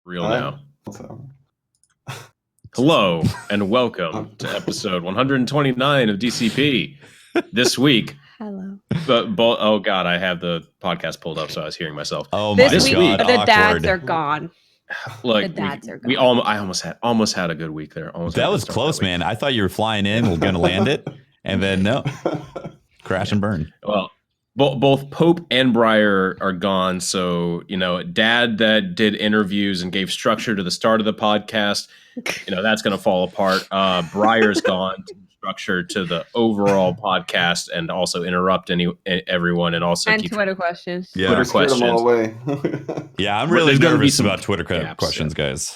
Real now. Hello and welcome to episode 129 of DCP. This week, hello. Oh God, I have the podcast pulled up, so I was hearing myself. Oh my This week, God, the awkward. dads are gone. Look, The dads are we gone. I almost had a good week there. That was close, man. I thought you were flying in, we're going to land it, and then no, crash and burn. Well, both Pope and Briar are gone, so Dad that did interviews and gave structure to the start of the podcast, that's going to fall apart. Briar's gone to structure to the overall podcast and also interrupt everyone and also keep Twitter questions. Yeah, Twitter questions. Them all away. Yeah, I'm really nervous about Twitter questions, guys.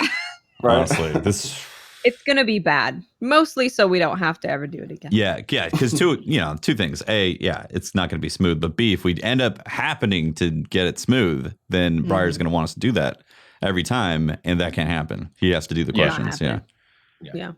Right. Honestly, it's gonna be bad, mostly so we don't have to ever do it again. Yeah, because two things. A, it's not going to be smooth, but B, if we end up happening to get it smooth, then Briar's going to want us to do that every time, and that can't happen. He has to do the questions. Yeah.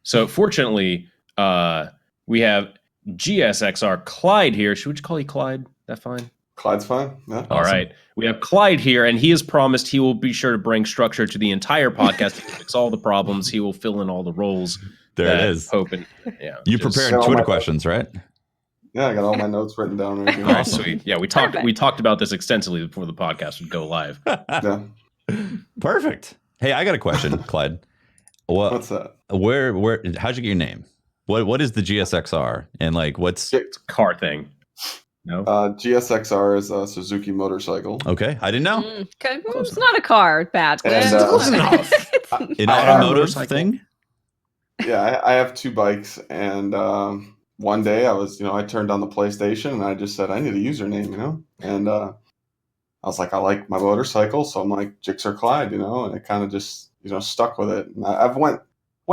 So fortunately, we have GSXRClyde here. Should we just call you Clyde? That fine? Clyde's fine. Yeah. All right. We have Clyde here, and he has promised he will be sure to bring structure to the entire podcast to fix all the problems. He will fill in all the roles. There it is. Hope and, you prepared Twitter questions, right? Yeah, I got all my notes written down. Right now. Oh, sweet. Yeah, we talked about this extensively before the podcast would go live. Yeah. Perfect. Hey, I got a question, Clyde. What's that? Where? How'd you get your name? What is the GSXR and what's it's a car thing? No. GSXR is a Suzuki motorcycle. Okay, I didn't know. It's not a car, bad. And, an automotive thing. Yeah, I have two bikes, and one day I turned on the PlayStation and I just said I need a username, and I was like, I like my motorcycle, so I'm like GSXRClyde, and it kind of just stuck with it. And I've went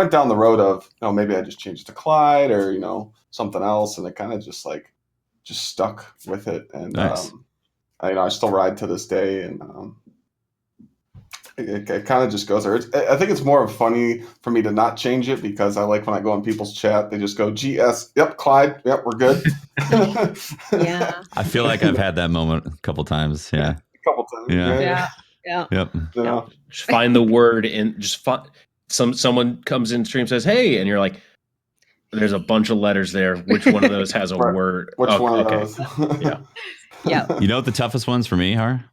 down the road of maybe I just changed it to Clyde or something else, and it kind of just stuck with it. And nice. I still ride to this day, and it kind of just goes there. I think it's more funny for me to not change it because I like when I go in people's chat, they just go GS, yep, Clyde, yep, we're good. Yeah. I feel like I've had that moment a couple times. Yeah. A couple times. Yeah. Yep. Just find the word and just someone comes in stream, says, hey, and you're like, there's a bunch of letters there. Which one of those has a word? Which one of those? Yeah. You know what the toughest ones for me are?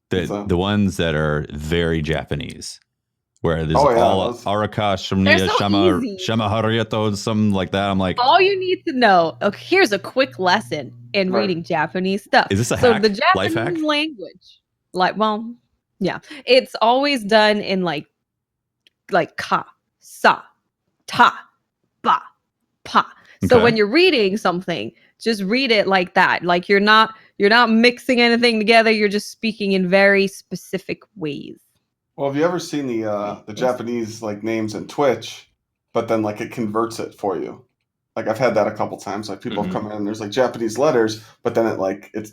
The ones that are very Japanese, where there's all Araka, Shama Harieto, something like that. I'm like, all you need to know. Okay, here's a quick lesson in reading Japanese stuff. Is this a so hack? The Japanese language, it's always done in like ka, sa, ta, ba, pa. So when you're reading something, just read it like that. Like you're not mixing anything together. You're just speaking in very specific ways. Well, have you ever seen the Japanese names in Twitch, but then it converts it for you? I've had that a couple times. People have come in and there's Japanese letters, but then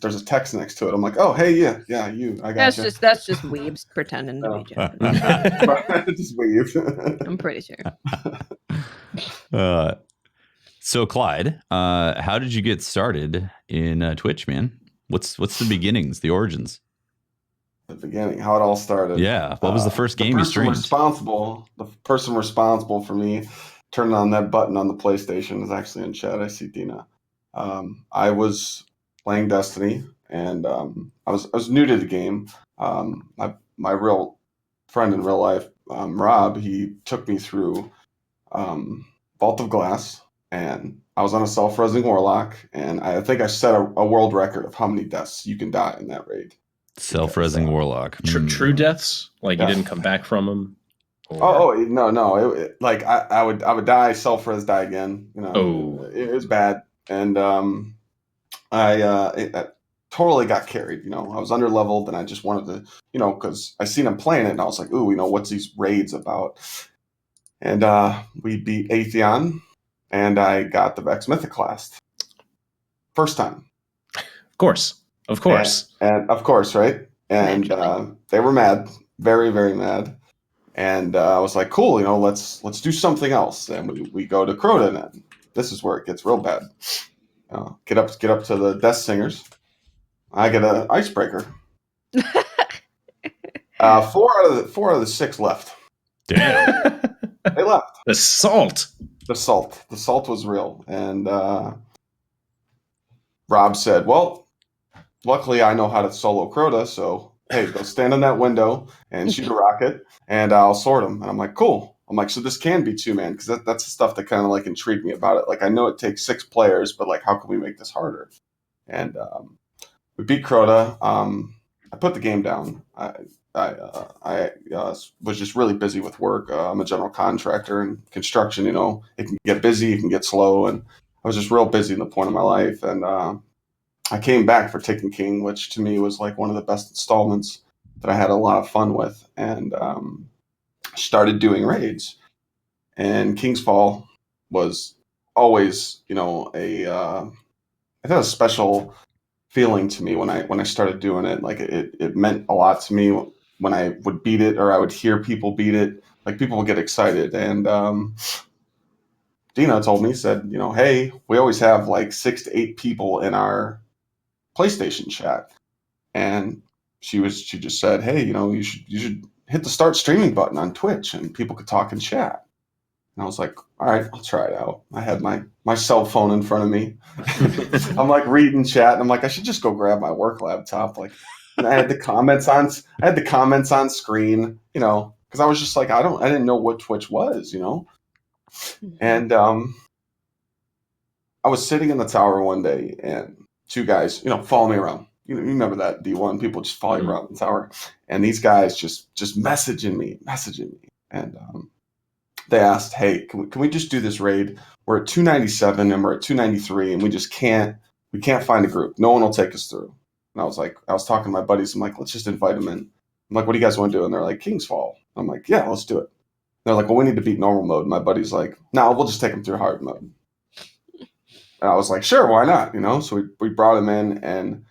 there's a text next to it. I'm like, oh, hey, yeah, you. I got you. That's just weebs pretending to be Japanese. Just weeb. I'm pretty sure. So Clyde, how did you get started in Twitch, man? What's the beginnings, the origins? The beginning, how it all started. Yeah, what was the first game you streamed? The person responsible for me turning on that button on the PlayStation is actually in chat. I see Dina. I was playing Destiny, and I was new to the game. My real friend in real life, Rob, he took me through Vault of Glass. And I was on a self-resing warlock, and I think I set a world record of how many deaths you can die in that raid. Self-resing warlock. True deaths? You didn't come back from them? Or... no. I would die, self-res, die again. It was bad, and I totally got carried. I was under-leveled, and I just wanted to, because I seen him playing it, and I was like, ooh, what's these raids about? And we beat Atheon. And I got the Vex Mythic class. First time. Of course. And of course, right? And they were mad. Very, very mad. And I was like, cool, let's do something else. And we go to Crota, and this is where it gets real bad. Get up to the Death Singers. I get an icebreaker. 4 out of the 6 left. Damn. They left. The salt. The salt was real. And Rob said, well, luckily I know how to solo Crota, so hey, go stand in that window and shoot a rocket, and I'll sort them. And I'm like, cool. I'm like, so this can be 2-man, because that's the stuff that kind of like intrigued me about it. Like, I know it takes 6 players, but like, how can we make this harder? And we beat Crota. I put the game down. I was just really busy with work. I'm a general contractor, and construction, it can get busy, it can get slow, and I was just real busy in the point of my life. And I came back for Taken King, which to me was like one of the best installments that I had a lot of fun with, and started doing raids. And King's Fall was always, I had a special feeling to me when I started doing it. Like it meant a lot to me when I would beat it, or I would hear people beat it. Like, people would get excited. And Dina told me, said, hey, we always have like 6 to 8 people in our PlayStation chat. And she just said, hey, you should hit the start streaming button on Twitch, and people could talk and chat. And I was like, all right, I'll try it out. I had my cell phone in front of me. I'm like reading chat, and I'm like, I should just go grab my work laptop. Like, and I had the comments on screen, because I was just like, I didn't know what Twitch was, And I was sitting in the tower one day, and 2 guys, follow me around. You remember that D1, people just follow you around the tower, and these guys just messaging me, and they asked, hey, can we just do this raid? We're at 297 and we're at 293, and we can't find a group. No one will take us through. And I was talking to my buddies. I'm like, let's just invite them in. I'm like, what do you guys want to do? And they're like, King's Fall. I'm like, yeah, let's do it. And they're like, well, we need to beat normal mode. And my buddy's like, no, we'll just take them through hard mode. And I was like, sure, why not? So we brought them in, and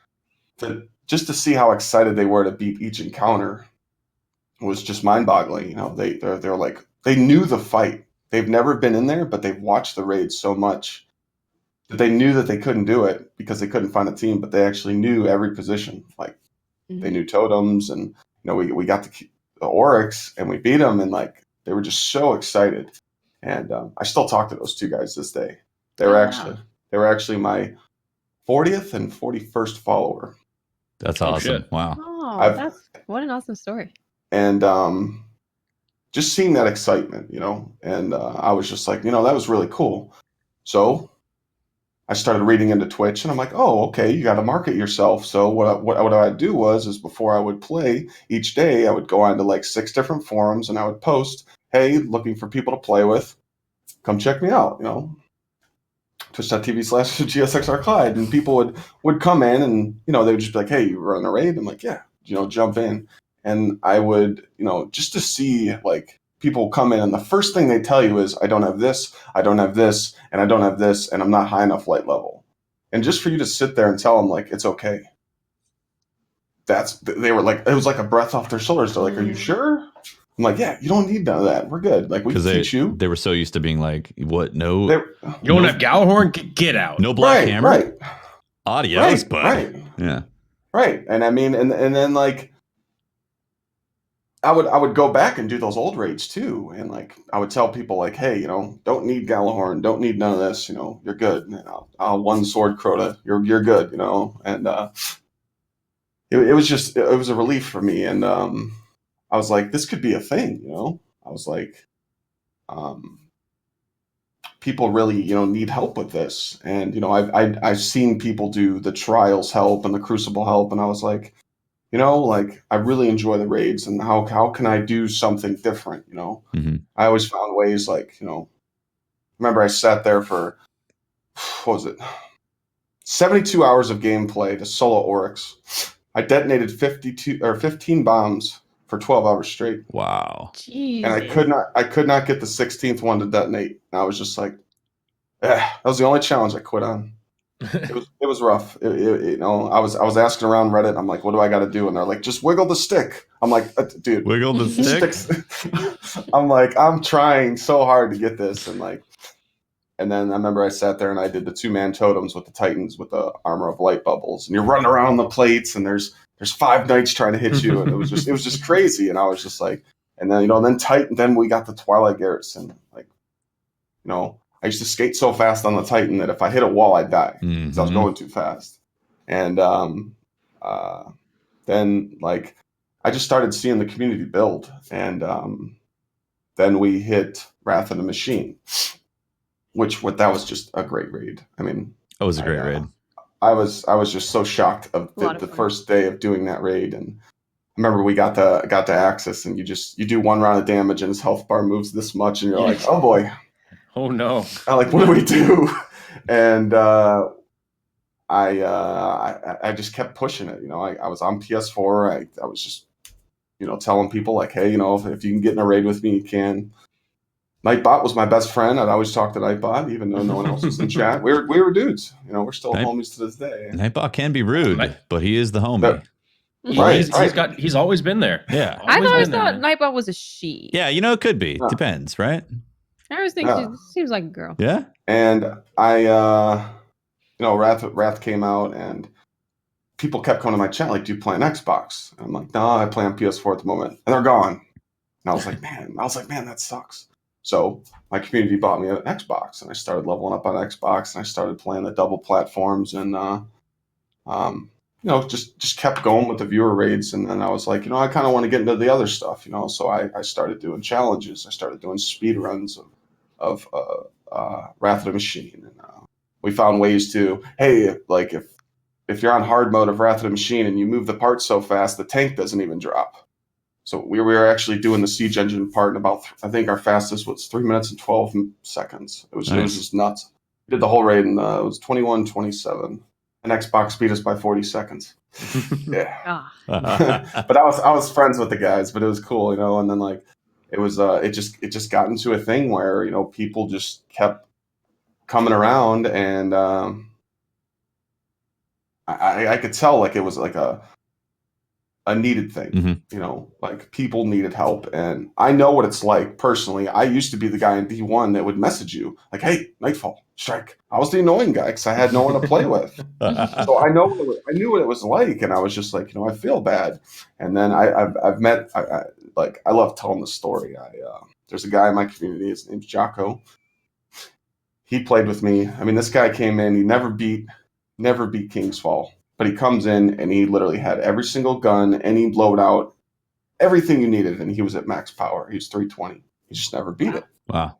just to see how excited they were to beat each encounter was just mind-boggling. They're like, they knew the fight. They've never been in there, but they've watched the raid so much that they knew that they couldn't do it because they couldn't find a team, but they actually knew every position. Like, they knew totems, and we got the Oryx, and we beat them, and like, they were just so excited. And I still talk to those 2 guys this day. They were actually my 40th and 41st follower. That's awesome. Shit. Wow. Oh, what an awesome story. And just seeing that excitement, and I was just like, that was really cool. So I started reading into Twitch, and I'm like, oh, okay, you got to market yourself. So what I would do is before I would play each day, I would go on to like 6 different forums, and I would post, hey, looking for people to play with, come check me out, Twitch.tv/GSXRClyde, and people would come in, and they would just be like, hey, you run a raid? I'm like, yeah, jump in. And I would, just to see like people come in, and the first thing they tell you is, I don't have this, I don't have this, and I don't have this, and I'm not high enough light level. And just for you to sit there and tell them like, it's okay. They were like, it was like a breath off their shoulders. They're like, are you sure? I'm like, yeah, you don't need none of that. We're good. Like, we can teach you. They were so used to being like, what? No. You don't have Galahorn? Get out. No Black Hammer? Right. Adios, bud. Right. Yeah. Right. And I mean, and then like, I would go back and do those old raids too. And like, I would tell people like, hey, don't need Galahorn, don't need none of this, you're good. I'll one sword Crota, you're good, and it was a relief for me. And I was like, this could be a thing, I was like, people really, need help with this. And, I've seen people do the Trials help and the Crucible help. And I was like, like, I really enjoy the raids, and how can I do something different? I always found ways, like, remember I sat there for, what was it? 72 hours of gameplay to solo Oryx. I detonated 15 bombs for 12 hours straight. Wow. Jeez. And I could not get the 16th one to detonate. And I was just like, that was the only challenge I quit on. It was rough. I was asking around Reddit. I'm like, what do I got to do? And they're like, just wiggle the stick. I'm like, dude, wiggle the stick. I'm like, I'm trying so hard to get this, and then I remember I sat there and I did the 2-man totems with the Titans with the armor of light bubbles, and you're running around the plates, and there's there's 5 knights trying to hit you, and it was just crazy. And I was just like, and then then we got the Twilight Garrison. Like, I used to skate so fast on the Titan that if I hit a wall, I'd die because I was going too fast. And then like I just started seeing the community build, and then we hit Wrath of the Machine, that was just a great raid. I mean, it was a great raid. I was just so shocked of the first day of doing that raid, and I remember we got the Axis, and you do 1 round of damage, and his health bar moves this much, and you're like, oh boy, oh no, like what do we do? And I just kept pushing it. I was on PS4. I was just telling people like, hey, if you can get in a raid with me, you can. Nightbot was my best friend. I'd always talk to Nightbot, even though no one else was in chat. We were dudes. We're still homies to this day. Nightbot can be rude, but he is the homie. He's always been there. Yeah, I always thought Nightbot was a she. Yeah, it could be. Yeah. Depends, right? I always think she seems like a girl. Yeah. And I, Wrath came out, and people kept coming to my chat like, "Do you play on Xbox?" And I'm like, "No, I play on PS4 at the moment." And they're gone. And I was like, man, that sucks. So my community bought me an Xbox, and I started leveling up on Xbox, and I started playing the double platforms, and just kept going with the viewer raids. And then I was like, I kind of want to get into the other stuff, so I started doing challenges. I started doing speed runs of Wrath of the Machine, and we found ways to, hey, like if you're on hard mode of Wrath of the Machine and you move the parts so fast, the tank doesn't even drop. So we were actually doing the siege engine part in about, I think our fastest was 3 minutes and 12 seconds. It was just nuts. We did the whole raid, and it was 21-27. And Xbox beat us by 40 seconds. Yeah. But I was friends with the guys, but it was cool, and then like it was it just got into a thing where, people just kept coming around, and I could tell like it was like a needed thing, like people needed help. And I know what it's like personally. I used to be the guy in D1 that would message you like, hey, Nightfall, strike. I was the annoying guy because I had no one to play with. So I knew what it was like, and I was just like, I feel bad. And then I've met, I love telling the story. There's a guy in my community, his name's Jocko. He played with me. I mean, this guy came in, he never beat King's Fall. But he comes in, and he literally had every single gun, any loadout, everything you needed, and he was at max power. He was 320. He just never beat it. Wow.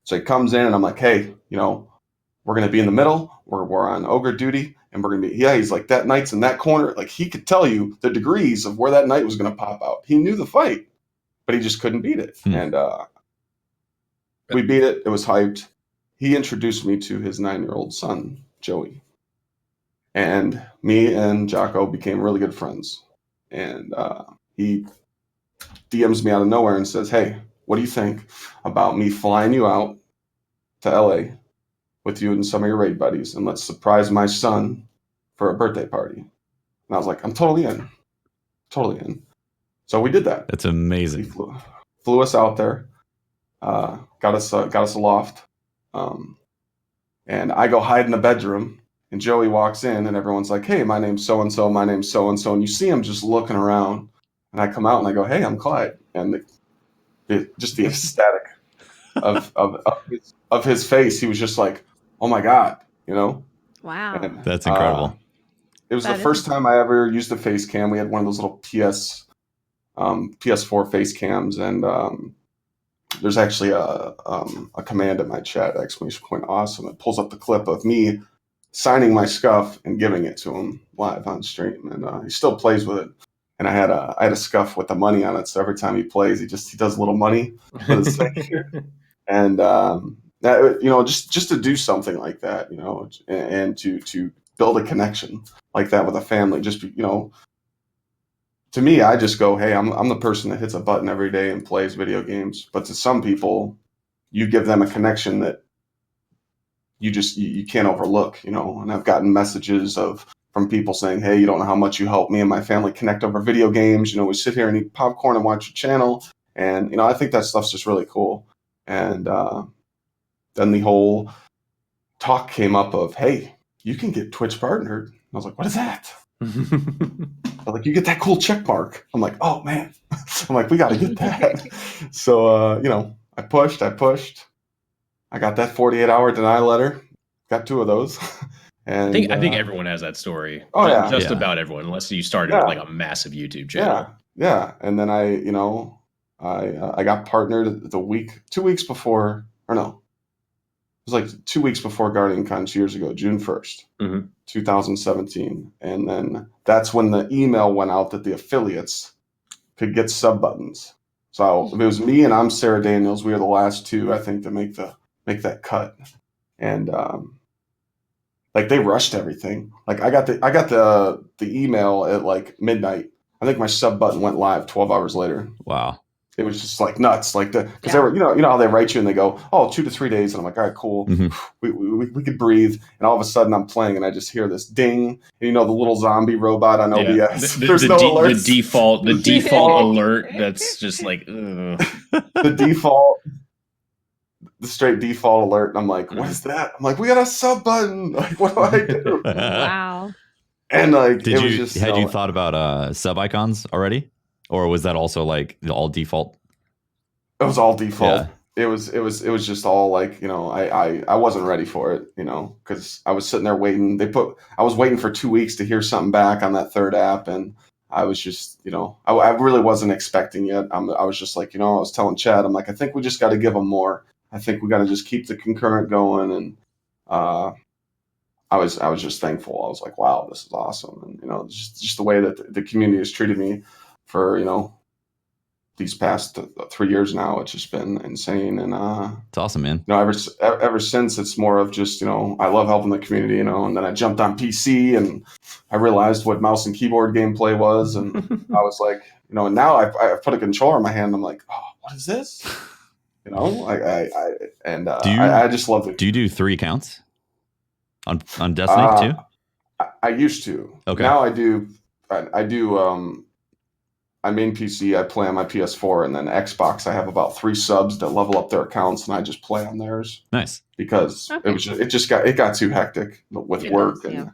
So he comes in, and I'm like, hey, we're going to be in the middle. We're on ogre duty, and we're going to be, he's like, that knight's in that corner. Like, he could tell you the degrees of where that knight was going to pop out. He knew the fight, but he just couldn't beat it. And we beat it. It was hyped. He introduced me to his 9-year-old son, Joey. And me and Jocko became really good friends. And he DMs me out of nowhere and says, hey, what do you think about me flying you out to LA with you and some of your raid buddies, and let's surprise my son for a birthday party? And I was like, I'm totally in. Totally in. So we did that. That's amazing. He flew us out there, got us a loft. And I go hide in the bedroom. And Joey walks in, and everyone's like, hey, my name's so-and-so, my name's so-and-so. And you see him just looking around. And I come out, and I go, hey, I'm Clyde. And just the ecstatic of his face, he was just like, oh, my God, Wow. And, that's incredible. It was the first time I ever used a face cam. We had one of those little PS4 face cams, and there's actually a command in my chat, ! Awesome. It pulls up the clip of me signing my Scuf and giving it to him live on stream, and he still plays with it. And I had a Scuf with the money on it, so every time he plays, he does a little money with his signature. And just to do something like that, and to build a connection like that with a family, to me, I just go, hey, I'm the person that hits a button every day and plays video games. But to some people, you give them a connection that you can't overlook, and I've gotten messages from people saying, hey, you don't know how much you help me and my family connect over video games. We sit here and eat popcorn and watch your channel. And, I think that stuff's just really cool. And then the whole talk came up of, hey, you can get Twitch partnered. And I was like, what is that? But like, you get that cool check mark. I'm like, oh man. I'm like, we got to get that. So, I pushed. I got that 48-hour denial letter. Got 2 of those. And I think everyone has that story. Oh, yeah. Just about everyone, unless you started with like a massive YouTube channel. Yeah. And then I got partnered 2 weeks before, or no, it was like 2 weeks before Guardian Con 2 years ago, June 1st, 2017. And then that's when the email went out that the affiliates could get sub buttons. So it was me and I'm Sarah Daniels. We were the last 2, I think, to make that cut. And like, they rushed everything. Like, I got the email at like midnight. I think my sub button went live 12 hours later. Wow. It was just like nuts. Like because they were, how they write you and they go, 2 to 3 days. And I'm like, all right, cool. We could breathe. And all of a sudden I'm playing and I just hear this ding. And the little zombie robot on OBS. There's no alerts. The default alert. That's just like, the straight default alert. And I'm like, what is that? I'm like, we got a sub button. Like, what do I do? Wow. And like, had you thought about sub icons already? Or was that also like all default? It was all default. Yeah. It was just all like, I wasn't ready for it, because I was sitting there waiting. I was waiting for 2 weeks to hear something back on that third app. And I was just, I really wasn't expecting it. I was just like, I was telling Chad, I'm like, I think we just got to give them more. I think we got to just keep the concurrent going. And I was just thankful. I was like, wow, this is awesome. And, just the way that the community has treated me for, these past 3 years now, it's just been insane. And it's awesome, man. Ever since, it's more of just, I love helping the community, and then I jumped on PC and I realized what mouse and keyboard gameplay was. And I was like, and now I put a controller in my hand. And I'm like, oh, what is this? I just love it. Do you do 3 accounts on Destiny too? I used to. Okay. Now I do. I'm in PC. I play on my PS4, and then Xbox. I have about 3 subs that level up their accounts, and I just play on theirs. Nice. Because it got too hectic with work and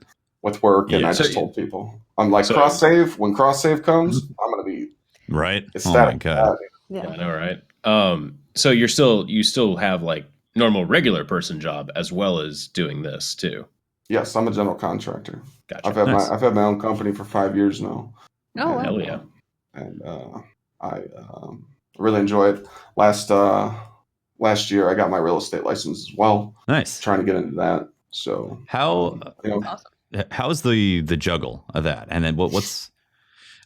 I just told people, I'm like, cross save. When cross save comes, I'm gonna be right. ecstatic. Oh my God. Yeah, I know, right? So you still have like normal regular person job as well as doing this too. Yes, I'm a general contractor. Gotcha. I've had my own company for 5 years now. Oh, wow. Hell yeah. And I really enjoy it. Last year, I got my real estate license as well. Nice. Trying to get into that. So how awesome. How's the juggle of that? And then what's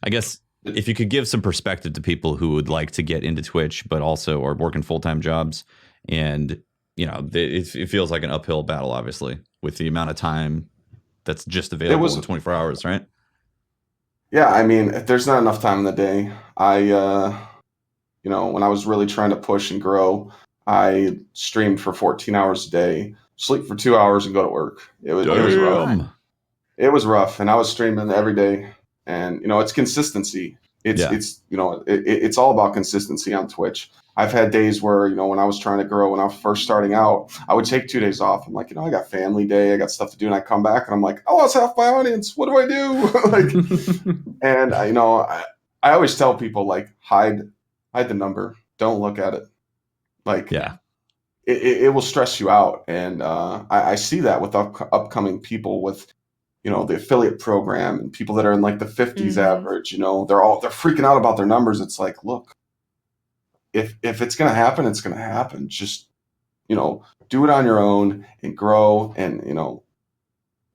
I guess if you could give some perspective to people who would like to get into Twitch, but also are working full-time jobs, and it feels like an uphill battle, obviously, with the amount of time that's just available in 24 hours, right? Yeah, I mean, there's not enough time in the day. When I was really trying to push and grow, I streamed for 14 hours a day, sleep for 2 hours, and go to work. It was rough. It was rough, and I was streaming every day. And it's consistency. It's all about consistency on Twitch. I've had days where, when I was trying to grow, when I was first starting out, I would take 2 days off. I'm like, I got family day, I got stuff to do, and I come back and I'm like, I lost half my audience. What do I do? And I always tell people, like, hide the number. Don't look at it. Like, yeah, it will stress you out. And I see that with upcoming people with, the affiliate program, and people that are in like the 50s average. They're freaking out about their numbers. It's like, look. If it's going to happen, it's going to happen. Just, do it on your own and grow, and,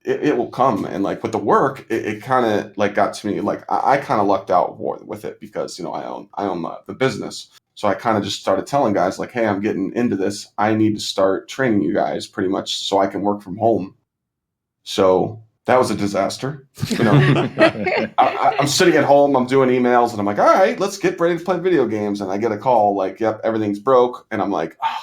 it will come. And like with the work, it kind of like got to me. Like I kind of lucked out with it because, I own the business. So I kind of just started telling guys like, hey, I'm getting into this. I need to start training you guys pretty much so I can work from home. So that was a disaster. I'm sitting at home, I'm doing emails, and I'm like, all right, let's get ready to play video games. And I get a call like, yep, everything's broke. And I'm like, oh.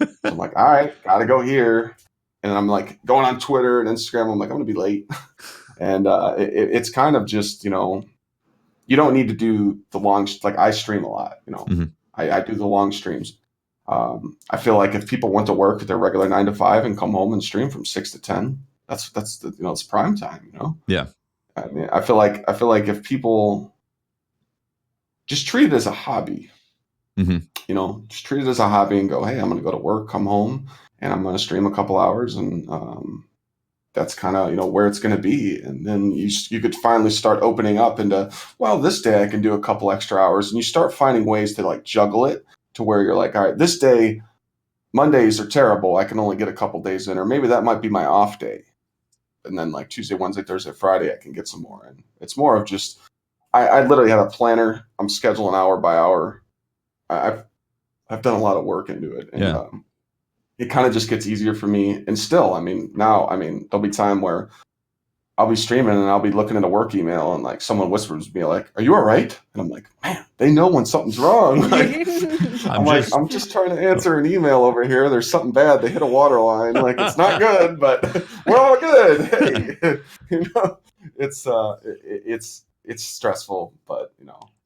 So I'm like, all right, got to go here. And I'm like going on Twitter and Instagram. I'm like, I'm going to be late. And it's kind of just, you don't need to do the long, like I stream a lot, I do the long streams. I feel like if people went to work at their regular 9 to 5 and come home and stream from 6 to 10, that's it's prime time, Yeah. I mean, I feel like if people just treat it as a hobby, just treat it as a hobby and go, hey, I'm going to go to work, come home, and I'm going to stream a couple hours, and that's kind of where it's going to be. And then you could finally start opening up into, well, this day I can do a couple extra hours, and you start finding ways to like juggle it to where you're like, all right, this day Mondays are terrible, I can only get a couple days in, or maybe that might be my off day, and then like Tuesday, Wednesday, Thursday, Friday I can get some more in. It's more of just I literally had a planner. I'm scheduling hour by hour. I've done a lot of work into it, and it kind of just gets easier for me. And still, I mean, now, there'll be time where I'll be streaming and I'll be looking at a work email and like someone whispers to me like, "Are you all right?" And I'm like, "Man, they know when something's wrong." Like, I'm just trying to answer an email over here. There's something bad. They hit a water line. Like, it's not good, but we're all good. Hey, it's stressful, but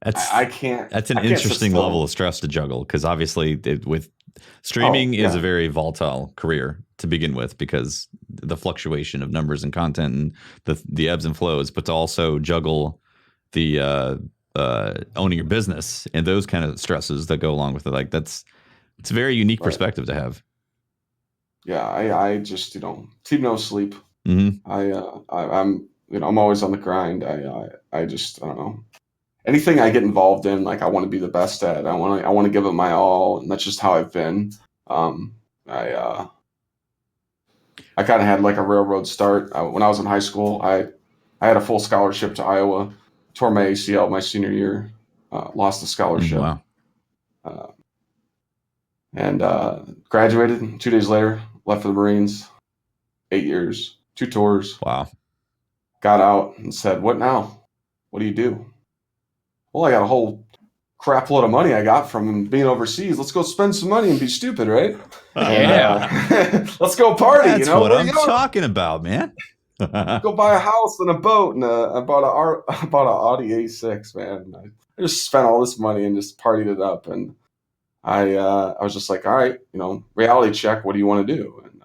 I can't. That's an interesting level of stress to juggle, because obviously with streaming is a very volatile career to begin with, because the fluctuation of numbers and content and the ebbs and flows, but to also juggle the owning your business and those kind of stresses that go along with it. Like it's a very unique perspective to have. Yeah, I just keep no sleep. Mm-hmm. I'm always on the grind. I just, I don't know. Anything I get involved in, like I want to be the best at. I want to give it my all, and that's just how I've been. I kind of had like a railroad start when I was in high school. I had a full scholarship to Iowa. Tore my ACL my senior year. Lost the scholarship. Wow. And graduated 2 days later. Left for the Marines. 8 years, 2 tours. Wow. Got out and said, "What now? What do you do?" Well, I got a whole crap load of money I got from being overseas. Let's go spend some money and be stupid, right? Let's go party. That's what I'm talking about, man. Go buy a house and a boat, and I bought an Audi A6, man. I just spent all this money and just partied it up, and I was just like, all right, reality check. What do you want to do? And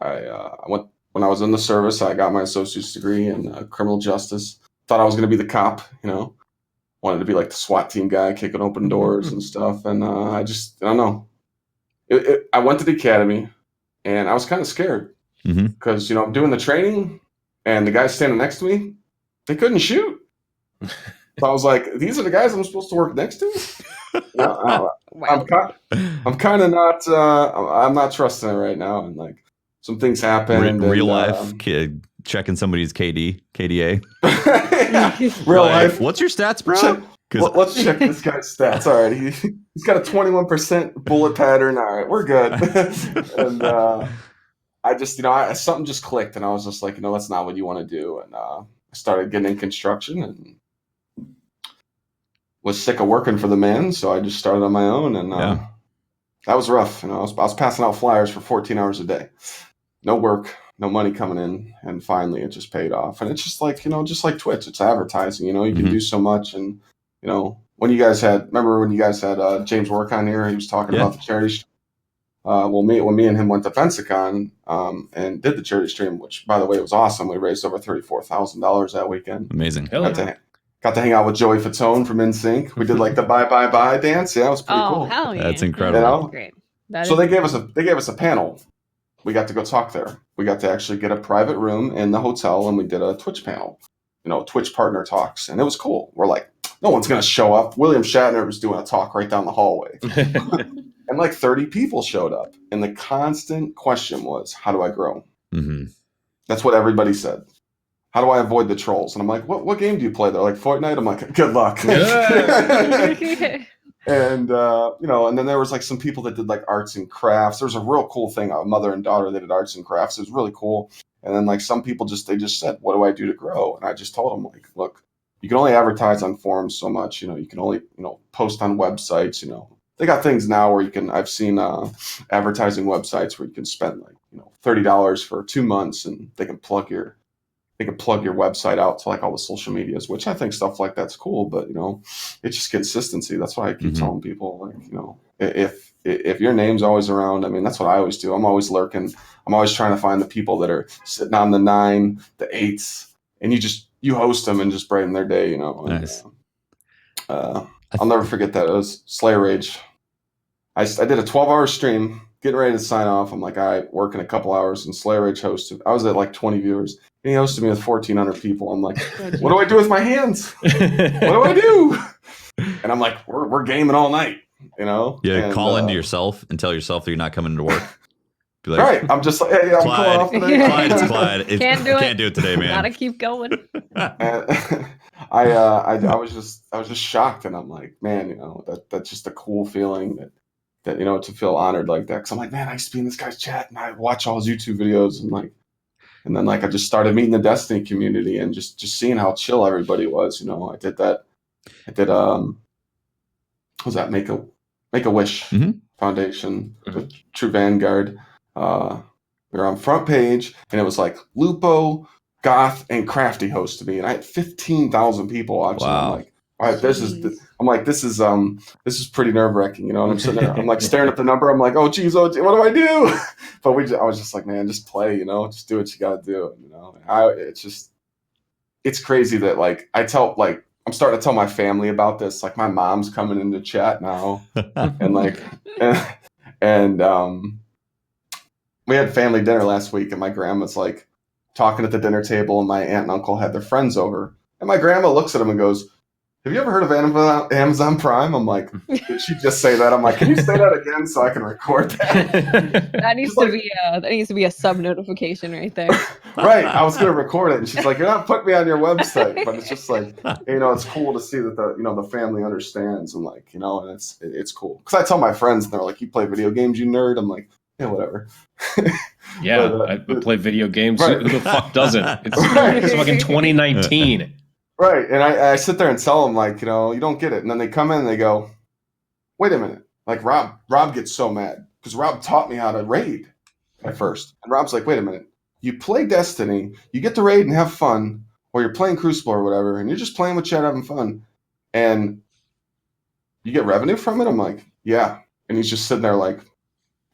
I went when I was in the service. I got my associate's degree in criminal justice. Thought I was going to be the cop, wanted to be like the SWAT team guy, kicking open doors and stuff. And I don't know. I went to the academy, and I was kind of scared because, I'm doing the training, and the guys standing next to me, they couldn't shoot. So I was like, these are the guys I'm supposed to work next to? Wow. I'm kind of not, I'm not trusting it right now. And like some things happen. Real life kid checking somebody's KDA. Real life. What's your stats, bro? Let's check this guy's stats. All right, he's got a 21% bullet pattern. All right, we're good. And I just, something just clicked, and I was just like, that's not what you want to do. And I started getting in construction, and was sick of working for the man, so I just started on my own, and that was rough. I was passing out flyers for 14 hours a day, no work. No money coming in, and finally it just paid off. And it's just like, just like Twitch, it's advertising, you can do so much. And, when you guys had James Work on here, he was talking about the charity. When me and him went to Pensacon and did the charity stream, which by the way, it was awesome. We raised over $34,000 that weekend. Amazing. Got to hang out with Joey Fatone from NSYNC. We did like the bye bye bye dance. Yeah, it was pretty cool. Hell yeah. That's incredible. That's great. So they gave us a panel. We got to go talk there. We got to actually get a private room in the hotel, and we did a Twitch panel, Twitch partner talks. And it was cool. We're like, no one's going to show up. William Shatner was doing a talk right down the hallway. And like 30 people showed up. And the constant question was, how do I grow? Mm-hmm. That's what everybody said. How do I avoid the trolls? And I'm like, what game do you play? They're like, Fortnite. I'm like, good luck. And, and then there was like some people that did like arts and crafts. There was a real cool thing, a mother and daughter that did arts and crafts. It was really cool. And then like some people they just said, what do I do to grow? And I just told them like, look, you can only advertise on forums so much, you can only, post on websites, they got things now where I've seen advertising websites where you can spend like, $30 for 2 months, and they can plug your website out to like all the social medias, which I think stuff like that's cool, but it's just consistency. That's why I keep telling people, like, if your name's always around, that's what I always do. I'm always lurking. I'm always trying to find the people that are sitting on the 9, the 8s, and you host them and just brighten their day, and, Nice. I'll never forget that. It was Slayer Rage. I did a 12-hour stream, getting ready to sign off. I'm like, all right, work in a couple hours, and Slayer Rage hosted. I was at like 20 viewers, and he hosted me with 1,400 people. I'm like, what do I do with my hands? What do I do? And I'm like, we're gaming all night, Yeah, call into yourself and tell yourself that you're not coming to work. Be like, right. I'm just like, hey, I'm calling off today. Clyde, it's Clyde. Can't do it today, man. Gotta keep going. And I was just shocked, and I'm like, man, that's just a cool feeling that to feel honored like that. Because I'm like, man, I used to be in this guy's chat, and I watch all his YouTube videos, and then I just started meeting the Destiny community and just seeing how chill everybody was. I did that. I did what was that Make a Wish Foundation with True Vanguard. We were on front page, and it was like Lupo, Goth, and Crafty hosted me, and I had 15,000 people watching. Wow. I'm like, all right, this is pretty nerve wracking, and I'm sitting there, I'm like staring at the number. I'm like, oh geez, what do I do? But I was just like, man, just play, just do what you got to do. It's crazy that I'm starting to tell my family about this. Like my mom's coming into chat now, and we had family dinner last week, and my grandma's like talking at the dinner table, and my aunt and uncle had their friends over, and my grandma looks at them and goes, have you ever heard of Amazon Prime? I'm like, did she just say that? I'm like, can you say that again so I can record that? That needs to be a sub notification right there. Right. I was gonna record it, and she's like, you're not putting me on your website, but it's just like, it's cool to see that the family understands, and and it's cool. Because I tell my friends, and they're like, you play video games, you nerd? I'm like, yeah, whatever. Yeah, but, I play video games. Right. Who the fuck doesn't? It's fucking 2019. Right. And I sit there and tell them, like, you don't get it. And then they come in and they go, wait a minute. Like, Rob gets so mad because Rob taught me how to raid at first. And Rob's like, wait a minute. You play Destiny, you get to raid and have fun, or you're playing Crucible or whatever, and you're just playing with chat having fun. And you get revenue from it? I'm like, yeah. And he's just sitting there like,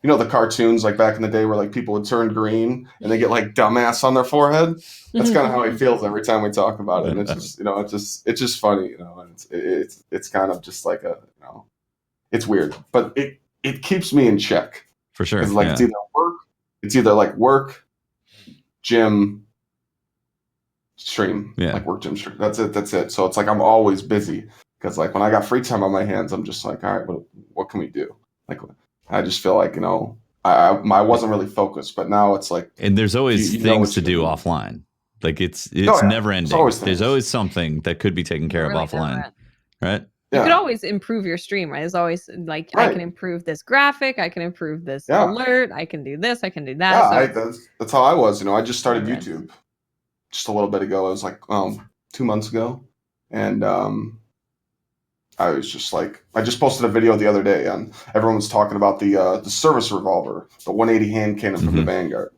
the cartoons like back in the day where like people would turn green and they get like dumbass on their forehead. That's kind of how he feels every time we talk about it. And it's just, it's just funny, and it's kind of just like it's weird, but it keeps me in check for sure. It's like, it's either like work, gym, stream, like work, gym, stream. That's it. So it's like, I'm always busy because like when I got free time on my hands, I'm just like, all right, what can we do? Like, I just feel like, I wasn't really focused, but now it's like, and there's always things to do offline. Like it's never ending. There's always something that could be taken care of offline, right? You could always improve your stream, right? There's always like, I can improve this graphic, I can improve this alert, I can do this, I can do that. Yeah, that's how I was. I just started YouTube just a little bit ago. It was like 2 months ago, and I was just like, I just posted a video the other day, and everyone was talking about the service revolver, the 180 hand cannon from the Vanguard.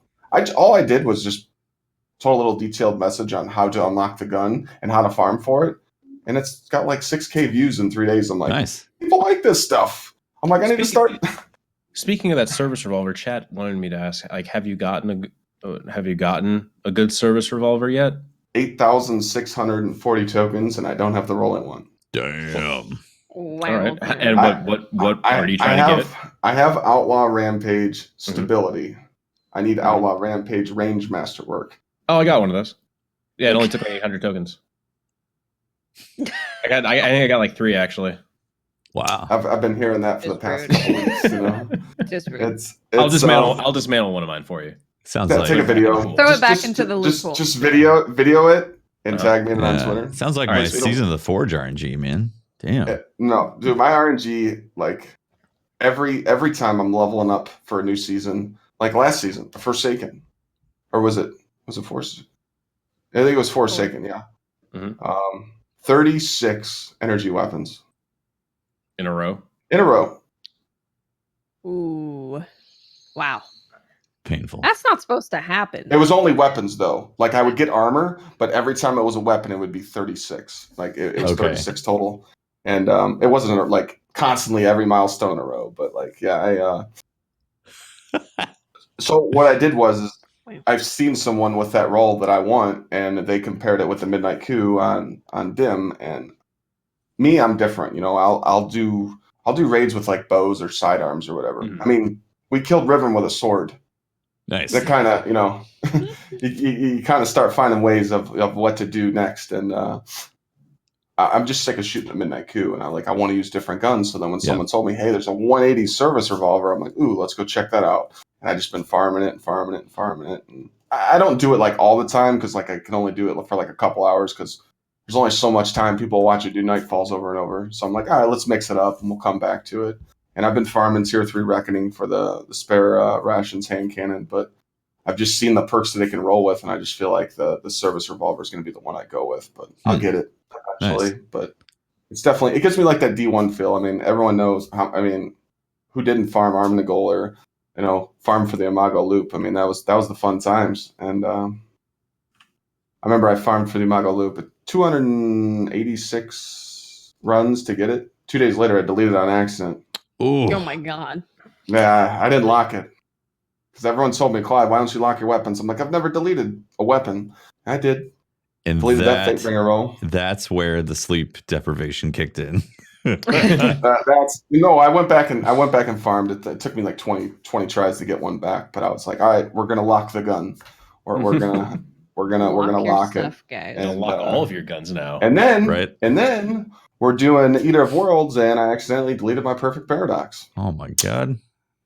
All I did was just told a little detailed message on how to unlock the gun and how to farm for it, and it's got like 6K views in 3 days. I'm like, nice. People like this stuff. I'm like, I need to start. Speaking of that service revolver, chat wanted me to ask, like, have you gotten a good service revolver yet? 8,640 tokens, and I don't have the rolling one. Damn. Wow. All right. And what are you trying to get? I have Outlaw Rampage stability. I need Outlaw Rampage range masterwork. Oh, I got one of those. Yeah, it only took me 800 tokens. I think I got like 3 actually. Wow. I've been hearing that for the past couple weeks. Just rude. I'll dismantle one of mine for you. Sounds like take a video. Cool. Throw it back into the loophole. Just video it and tag me in on Twitter. Sounds like my Season of the Forge RNG, man. Damn. No, dude, my RNG, like every time I'm leveling up for a new season, like last season, Forsaken, or was it Forsaken? I think it was Forsaken. Yeah. 36 energy weapons in a row. Ooh, wow. Painful. That's not supposed to happen. It was only weapons though. Like I would get armor, but every time it was a weapon, it would be 36. Like it was 36 total. And it wasn't like constantly every milestone in a row, but like, yeah, so what I did was I've seen someone with that role that I want, and they compared it with the Midnight Coup on Dim, and me, I'm different. You know, I'll do raids with like bows or sidearms or whatever. Mhm. I mean, we killed Riven with a sword. Nice. That kind of, you know, you kind of start finding ways of what to do next, and I'm just sick of shooting the Midnight Coup, and I want to use different guns. So then when someone told me, hey, there's a 180 service revolver, I'm like, ooh, let's go check that out. And I just been farming it. And I don't do it like all the time because like I can only do it for like a couple hours because there's only so much time people watch it do Nightfalls over and over. So I'm like, all right, let's mix it up and we'll come back to it. And I've been farming Tier 3 Reckoning for the spare rations hand cannon, but I've just seen the perks that it can roll with, and I just feel like the service revolver is going to be the one I go with. But I'll get it eventually. Nice. But it's definitely, it gives me like that D1 feel. I mean, everyone knows who didn't farm Arm the Goal or, you know, farm for the Imago Loop. I mean, that was the fun times. And I remember I farmed for the Imago Loop at 286 runs to get it. 2 days later, I deleted it on accident. Ooh. Oh my God. Yeah, I didn't lock it. Because everyone told me, Clyde, why don't you lock your weapons? I'm like, I've never deleted a weapon. I did. And deleted that Fatebringer roll. That's where the sleep deprivation kicked in. I went back and farmed. It took me like 20 tries to get one back, but I was like, all right, we're gonna lock the gun, or we're gonna lock it. Guys. And lock all of your guns now. And then we're doing Eater of Worlds, and I accidentally deleted my Perfect Paradox. Oh my God.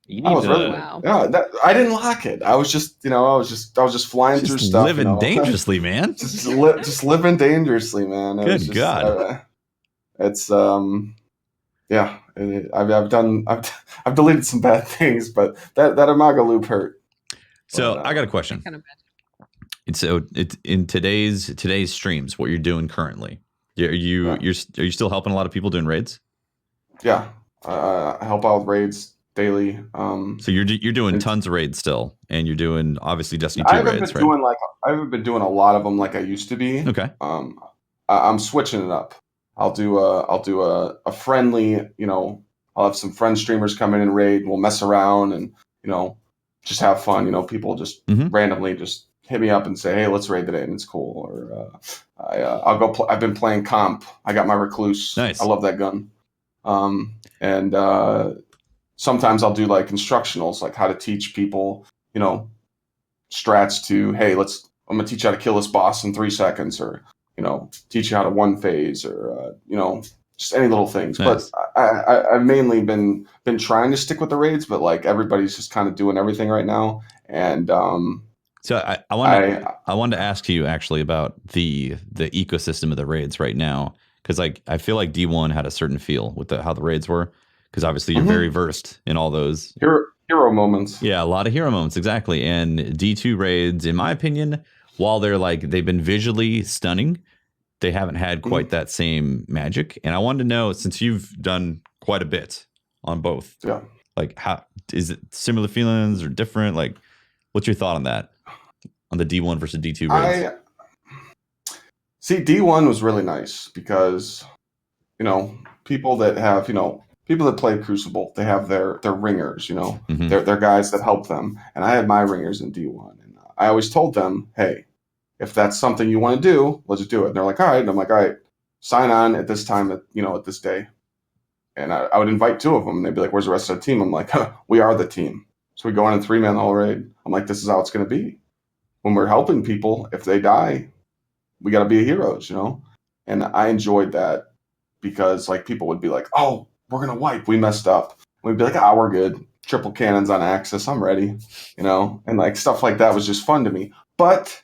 Wow. Yeah, I didn't lock it. I was just flying through stuff. Living dangerously, man. just living dangerously, man. Good God. It's yeah. I've deleted some bad things, but that Imago Loop hurt. So I got a question. So it's in today's streams, what you're doing currently. Are you still helping a lot of people doing raids? Yeah, I help out with raids daily. So you're doing tons of raids still, and you're doing obviously Destiny 2 raids, right? I haven't been doing a lot of them like I used to be. Okay. I'm switching it up. I'll do a friendly, you know, I'll have some friend streamers come in and raid. We'll mess around and, you know, just have fun. You know, people just randomly just hit me up and say, hey, let's raid today, and it's cool. Or I'll go. I've been playing comp. I got my Recluse. Nice. I love that gun. And sometimes I'll do like instructionals, like how to teach people, you know, strats to, hey, I'm gonna teach you how to kill this boss in 3 seconds, or, you know, teach you how to one phase, or you know, just any little things. Nice. But I've mainly been trying to stick with the raids, but like everybody's just kind of doing everything right now. And so I wanted to ask you actually about the ecosystem of the raids right now, because like I feel like D1 had a certain feel with how the raids were, because obviously you're very versed in all those hero moments. Yeah, a lot of hero moments, exactly. And D2 raids, in my opinion, while they've been visually stunning, they haven't had quite that same magic. And I wanted to know, since you've done quite a bit on both, like how is it similar feelings or different? Like, what's your thought on that? On the D1 versus D2 raids? See, D1 was really nice because, you know, people that play Crucible, they have their ringers, you know, they're guys that help them. And I had my ringers in D1. And I always told them, hey, if that's something you want to do, let's do it. And they're like, all right. And I'm like, all right, sign on at this time, at this day. And I would invite 2 of them. And they'd be like, where's the rest of the team? I'm like, we are the team. So we go on a 3-man all raid. I'm like, this is how it's going to be. When we're helping people, if they die, we got to be heroes, you know? And I enjoyed that because like people would be like, oh, we're going to wipe. We messed up. And we'd be like, we're good. Triple cannons on Axis. I'm ready, you know? And like stuff like that was just fun to me. But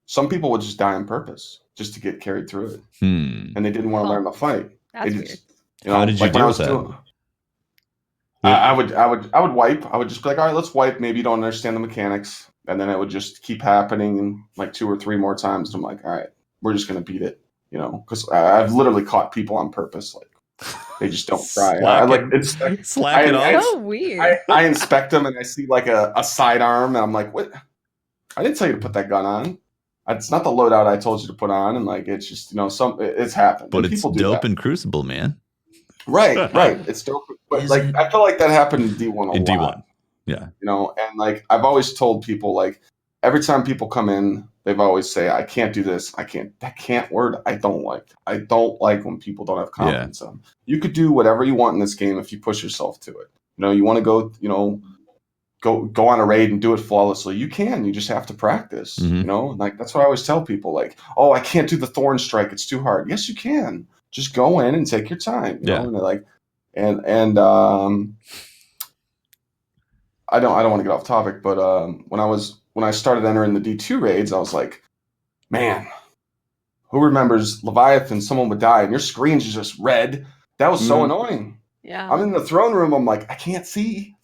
some people would just die on purpose just to get carried through it. And they didn't want to learn the fight. That's weird. You know, how did you deal with that? I would wipe. I would just be like, all right, let's wipe. Maybe you don't understand the mechanics. And then it would just keep happening like 2 or 3 more times. And I'm like, all right, we're just going to beat it, you know, because I've literally caught people on purpose. Like they just don't try. Slack it off. So weird. I inspect them and I see like a sidearm and I'm like, what? I didn't tell you to put that gun on. It's not the loadout I told you to put on. And like, it's just, you know, it's happened. But it's dope in Crucible, man. Right. It's dope. But like, I feel like that happened in D1 a lot. D1. Yeah. You know, and like I've always told people, like every time people come in, they've always say, I can't do this. That can't word I don't like. I don't like when people don't have confidence in them. You could do whatever you want in this game if you push yourself to it. You know, you want to go, you know, go on a raid and do it flawlessly. You can. You just have to practice. You know, like that's what I always tell people. Like, oh, I can't do the thorn strike. It's too hard. Yes, you can. Just go in and take your time. You know, and like, and I don't want to get off topic, but when I started entering the D2 raids, I was like, man, who remembers Leviathan? Someone would die and your screen's just red. That was so annoying. Yeah. I'm in the throne room. I'm like, I can't see.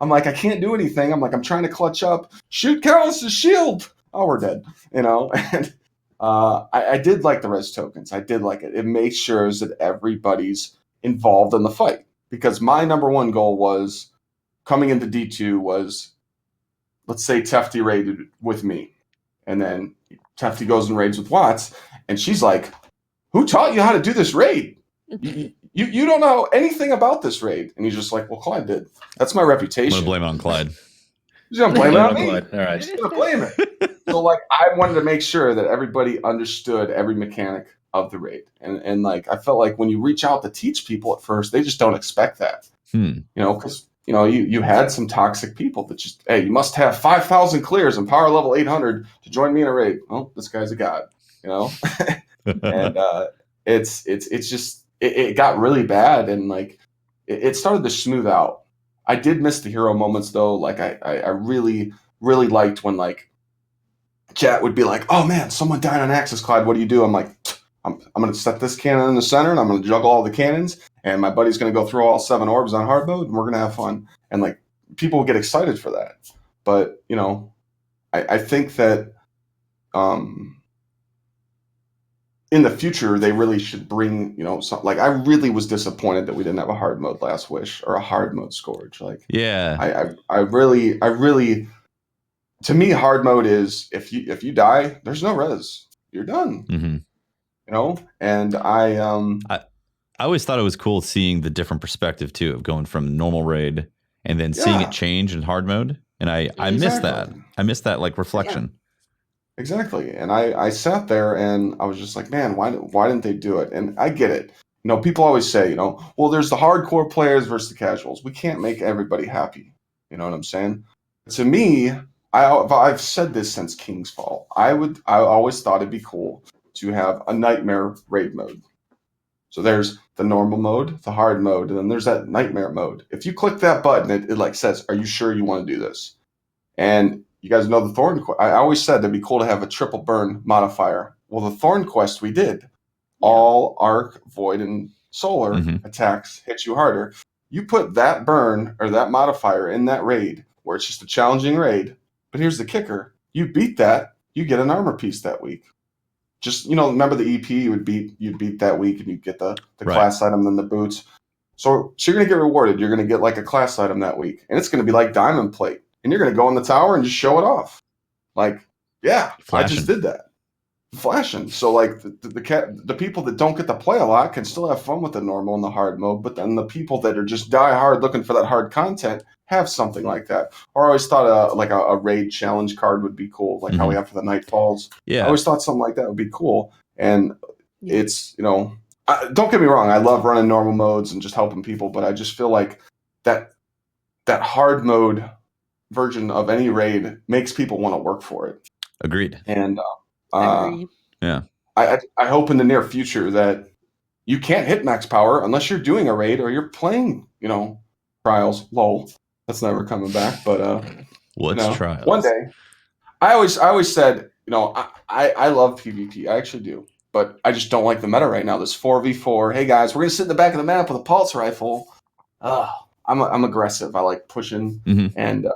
I'm like, I can't do anything. I'm like, I'm trying to clutch up. Shoot Callus' shield. Oh, we're dead. You know, and I did like the res tokens. I did like it. It makes sure that everybody's involved in the fight, because my number one goal was coming into D2 was, let's say Tefty raided with me, and then Tefty goes and raids with Watts, and she's like, who taught you how to do this raid? You don't know anything about this raid. And he's just like, well, Clyde did. That's my reputation. I'm going to blame it on Clyde. He's going to blame it on me. Clyde. All right. He's going to blame it. So, like, I wanted to make sure that everybody understood every mechanic of the raid. And like, I felt like when you reach out to teach people at first, they just don't expect that. You know, because, you know, you had some toxic people that just, hey, you must have 5,000 clears and power level 800 to join me in a raid. Oh, this guy's a god, you know? And it's just, it got really bad, and like it started to smooth out. I did miss the hero moments though. Like I really, really liked when like chat would be like, oh man, someone died on Axis, Clyde, what do you do? I'm like, I'm going to set this cannon in the center, and I'm going to juggle all the cannons, and my buddy's going to go through all 7 orbs on hard mode, and we're going to have fun. And like people will get excited for that. But you know, I think that in the future, they really should bring, you know, like I really was disappointed that we didn't have a hard mode Last Wish or a hard mode Scourge. Like, I really, to me, hard mode is if you die, there's no res, you're done. You know, and I always thought it was cool seeing the different perspective too of going from normal raid and then seeing it change in hard mode. And I miss that. I miss that like reflection. Exactly. And I sat there and I was just like, man, why didn't they do it? And I get it. You know, people always say, you know, well, there's the hardcore players versus the casuals. We can't make everybody happy. You know what I'm saying? To me, I've said this since King's Fall. I always thought it'd be cool to have a nightmare raid mode. So there's the normal mode, the hard mode, and then there's that nightmare mode. If you click that button, it like says, are you sure you want to do this? And you guys know the Thorn Quest. I always said it'd be cool to have a triple burn modifier. Well, the Thorn Quest we did. All Arc, Void, and Solar attacks hit you harder. You put that burn or that modifier in that raid where it's just a challenging raid. But here's the kicker. You beat that, you get an armor piece that week. Just, you know, remember the EP you'd beat that week, and you get the class item, then the boots. So you're going to get rewarded. You're going to get like a class item that week. And it's going to be like Diamond Plate. And you're going to go in the tower and just show it off. Like, yeah, Flashing. I just did that. Flashing. So, like, the people that don't get to play a lot can still have fun with the normal and the hard mode. But then the people that are just die hard looking for that hard content have something like that. Or I always thought a raid challenge card would be cool, like how we have for the Nightfalls. Yeah. I always thought something like that would be cool. And it's, you know, don't get me wrong. I love running normal modes and just helping people. But I just feel like that hard mode version of any raid makes people want to work for it. Agreed. And yeah, I hope in the near future that you can't hit max power unless you're doing a raid or you're playing, you know, trials. Lol, that's never coming back. But what's trials? One day, I always said, you know, I love PvP. I actually do, but I just don't like the meta right now. This 4v4. Hey guys, we're gonna sit in the back of the map with a pulse rifle. I'm aggressive. I like pushing and.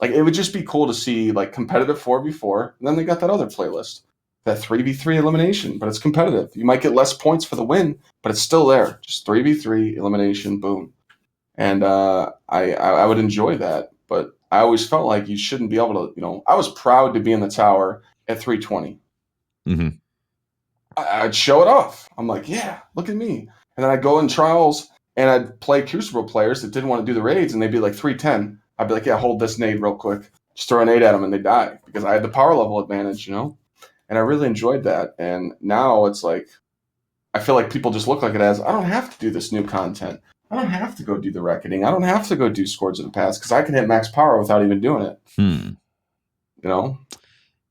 Like, it would just be cool to see, like, competitive 4v4, and then they got that other playlist, that 3v3 elimination, but it's competitive. You might get less points for the win, but it's still there. Just 3v3 elimination, boom. And I would enjoy that, but I always felt like you shouldn't be able to, you know, I was proud to be in the tower at 320. I'd show it off. I'm like, yeah, look at me. And then I'd go in trials, and I'd play Crucible players that didn't want to do the raids, and they'd be like 310. I'd be like, yeah, hold this nade real quick. Just throw a nade at them and they die because I had the power level advantage, And I really enjoyed that. And now it's like, I feel like people just look like it as, I don't have to do this new content. I don't have to go do the reckoning. I don't have to go do Scourge of the Past because I can hit max power without even doing it.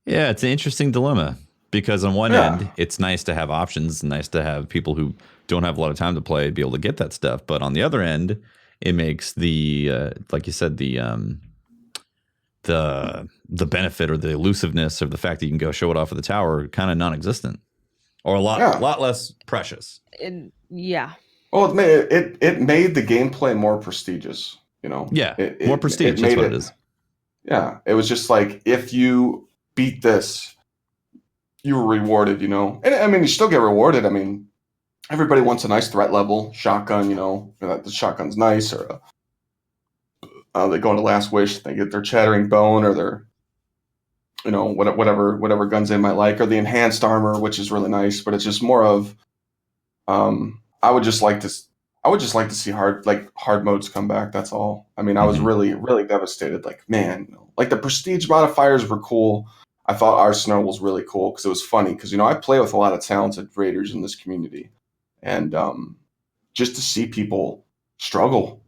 Yeah, it's an interesting dilemma because on one end, it's nice to have options, nice to have people who don't have a lot of time to play be able to get that stuff. But on the other end, it makes the like you said, the benefit or the elusiveness of the fact that you can go show it off at the tower kind of non-existent, or a lot less precious. Yeah. Well, it made the gameplay more prestigious. Yeah, more prestige. That's what it is. Yeah, it was just like if you beat this, you were rewarded. And I mean, you still get rewarded. I mean, everybody wants a nice threat level shotgun. The shotgun's nice, or they go into Last Wish, they get their Chattering Bone, or their, whatever guns they might like, or the enhanced armor, which is really nice. But it's just more of, I would just like to see hard modes come back. That's all. I mean, I was really, really devastated. Like, man, like the prestige modifiers were cool. I thought Arsenal was really cool because it was funny. Because I play with a lot of talented raiders in this community, and just to see people struggle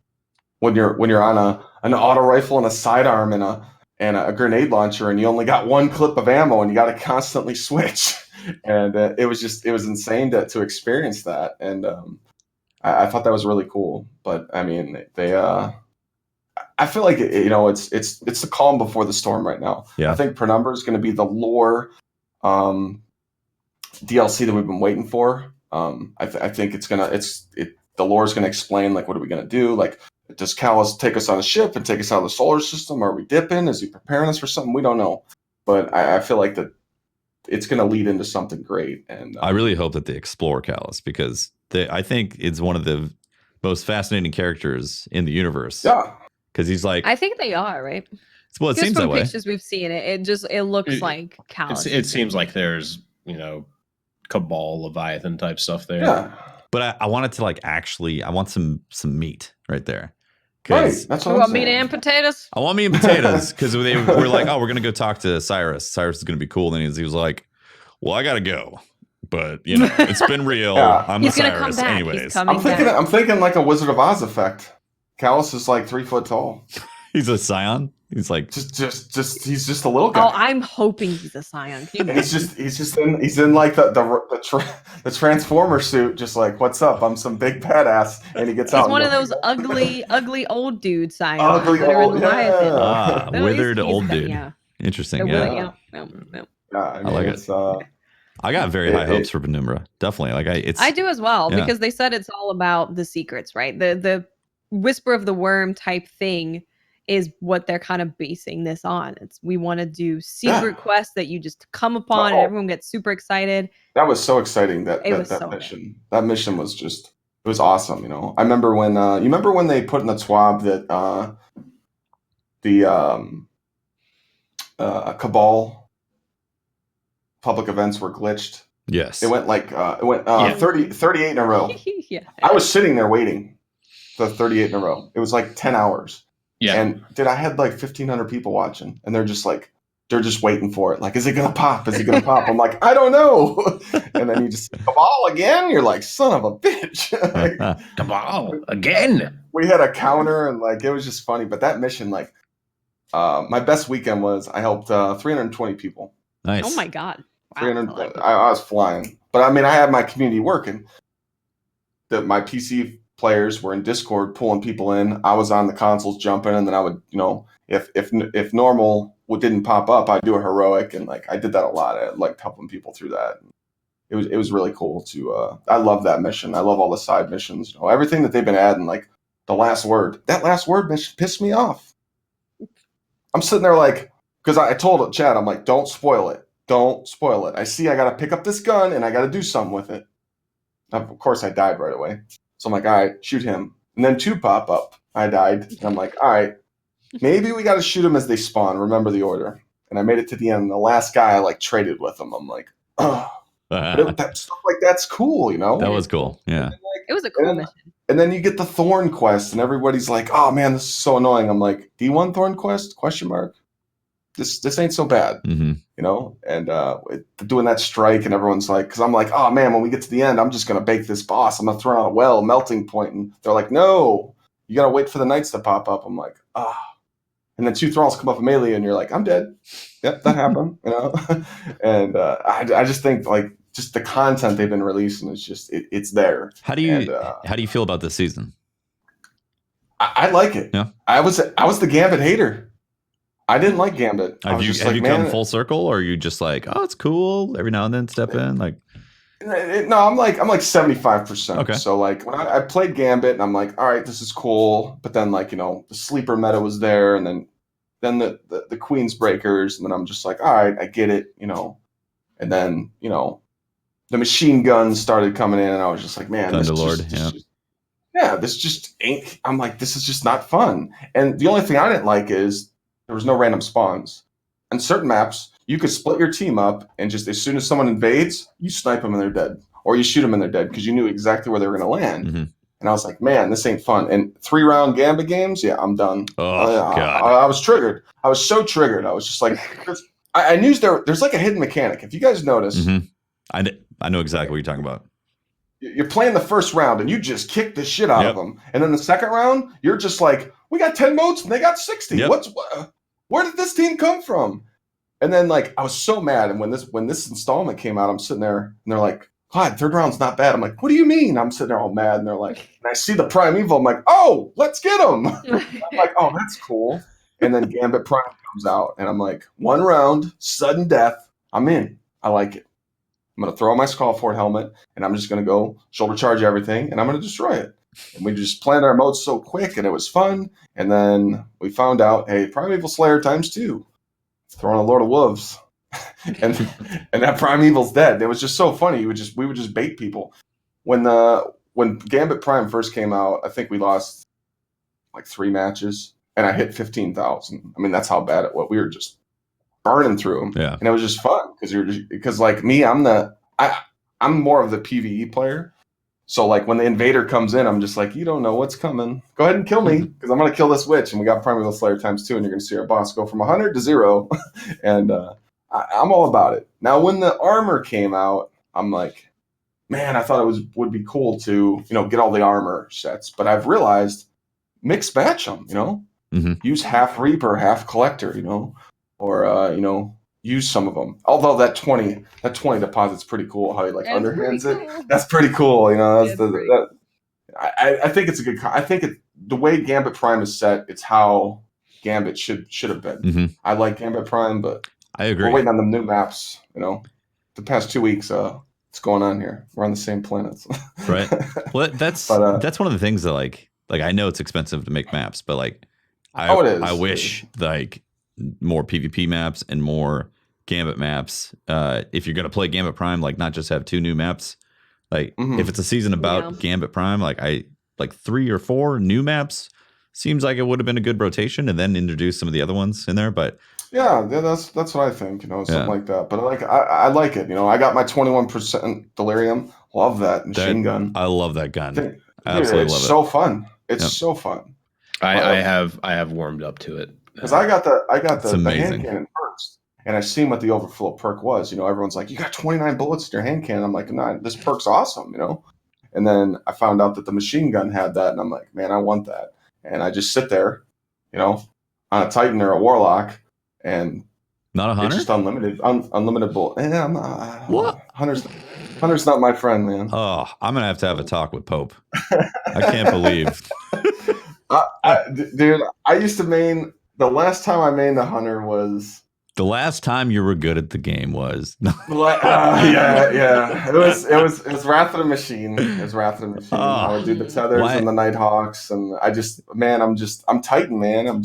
when you're on an auto rifle and a sidearm and a grenade launcher, and you only got one clip of ammo, and you got to constantly switch. And it was insane to experience that. And I thought that was really cool. But I mean, I feel like it's the calm before the storm right now. Yeah. I think Penumbra is going to be the lore DLC that we've been waiting for. I think the lore is gonna explain, like, what are we gonna do? Like, does Callus take us on a ship and take us out of the solar system? Are we dipping? Is he preparing us for something? We don't know. But I feel like that it's gonna lead into something great. And I really hope that they explore Callus because I think it's one of the most fascinating characters in the universe. Yeah. Because he's like, I think they are, right? Well, it seems that way. Pictures we've seen, it looks like Callus. It seems like there's Cabal, Leviathan type stuff there. Yeah. But I wanted to I want some meat right there. Right. That's what you want meat and potatoes? I want meat and potatoes because they were like, oh, we're going to go talk to Cyrus. Cyrus is going to be cool. And he was like, well, I got to go. But, it's been real. Yeah. I'm He's the gonna Cyrus come back. anyways. I'm thinking like a Wizard of Oz effect. Callus is like 3 foot tall. He's a scion. He's like he's just a little guy. Oh, I'm hoping he's a scion. He's in like the Transformer suit, just like, what's up? I'm some big badass, and he gets out. He's one of those ugly old dude scions. Ugly old, withered old dude. Yeah. Interesting. Yeah. I like it. I got very high hopes for Penumbra. Definitely. I do as well, yeah. because they said it's all about the secrets, right? The Whisper of the Worm type thing is what they're kind of basing this on. We want to do secret quests that you just come upon and everyone gets super excited. That was so exciting, that mission. Good. That mission was it was awesome, I remember when when they put in the TWAB that Cabal public events were glitched. Yes. It went 38 in a row. Yeah. I was sitting there waiting for 38 in a row. It was like 10 hours. Yeah. And I had like 1,500 people watching, and they're just waiting for it. Like, is it going to pop? Is it going to pop? I'm like, I don't know. And then you just, Cabal again? You're like, son of a bitch. Cabal again. We had a counter, and it was just funny. But that mission, my best weekend was I helped 320 people. Nice. Oh my God. Wow. 300. I was flying. But I mean, I had my community working. My PC players were in Discord pulling people in. I was on the consoles jumping, and then I would, if normal didn't pop up, I'd do a heroic, and I did that a lot. I liked helping people through that. It was really cool to. I love that mission. I love all the side missions. Everything that they've been adding, like the last word. That last word mission pissed me off. I'm sitting there because I told Chad, I'm like, don't spoil it. Don't spoil it. I see I got to pick up this gun and I got to do something with it. Of course, I died right away. So I'm like, all right, shoot him. And then 2 pop up. I died. And I'm like, all right, maybe we got to shoot them as they spawn. Remember the order. And I made it to the end. And the last guy, I traded with him. I'm like, oh. But stuff like that's cool, That was cool. Yeah. It was a cool mission. And then you get the Thorn Quest, and everybody's like, "Oh man, this is so annoying." I'm like, "D1 Thorn Quest? Question mark. This ain't so bad, Mm-hmm. you know." And doing that strike, and everyone's like, because I'm like, "Oh man, when we get to the end, I'm just gonna bake this boss. I'm gonna throw out a well, melting point." And they're like, "No, you gotta wait for the knights to pop up." I'm like, "Ah." And then 2 thralls come up a melee, and you're like, "I'm dead." Yep, that happened, you know. And I just think like just the content they've been releasing is just it's there. How do you feel about this season? I like it. Yeah. I was the Gambit hater. I didn't like Gambit. Have you come full circle, or are you just like, oh, it's cool every now and then step in like? No, I'm like 75%. Okay. So like when I played Gambit, and I'm like, all right, this is cool. But then like, you know, the sleeper meta was there, and then the Queen's Breakers, and then I'm just like, all right, I get it, you know. And then, you know, the machine guns started coming in, and I was just like, man, this just ain't. I'm like, this is just not fun. And the only thing I didn't like is there was no random spawns. On certain maps, you could split your team up, and just as soon as someone invades, you snipe them and they're dead, or you shoot them and they're dead because you knew exactly where they were going to land. Mm-hmm. And I was like, man, this ain't fun. And 3-round Gambit games, yeah, I'm done. Oh, God. I was triggered. I was so triggered. I was just like, I knew there's like a hidden mechanic. If you guys notice, mm-hmm. I know exactly what you're talking about. You're playing the first round and you just kick the shit out of them. And then the second round, you're just like, we got 10 motes and they got 60. Yep. Where did this team come from? And then like, I was so mad. And when this installment came out, I'm sitting there and they're like, Clyde, third round's not bad. I'm like, what do you mean? I'm sitting there all mad. And they're like, and I see the Primeval. I'm like, oh, let's get him. I'm like, oh, that's cool. And then Gambit Prime comes out and I'm like, 1 round, sudden death. I'm in. I like it. I'm going to throw on my Skullfort helmet, and I'm just going to go shoulder charge everything, and I'm going to destroy it. And we just planned our modes so quick, and it was fun. And then we found out, hey, Primeval Slayer ×2. Throwing a Lord of Wolves. and that Primeval's dead. It was just so funny. We would just bait people. When Gambit Prime first came out, I think we lost like 3 matches, and I hit 15,000. I mean, that's how bad it was. We were just burning through them, and it was just fun because like me, I'm more of the PvE player. So like when the invader comes in, I'm just like, you don't know what's coming. Go ahead and kill me because I'm gonna kill this witch, and we got Primeval Slayer ×2, and you're gonna see our boss go from 100 to 0, and I'm all about it. Now when the armor came out, I'm like, man, I thought it would be cool to get all the armor sets, but I've realized mix match them, use half Reaper, half Collector, or use some of them. Although that 20 deposit's pretty cool. How he like underhands it. Cool. That's pretty cool. I think it's a good. I think the way Gambit Prime is set, it's how Gambit should have been. Mm-hmm. I like Gambit Prime, but I agree. We're waiting on the new maps. The past 2 weeks, what's going on here? We're on the same planets, right? Well, that's one of the things that like I know it's expensive to make maps, but like I wish like more PvP maps and more Gambit maps. If you're gonna play Gambit Prime, like not just have 2 new maps. Like if it's a season about Gambit Prime, like 3 or 4 new maps seems like it would have been a good rotation, and then introduce some of the other ones in there. But yeah, that's what I think. Something like that. But like I like it. I got my 21% Delirium. Love that machine gun. I love that gun. Absolutely love it. It's so fun. It's so fun. I have warmed up to it. Because I got the hand cannon first, and I seen what the overflow perk was. Everyone's like, you got 29 bullets in your hand cannon. I'm like, no, this perk's awesome, And then I found out that the machine gun had that, and I'm like, man, I want that. And I just sit there, on a Titan or a Warlock, and not a hunter. It's just unlimited bullet. Yeah, I'm not. What? Hunter's not my friend, man. Oh, I'm gonna have to have a talk with Pope. I can't believe. Dude, I used to main. The last time I mained a hunter was. The last time you were good at the game was. Yeah. It was Wrath of the Machine. It was Wrath of the Machine. I would do the Tethers and the Nighthawks, and I'm Titan, man.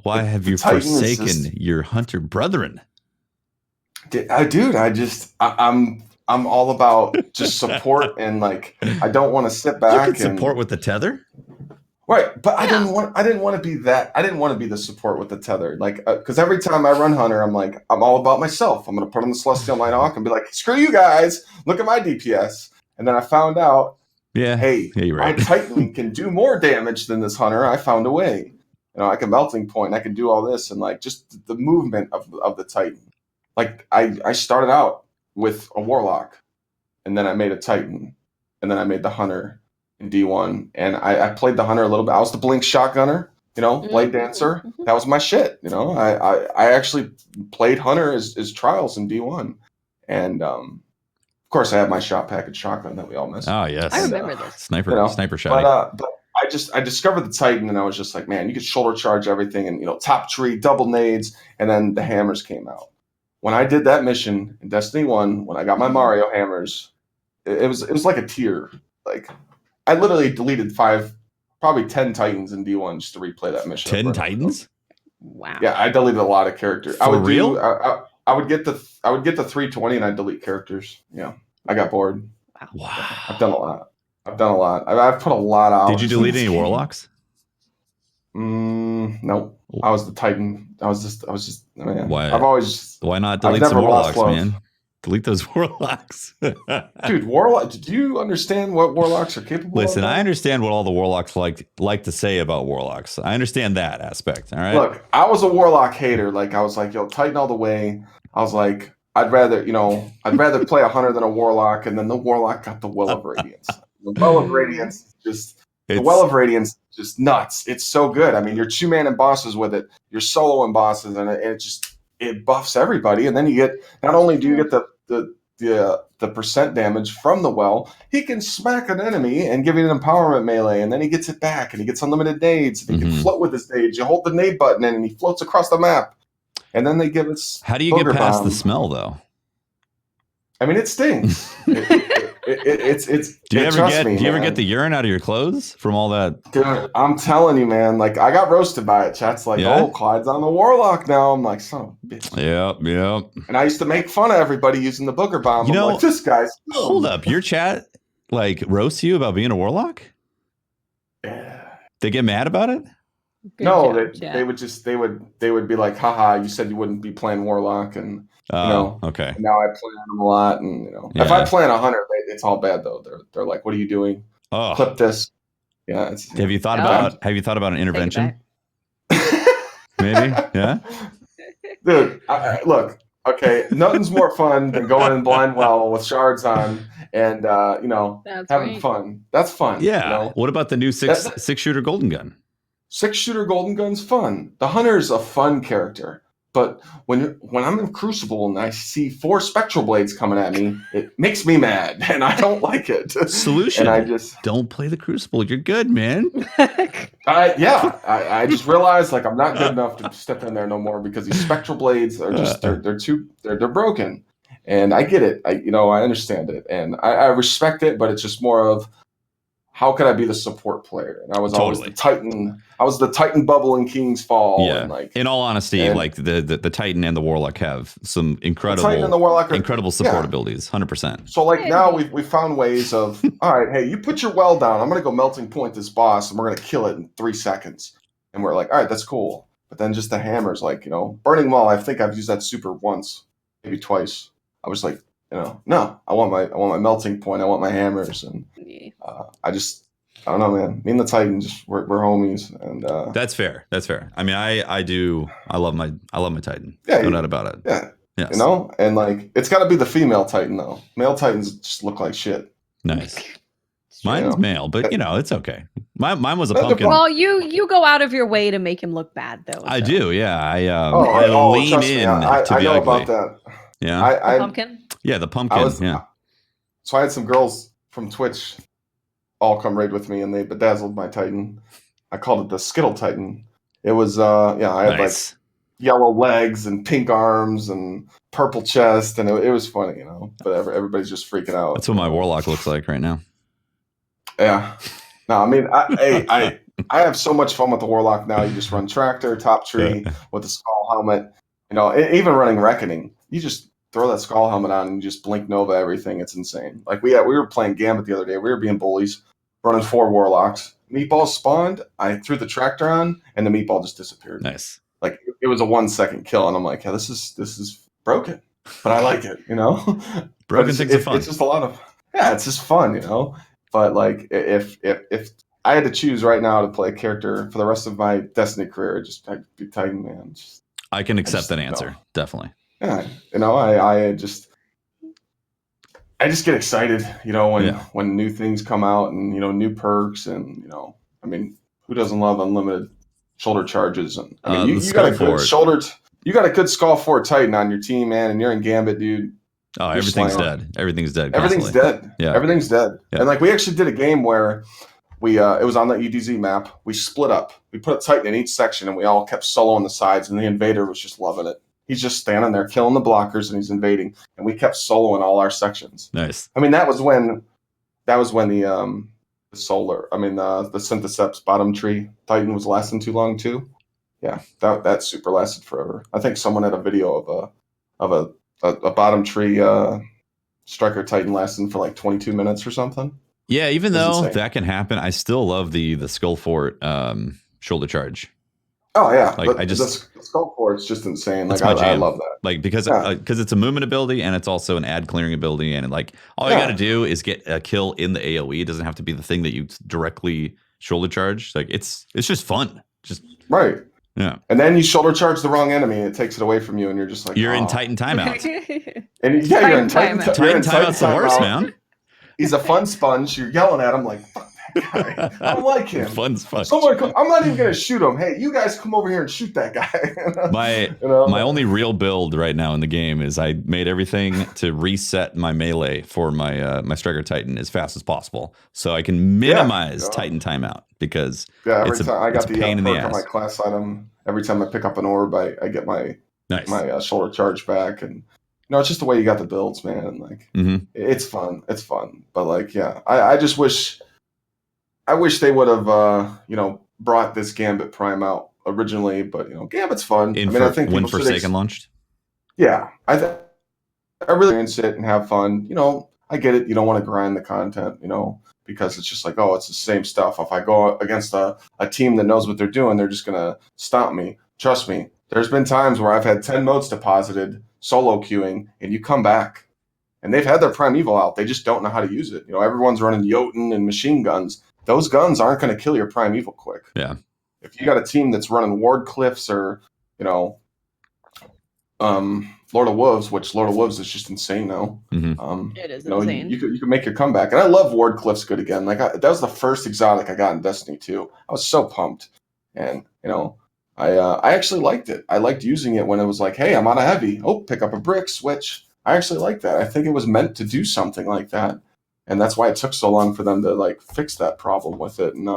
Why have you forsaken your hunter brethren? Dude, I'm all about just support, and like I don't want to sit back. You can support with the tether. Right, but I didn't want to be that. I didn't want to be the support with the tether, like because every time I run hunter, I'm like, I'm all about myself. I'm gonna put on the Celestial Nighthawk and be like, screw you guys, look at my DPS. And then I found out Yeah. Hey, yeah, you're my right. Titan can do more damage than this hunter. I found a way. I can melting point. I can do all this, and like just the movement of the Titan. Like I started out with a warlock, and then I made a Titan, and then I made the hunter in D1, and I played the hunter a little bit. I was the blink shotgunner, blade dancer. That was my shit. I actually played hunter as trials in D1, and of course I had my shot package shotgun that we all missed. Oh yes, I remember this. Sniper shotty. But I discovered the Titan, and I was just like, man, you could shoulder charge everything, and top tree, double nades, and then the hammers came out. When I did that mission in Destiny 1, when I got my Mario hammers, it was like a tear. Like I literally deleted probably 10 Titans in D1 just to replay that mission. 10 Titans? Wow. Yeah, I deleted a lot of characters. For real? I would get the 320 and I'd delete characters. Yeah, I got bored. Wow. I've done a lot. I've put a lot out. Did you delete any warlocks? Nope. I was the Titan. I was just man. Why not delete some warlocks, man? Delete those warlocks. Dude, warlock. Do you understand what warlocks are capable of? Listen, I understand what all the warlocks like to say about warlocks. I understand that aspect. All right. Look, I was a warlock hater. Like I was like, yo, Titan all the way. I was like, I'd rather play a hunter than a warlock, and then the warlock got the Well of Radiance. The Well of Radiance just nuts. It's so good. I mean, you're 2-man in bosses with it. You're solo in bosses, and it buffs everybody. And then you get, not only do you get the percent damage from the well, he can smack an enemy and give you an empowerment melee, and then he gets it back, and he gets unlimited nades, and he can float with his nades. You hold the nade button in, and he floats across the map. And then they give us. How do you get past the smell, though? I mean, it stings. It's. Do you ever get the urine out of your clothes from all that? Dude, I'm telling you, man. Like I got roasted by it. Chat's like, oh, Clyde's on the warlock now. I'm like, son of a bitch. Yep. And I used to make fun of everybody using the booger bomb. I'm like, this guy's. Hold up, your chat roasts you about being a warlock? Yeah. They get mad about it? Good no, job, they would be like, haha, you said you wouldn't be playing warlock, and okay. And now I play on them a lot, and if I play on a hunter, it's all bad though. They're like, what are you doing? Oh. Clip this. Yeah. Have you thought about an intervention? Maybe. Yeah. Dude, look. Okay, nothing's more fun than going in blind well with shards on and having fun. That's fun. Yeah. What about the new six shooter golden gun? 6-shooter golden gun's fun. The hunter's a fun character, but when I'm in Crucible and I see 4 spectral blades coming at me, it makes me mad, and I don't like it. Solution: and I just don't play the Crucible. You're good, man. I just realized like I'm not good enough to step in there no more because these spectral blades are just they're broken, and I get it. I understand it, and I respect it, but it's just more of, how could I be the support player? And I was always the Titan. I was the Titan bubble in King's Fall. Yeah. And in all honesty, like the Titan and the Warlock have some incredible support abilities, 100%. So like now we found ways of, all right, hey, you put your well down. I'm gonna go melting point this boss, and we're gonna kill it in 3 seconds. And we're like, all right, that's cool. But then just the hammers, like burning well. I think I've used that super once, maybe twice. I was like, no, I want my melting point. I want my hammers, and I don't know, man. Me and the Titan, we're homies, and that's fair. I mean, I love my Titan. Yeah, no doubt about it. Yeah, yes. And like it's got to be the female Titan though. Male Titans just look like shit. Nice. Mine's male, but it's okay. Mine was a pumpkin. Well, you go out of your way to make him look bad, though. I do, yeah. I lean in to be know ugly. About that. Yeah, the pumpkin. Yeah, the pumpkin. So I had some girls from Twitch all come raid with me, and they bedazzled my Titan. I called it the Skittle Titan. It was I had like yellow legs and pink arms and purple chest, and it was funny, But everybody's just freaking out. That's what my Warlock looks like right now. Yeah. No, I mean, I have so much fun with the Warlock now. You just run tractor, top tree with the skull helmet. Even running Reckoning, you just throw that skull helmet on and you just blink Nova everything. It's insane. Like we were playing Gambit the other day. We were being bullies, running 4 Warlocks. Meatball spawned. I threw the tractor on, and the meatball just disappeared. Nice. Like it was a 1-second kill, and I'm like, yeah, this is broken, but I like it. Broken things are fun. It's just a lot of it's just fun, But like, if I had to choose right now to play a character for the rest of my Destiny career, I'd be Titan, man. I can accept that answer, definitely. Yeah, I just get excited, when new things come out and new perks and I mean, who doesn't love unlimited shoulder charges? And I mean, you got a good you got a good Skull Fort Titan on your team, man, and you're in Gambit, dude. Oh, everything's dead. Everything's dead. Everything's dead. Yeah, everything's dead. Yeah. And like we actually did a game where we it was on the EDZ map. We split up. We put a Titan in each section, and we all kept solo on the sides. And the invader was just loving it. He's just standing there killing the blockers, and he's invading. And we kept soloing all our sections. Nice. I mean, that was when the solar. I mean, the Syntheseps bottom tree Titan was lasting too long too. Yeah, that super lasted forever. I think someone had a video of a bottom tree Striker Titan lasting for like 22 minutes or something. Yeah, even though that can happen, I still love the Skull Fort shoulder charge. Oh yeah, like the Skull Fort's just insane. Like I love that. Like because it's a movement ability and it's also an ad clearing ability, and like all you got to do is get a kill in the AOE. It doesn't have to be the thing that you directly shoulder charge. Like it's just fun. Just right. Yeah. And then you shoulder charge the wrong enemy, it takes it away from you, and you're just like, you're in Titan timeout. And yeah, you're in Titan timeout. Titan timeout's the worst, man. He's a fun sponge. You're yelling at him like, fuck that guy. I don't like him. Fun sponge. I'm not even going to shoot him. Hey, you guys come over here and shoot that guy. My only real build right now in the game is I made everything to reset my melee for my Striker Titan as fast as possible, so I can minimize Titan timeout, because every time I got the pain in the perk on my class item, every time I pick up an orb, I get my shoulder charge back, and it's just the way you got the builds, man. Like it's fun, but like I just wish they would have brought this Gambit Prime out originally, but Gambit's fun. I think when Forsaken launched, I really enjoy it and have fun. I get it. You don't want to grind the content, because it's just like, oh, it's the same stuff. If I go against a team that knows what they're doing, they're just gonna stomp me. Trust me. There's been times where I've had 10 modes deposited solo queuing, and you come back, and they've had their Primeval out. They just don't know how to use it. Everyone's running Jotun and machine guns. Those guns aren't going to kill your Primeval quick. Yeah. If you got a team that's running Ward Cliffs or, Lord of Wolves, which Lord of Wolves is just insane now. It is insane. You can make your comeback. And I love Ward Cliffs good again. Like that was the first exotic I got in Destiny 2. I was so pumped. And, I actually liked it. I liked using it when it was like, hey, I'm out of heavy. Oh, pick up a brick, switch. I actually like that. I think it was meant to do something like that. And that's why it took so long for them to like fix that problem with it. And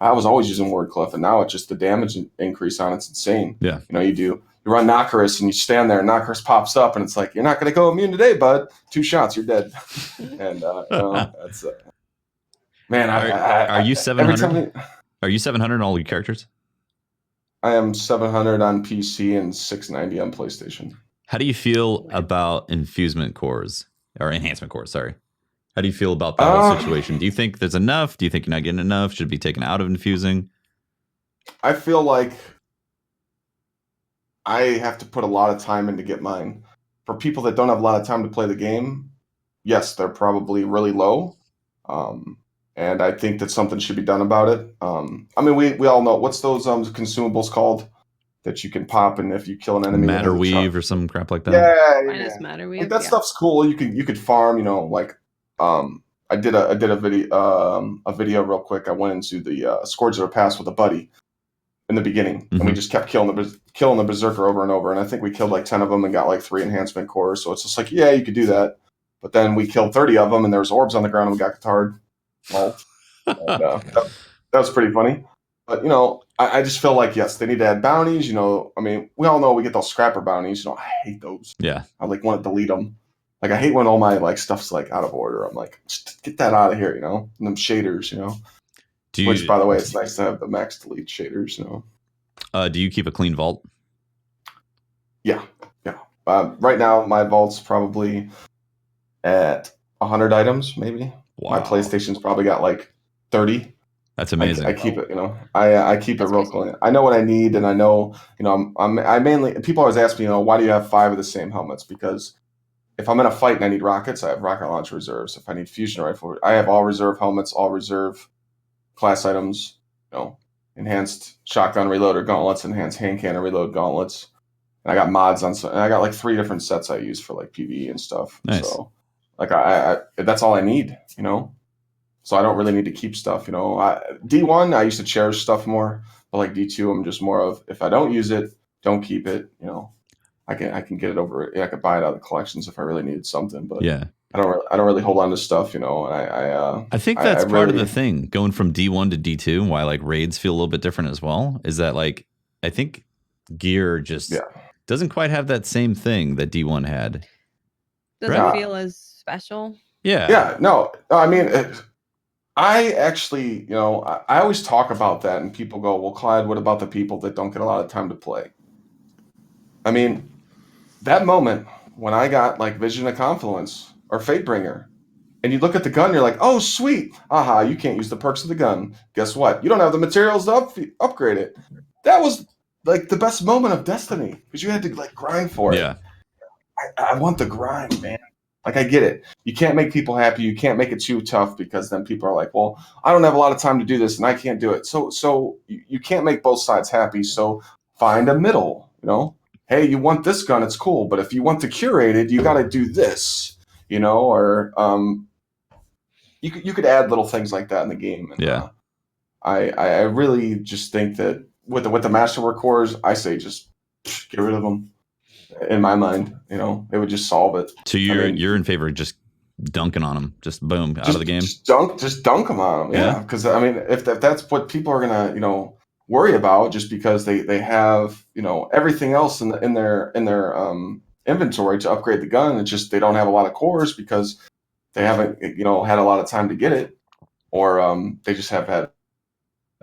I was always using Wardcliff, and now it's just the damage increase on it's insane. Yeah. You run Nocris and you stand there and Nocris pops up and it's like, you're not going to go immune today, bud. 2 shots, you're dead. And that's man. Are you 700? Are you 700 on all your characters? I am 700 on PC and 690 on PlayStation. How do you feel about infusement cores or enhancement cores? Sorry. How do you feel about that whole situation? Do you think there's enough? Do you think you're not getting enough? Should it be taken out of infusing? I feel like I have to put a lot of time in to get mine. For people that don't have a lot of time to play the game, yes, they're probably really low. And I think that something should be done about it. We all know, what's those consumables called that you can pop, and if you kill an enemy, Matter Weave or some crap like that. Yeah. Matter Weave. Like that stuff's cool. You could farm. I did a video real quick. I went into the Scourge of the Pass with a buddy in the beginning, and we just kept killing the Berserker over and over. And I think we killed like 10 of them and got like 3 enhancement cores. So it's just like, yeah, you could do that. But then we killed 30 of them, and there was orbs on the ground, and we got Catard. That was pretty funny. But I just feel like, yes, they need to add bounties. We all know we get those scrapper bounties. I hate those. Yeah, I want to delete them. Like I hate when all my like stuff's like out of order. I'm like, just get that out of here, and them shaders, Which, by the way, it's nice to have the max delete shaders, Do you keep a clean vault? Yeah. Right now, my vault's probably at 100 items, maybe. Wow. My PlayStation's probably got like 30. That's amazing. I keep it, I keep it real clean. I know what I need, and I know, I mainly, people always ask me, why do you have 5 of the same helmets? Because if I'm in a fight and I need rockets, I have rocket launcher reserves. If I need fusion rifle, I have all reserve helmets, all reserve class items, enhanced shotgun reloader gauntlets, enhanced hand cannon reload gauntlets. And I got mods on, and I got like 3 different sets I use for like PvE and stuff. Nice. So like I that's all I need, So I don't really need to keep stuff, D1, I used to cherish stuff more, but like D2, I'm just more of, if I don't use it, don't keep it, I can get it over it. Yeah, I could buy it out of the collections if I really needed something, but yeah. I don't really hold on to stuff, and I think that's part of the thing going from D1 to D2, why like raids feel a little bit different as well, is that like I think gear just doesn't quite have that same thing that D1 had. Doesn't feel as special. Yeah, no, I mean, I actually, I always talk about that, and people go, well, Clyde, what about the people that don't get a lot of time to play? I mean, that moment when I got like Vision of Confluence or Fatebringer, and you look at the gun, you're like, oh, sweet. Aha, you can't use the perks of the gun. Guess what? You don't have the materials to upgrade it. That was like the best moment of Destiny, because you had to like grind for it. Yeah. I want the grind, man. Like, I get it. You can't make people happy. You can't make it too tough, because then people are like, well, I don't have a lot of time to do this and I can't do it. So you can't make both sides happy. So find a middle, Hey, you want this gun, it's cool. But if you want to curate it, you got to do this, or you could add little things like that in the game. And, I really just think that with the Masterwork cores, I say just get rid of them. In my mind, it would just solve it. So you're in favor of just dunking on them, just boom, out of the game. Just dunk them on them. Yeah, because I mean, if that's what people are gonna worry about, just because they have everything else in their inventory to upgrade the gun, it's just they don't have a lot of cores because they haven't had a lot of time to get it, or they just have had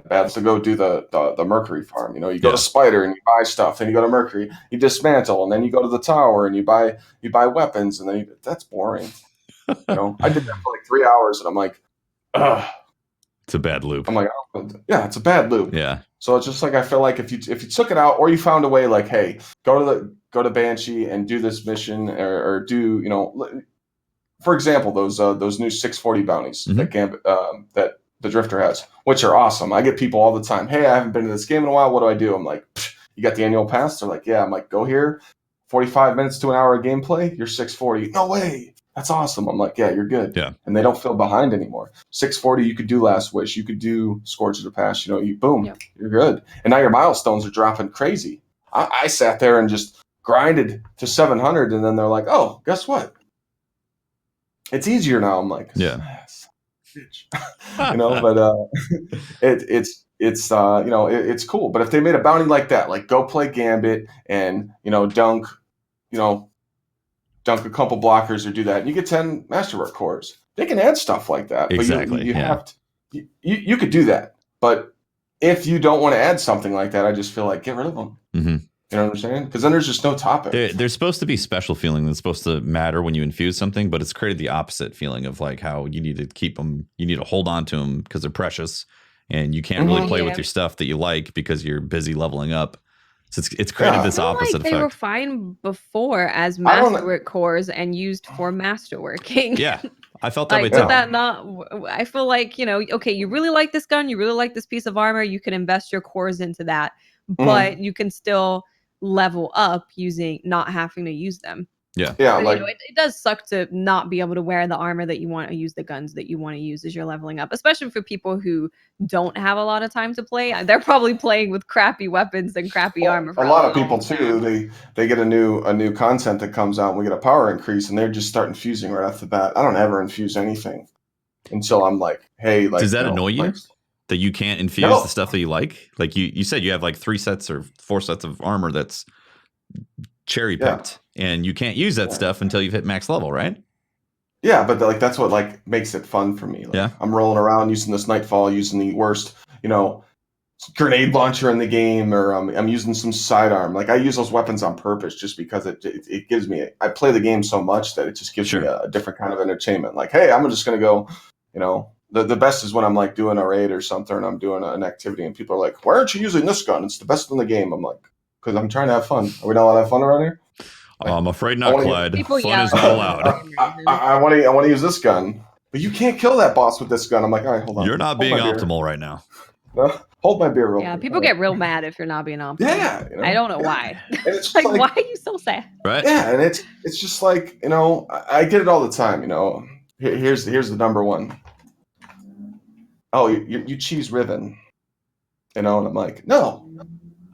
bad to go do the Mercury farm. You go to Spider and you buy stuff, then you go to Mercury, you dismantle, and then you go to the tower and you buy weapons, and then that's boring. I did that for like 3 hours, and I'm like, ugh. It's a bad loop. I'm like, oh, yeah, it's a bad loop. Yeah. So it's just like, I feel like if you took it out, or you found a way, like, hey, go to Banshee and do this mission, or do for example, those new 640 bounties that the Drifter has, which are awesome. I get people all the time, hey, I haven't been to this game in a while. What do I do? I'm like, you got the annual pass? They're like, yeah. I'm like, go here, 45 minutes to an hour of gameplay, you're 640. No way. That's awesome. I'm like, yeah, you're good. Yeah. And they don't feel behind anymore. 640, you could do Last Wish. You could do Scourge of the Past. Boom, You're good. And now your milestones are dropping crazy. I sat there and just grinded to 700, and then they're like, oh, guess what? It's easier now. I'm like, but it's cool. But if they made a bounty like that, like go play Gambit and dunk a couple blockers or do that, and you get 10 Masterwork cores, they can add stuff like that. Exactly. But you have to, you could do that. But if you don't want to add something like that, I just feel like get rid of them. Mm-hmm. You know what I'm saying? Because then there's just no topic. There's supposed to be special feeling that's supposed to matter when you infuse something, but it's created the opposite feeling of like how you need to keep them, you need to hold on to them because they're precious, and you can't really play with your stuff that you like because you're busy leveling up. So it's created this opposite effect. They were fine before as Masterwork cores and used for masterworking. Yeah, I felt that way too. too. That not? I feel like okay, you really like this gun, you really like this piece of armor, you can invest your cores into that, but you can still level up using not having to use them. Yeah. But, like it does suck to not be able to wear the armor that you want to use, the guns that you want to use as you're leveling up, especially for people who don't have a lot of time to play. They're probably playing with crappy weapons and crappy armor. A lot of people too, they get a new content that comes out and we get a power increase, and they're just starting infusing right off the bat. I don't ever infuse anything until I'm like, hey, like, does that annoy you? That you can't infuse the stuff that you like? Like you said, you have like 3 sets or 4 sets of armor that's cherry picked, and you can't use that stuff until you've hit max level, right? Yeah, but like that's what like makes it fun for me. Like, I'm rolling around using this Nightfall, using the worst, grenade launcher in the game, or I'm using some sidearm. Like I use those weapons on purpose just because it gives me. I play the game so much that it just gives me a different kind of entertainment. Like, hey, I'm just gonna go, The best is when I'm like doing a raid or something, and I'm doing an activity, and people are like, "Why aren't you using this gun? It's the best in the game." I'm like, "Because I'm trying to have fun. Are we not allowed to have fun around here?" I'm afraid I not, wanna- Clyde. People Fun yell is at not me. allowed. I want to use this gun, but you can't kill that boss with this gun. I'm like, all right, hold on. You're not Hold being my beer. optimal right now. Hold my beer real Yeah, quick. people All right. get real mad if you're not being optimal. Yeah, I don't know yeah. why. And it's Like, why are you so sad? Right? Yeah, and it's just like, I get it all the time. Here's the number one. Oh, you cheese Riven, and I'm like, no.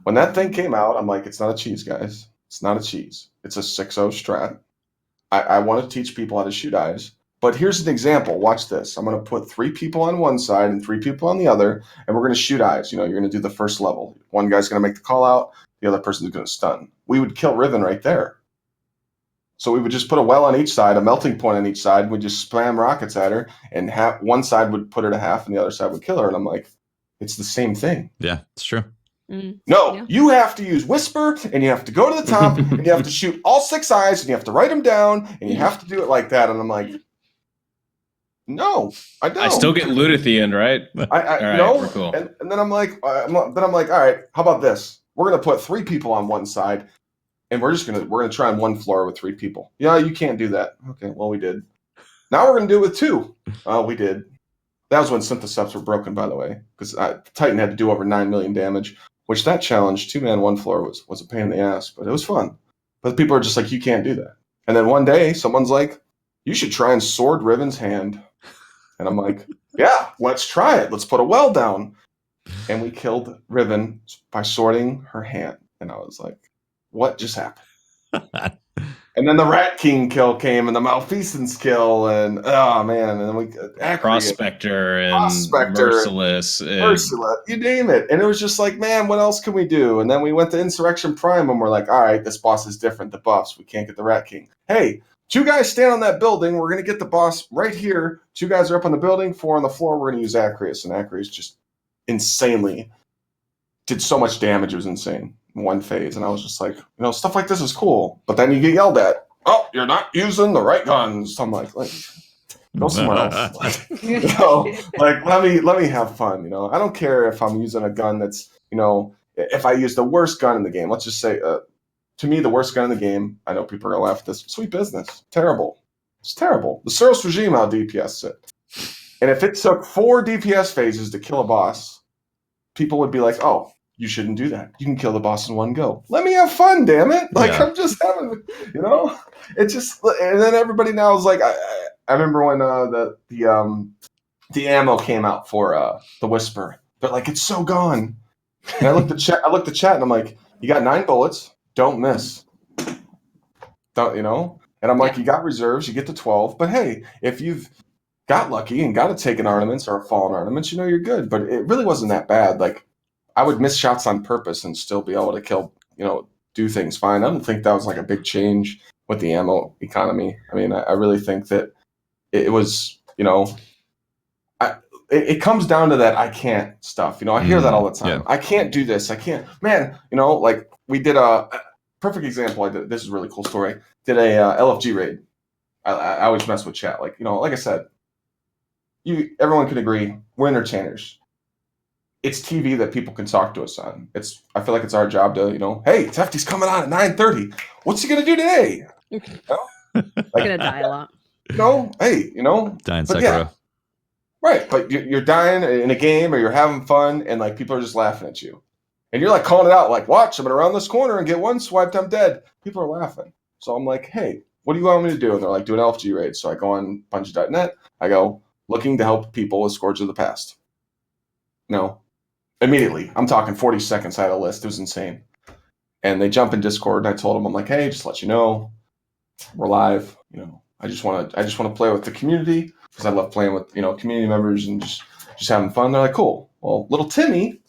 When that thing came out, I'm like, it's not a cheese, guys. It's not a cheese. It's a 6.0 strat. I want to teach people how to shoot eyes. But here's an example. Watch this. I'm going to put 3 people on one side and 3 people on the other, and we're going to shoot eyes. You're going to do the first level. One guy's going to make the call out. The other person's going to stun. We would kill Riven right there. So we would just put a well on each side, a melting point on each side. We'd just spam rockets at her, and one side would put her to half, and the other side would kill her. And I'm like, it's the same thing. Yeah, it's true. No, Yeah. you have to use whisper, and you have to go to the top, and you have to shoot all 6 eyes, and you have to write them down, and you have to do it like that. And I'm like, no, I don't. I still get loot at the end, right? All right, no. we're cool. And then I'm like, all right, how about this? We're gonna put 3 people on one side, and we're gonna try on one floor with 3 people. Yeah, you can't do that. Okay, well we did. Now we're gonna do it with 2. We did. That was when syntheseps were broken, by the way, because Titan had to do over 9 million damage. Which that challenge, 2-man, 1 floor was a pain in the ass, but it was fun. But people are just like, you can't do that. And then one day, someone's like, you should try and sword Riven's hand. And I'm like, yeah, let's try it. Let's put a well down. And we killed Riven by swording her hand. And I was like, what just happened? And then the Rat King kill came, and the Malfeasance kill, and oh man, and then we Prospector and Merciless, Ursula, you name it. And it was just like, man, what else can we do? And then we went to Insurrection Prime, and we're like, all right, this boss is different. The buffs, we can't get the Rat King. Hey, 2 guys stand on that building. We're gonna get the boss right here. 2 guys are up on the building, 4 on the floor. We're gonna use Acreus, and Acreus just insanely did so much damage. It was insane. One phase, and I was just like, stuff like this is cool, but then you get yelled at. Oh, you're not using the right guns. So I'm like go somewhere else. Let me have fun. I don't care if I'm using a gun that's, if I use the worst gun in the game. Let's just say, to me, the worst gun in the game. I know people are gonna laugh at this. Sweet business, terrible. It's terrible. The Suros regime out DPS it, and if it took 4 DPS phases to kill a boss, people would be like, oh, you shouldn't do that. You can kill the boss in one go. Let me have fun, damn it. I'm just having, it's just, and then everybody now is like, I remember when the ammo came out for the Whisper. They're like, it's so gone. And I looked at chat and I'm like, you got 9 bullets, don't miss. Don't, And I'm like, you got reserves, you get to 12, but hey, if you've got lucky and got to take an ornaments or a fallen ornaments, you're good. But it really wasn't that bad. I would miss shots on purpose and still be able to kill, do things fine. I don't think that was like a big change with the ammo economy. I mean, I really think that it was, it comes down to that I can't stuff. I hear that all the time. Yeah. I can't do this. I can't. Man, we did a perfect example. This is a really cool story. Did a LFG raid. I always mess with chat. Like I said, everyone can agree we're entertainers. It's TV that people can talk to us on. I feel like it's our job to, hey, Tefty's coming on at 9:30. What's he gonna do today? Gonna die a lot. Hey, Dying but Sekiro. yeah, right. But you're dying in a game, or you're having fun, and people are just laughing at you, and you're calling it out, watch, I'm gonna round this corner and get one swiped, I'm dead. People are laughing, so I'm like, hey, what do you want me to do? And they're like, do an LFG raid. So I go on Bungie.net. I go looking to help people with Scourge of the Past. Immediately, I'm talking 40 seconds. I had a list. It was insane. And they jump in Discord, and I told them, I'm like, hey, just to let you know, we're live. I just want to play with the community because I love playing with community members and just having fun. They're like, cool. Well, little Timmy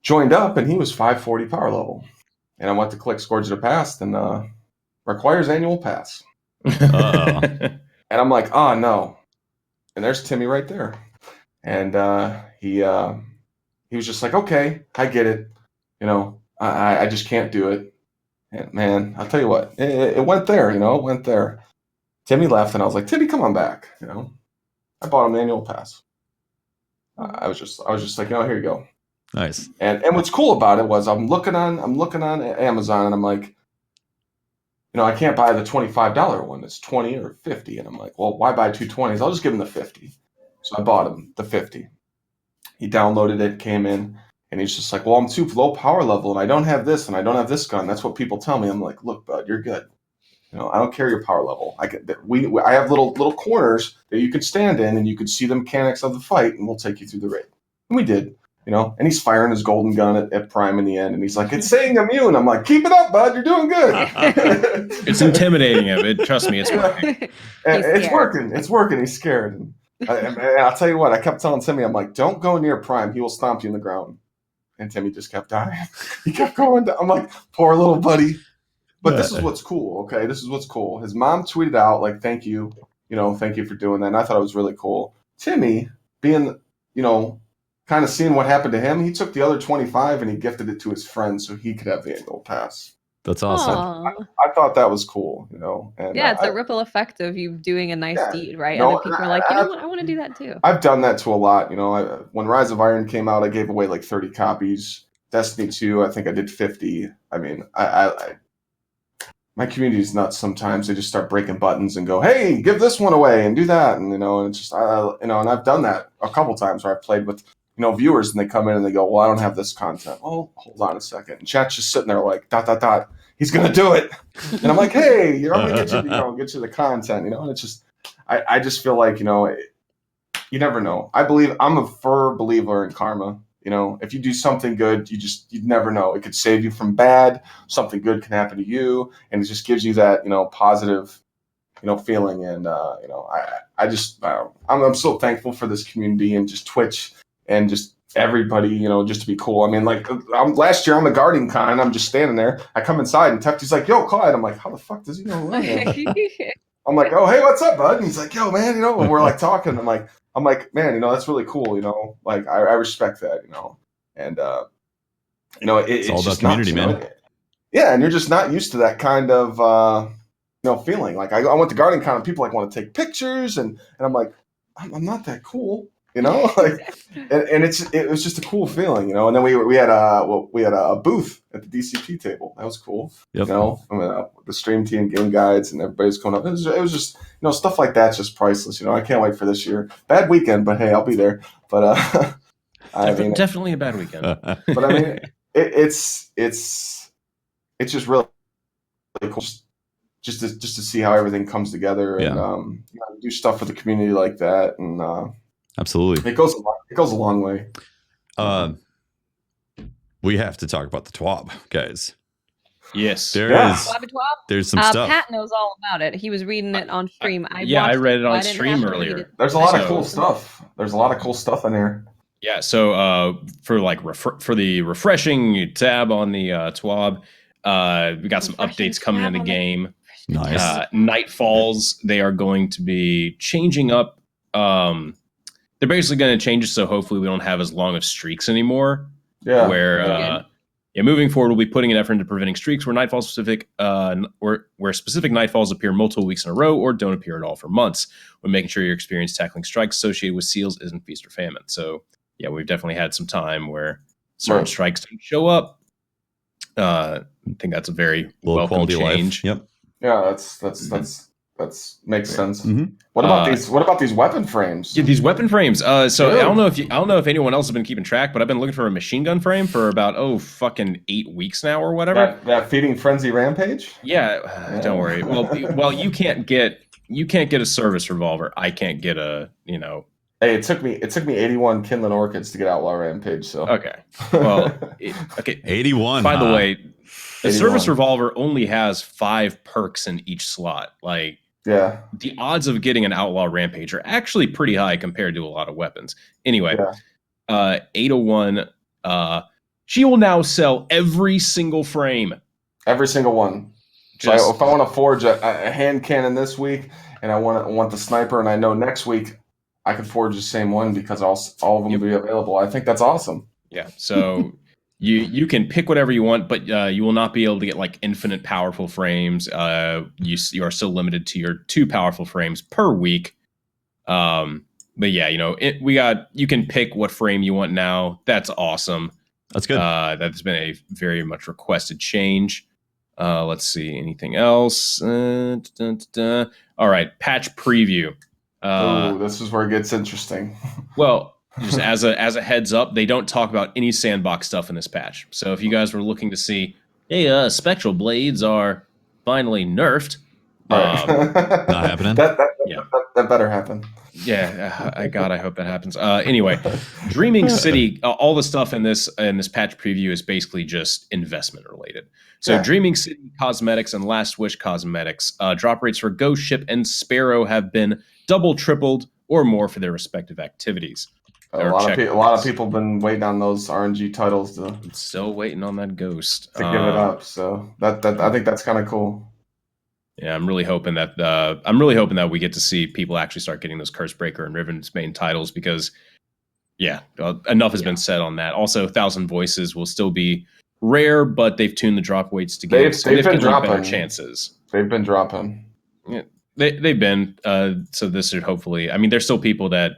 joined up, and he was 540 power level. And I went to click Scourge of the Past, and requires annual pass. And I'm like, oh no. And there's Timmy right there. And he was just like, okay, I get it. I just can't do it. And man, I'll tell you what, it went there, it went there. Timmy left, and I was like, Timmy, come on back. I bought him an annual pass. I was just like, here you go. Nice. And what's cool about it was I'm looking on Amazon, and I'm like, I can't buy the $25 one. It's 20 or 50. And I'm like, well, why buy two 20s? I'll just give him the 50. So I bought him the 50. He downloaded it, came in, and he's just like, well, I'm too low power level, and I don't have this, and I don't have this gun. That's what people tell me. I'm like, look, bud, you're good. I don't care your power level. I have little corners that you could stand in, and you could see the mechanics of the fight, and we'll take you through the raid. And we did. And he's firing his golden gun at Prime in the end, and he's like, it's saying immune. I'm like, keep it up, bud. You're doing good. It's intimidating him. Trust me, it's working. It's working. It's working. He's scared. And I'll tell you what, I kept telling Timmy, I'm like, don't go near Prime. He will stomp you in the ground. And Timmy just kept dying. He kept going down. I'm like, poor little buddy. But this is what's cool, okay? This is what's cool. His mom tweeted out, like, thank you. Thank you for doing that. And I thought it was really cool. Timmy, being, kind of seeing what happened to him, he took the other 25 and he gifted it to his friend so he could have the annual pass. That's awesome. I thought that was cool, And yeah, it's a ripple effect of you doing a nice deed, right? No, and then people are like, you know what, I want to do that too. I've done that to a lot. When Rise of Iron came out, I gave away like 30 copies. Destiny 2, I think I did 50. I mean, my community is nuts sometimes. They just start breaking buttons and go, hey, give this one away and do that. And, and it's just, and I've done that a couple times where I've played with, viewers and they come in and they go, well, I don't have this content. Well, hold on a second. And chat's just sitting there like, ... He's going to do it. And I'm like, hey, I'm going to get you, get you the content, and it's just, I just feel like, you never know. I'm a firm believer in karma. If you do something good, you'd never know. It could save you from bad. Something good can happen to you. And it just gives you that, positive, feeling. And, I'm so thankful for this community and just Twitch and just everybody, just to be cool. I mean, like last year on the Guardian Con, I'm just standing there. I come inside and Tefty's like, yo, Clyde. I'm like, how the fuck does he know who I am? I'm like, oh, hey, what's up, bud? And he's like, yo, man, and we're like talking. I'm like, man, that's really cool, like I respect that, and it's all just about community, nuts, man. Yeah, and you're just not used to that kind of feeling. Like I went to Guardian Con and people like want to take pictures, and I'm like, I'm not that cool, like, and it was just a cool feeling, And then we had a booth at the DCP table. That was cool. Yep. The stream team, game guides, and everybody's coming up. It was just stuff like that's just priceless. I can't wait for this year. Bad weekend, but hey, I'll be there. But definitely a bad weekend. But I mean, it's just really cool. Just to see how everything comes together and do stuff for the community like that, and absolutely, it goes a long way. We have to talk about the TWAB, guys. Yes, there's some stuff. Pat knows all about it. He was reading it on stream. I read it on stream earlier. There's a lot of cool stuff. There's a lot of cool stuff in here. Yeah, so for the refreshing tab on the TWAB, we got some updates coming in the game. Nice. Nightfalls, they are going to be changing up. They're basically going to change it so hopefully we don't have as long of streaks anymore. Yeah. Where moving forward, we'll be putting an effort into preventing streaks where nightfall specific where specific nightfalls appear multiple weeks in a row or don't appear at all for months. When making sure your experience tackling strikes associated with seals isn't feast or famine. So yeah, we've definitely had some time where certain strikes don't show up. I think that's a very welcome change. Yep. Yeah, that's makes sense. Mm-hmm. What about these weapon frames? Yeah, these weapon frames. So I don't know if anyone else has been keeping track, but I've been looking for a machine gun frame for about 8 weeks now or whatever. That Feeding Frenzy Rampage? Yeah, don't worry. Well, you can't get a service revolver. I can't get a Hey, it took me 81 Kindling Orchids to get Outlaw Rampage. So okay, well, 81. By the way, the 81. service revolver only has 5 perks in each slot. Like, yeah, the odds of getting an Outlaw Rampage are actually pretty high compared to a lot of weapons. Anyway, 801. She will now sell every single frame. Every single one. So if I want to forge a hand cannon this week, and I want the sniper, and I know next week I can forge the same one because all of them will be available. I think that's awesome. Yeah. So you can pick whatever you want, but you will not be able to get like infinite powerful frames. You are still limited to your 2 powerful frames per week. But yeah, you can pick what frame you want now. That's awesome. That's good. That's been a very much requested change. Let's see. Anything else? All right. Patch preview. Oh, this is where it gets interesting. Well, just as a heads up, they don't talk about any sandbox stuff in this patch. So if you guys were looking to see, hey, spectral blades are finally nerfed. Right. Not happening. That better happen. Yeah, I hope that happens. Anyway, Dreaming City, all the stuff in this patch preview is basically just investment related. So Dreaming City cosmetics and Last Wish cosmetics drop rates for Ghost Ship and Sparrow have been double, tripled, or more for their respective activities. A lot of people have been waiting on those RNG titles to. I'm still waiting on that Ghost to give it up. So that I think that's kind of cool. Yeah, I'm really hoping that we get to see people actually start getting those Cursebreaker and Riven's main titles because, enough has been said on that. Also, 1,000 Voices will still be rare, but they've tuned the drop weights to give significantly better chances. They've been dropping. Yeah, they've been. So this should hopefully. I mean, there's still people that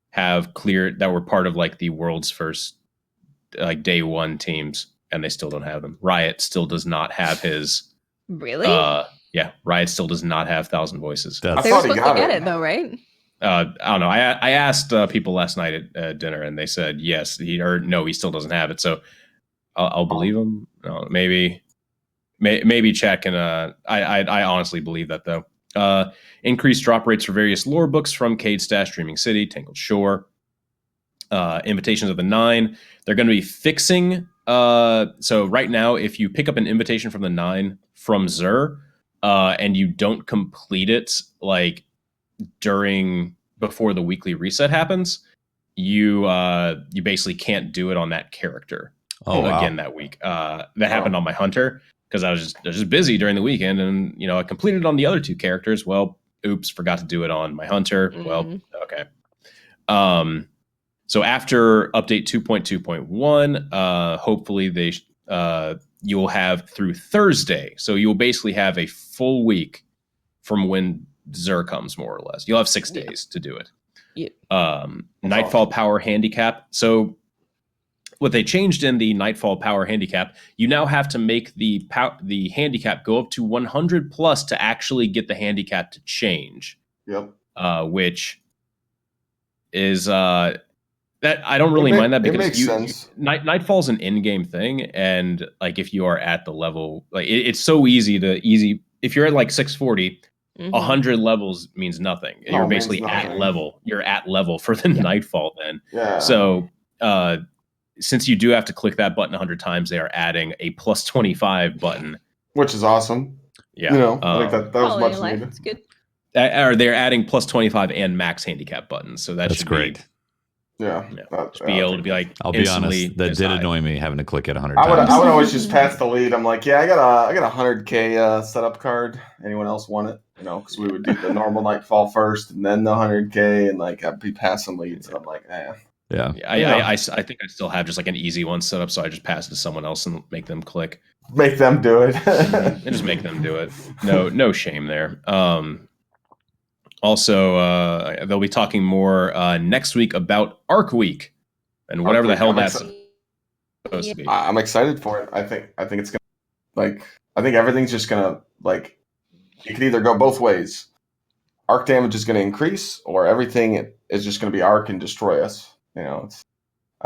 have cleared that were part of like the world's first like day one teams, and they still don't have them. Riot still does not have his. Really? Yeah, Riot still does not have 1,000 Voices. They were supposed to get it though, right? I don't know. I asked people last night at dinner, and they said yes. No, he still doesn't have it. So I'll believe him. No, maybe check. And I honestly believe that though. Increased drop rates for various lore books from Cade Stash, Dreaming City, Tangled Shore. Invitations of the 9. They're going to be fixing. So right now, if you pick up an invitation from the 9 from Xur, and you don't complete it like before the weekly reset happens, you basically can't do it on that character again that week. That happened on my Hunter because I was just busy during the weekend, and I completed it on the other 2 characters. Well, oops, forgot to do it on my Hunter. Well, okay. So after update 2.2.1, hopefully you'll have through Thursday. So you'll basically have a full week from when Xur comes, more or less. You'll have 6 days to do it. Yeah. Nightfall Power Handicap. So what they changed in the Nightfall Power Handicap, you now have to make the handicap go up to 100 plus to actually get the handicap to change. Yep. Which is... that I don't really mind that because it makes sense. Nightfall's an in-game thing, and like if you are at the level, like it's so easy if you're at like 640, 100 levels means nothing. You're basically at level. You're at level for the Nightfall then. Yeah. So since you do have to click that button 100 times, they are adding a plus 25 button, which is awesome. Yeah. I think that was much needed. That's good. Or they're adding plus 25 and max handicap buttons, so that's great. Yeah, just be able to be like. I'll be honest, that did annoy me having to click it 100 times. times. I would always just pass the lead. I'm like, I got a 100K setup card. Anyone else want it? Because we would do the normal Nightfall first, and then the 100K, and like I'd be passing leads. And I'm like, Yeah. I think I still have just like an easy one set up, so I just pass it to someone else and make them click. Make them do it. And just make them do it. No shame there. Also, they'll be talking more next week about Arc Week and whatever the hell that's supposed to be. I'm excited for it. I think it's gonna I think everything's just gonna you can either go both ways. Arc damage is gonna increase, or everything is just gonna be arc and destroy us. I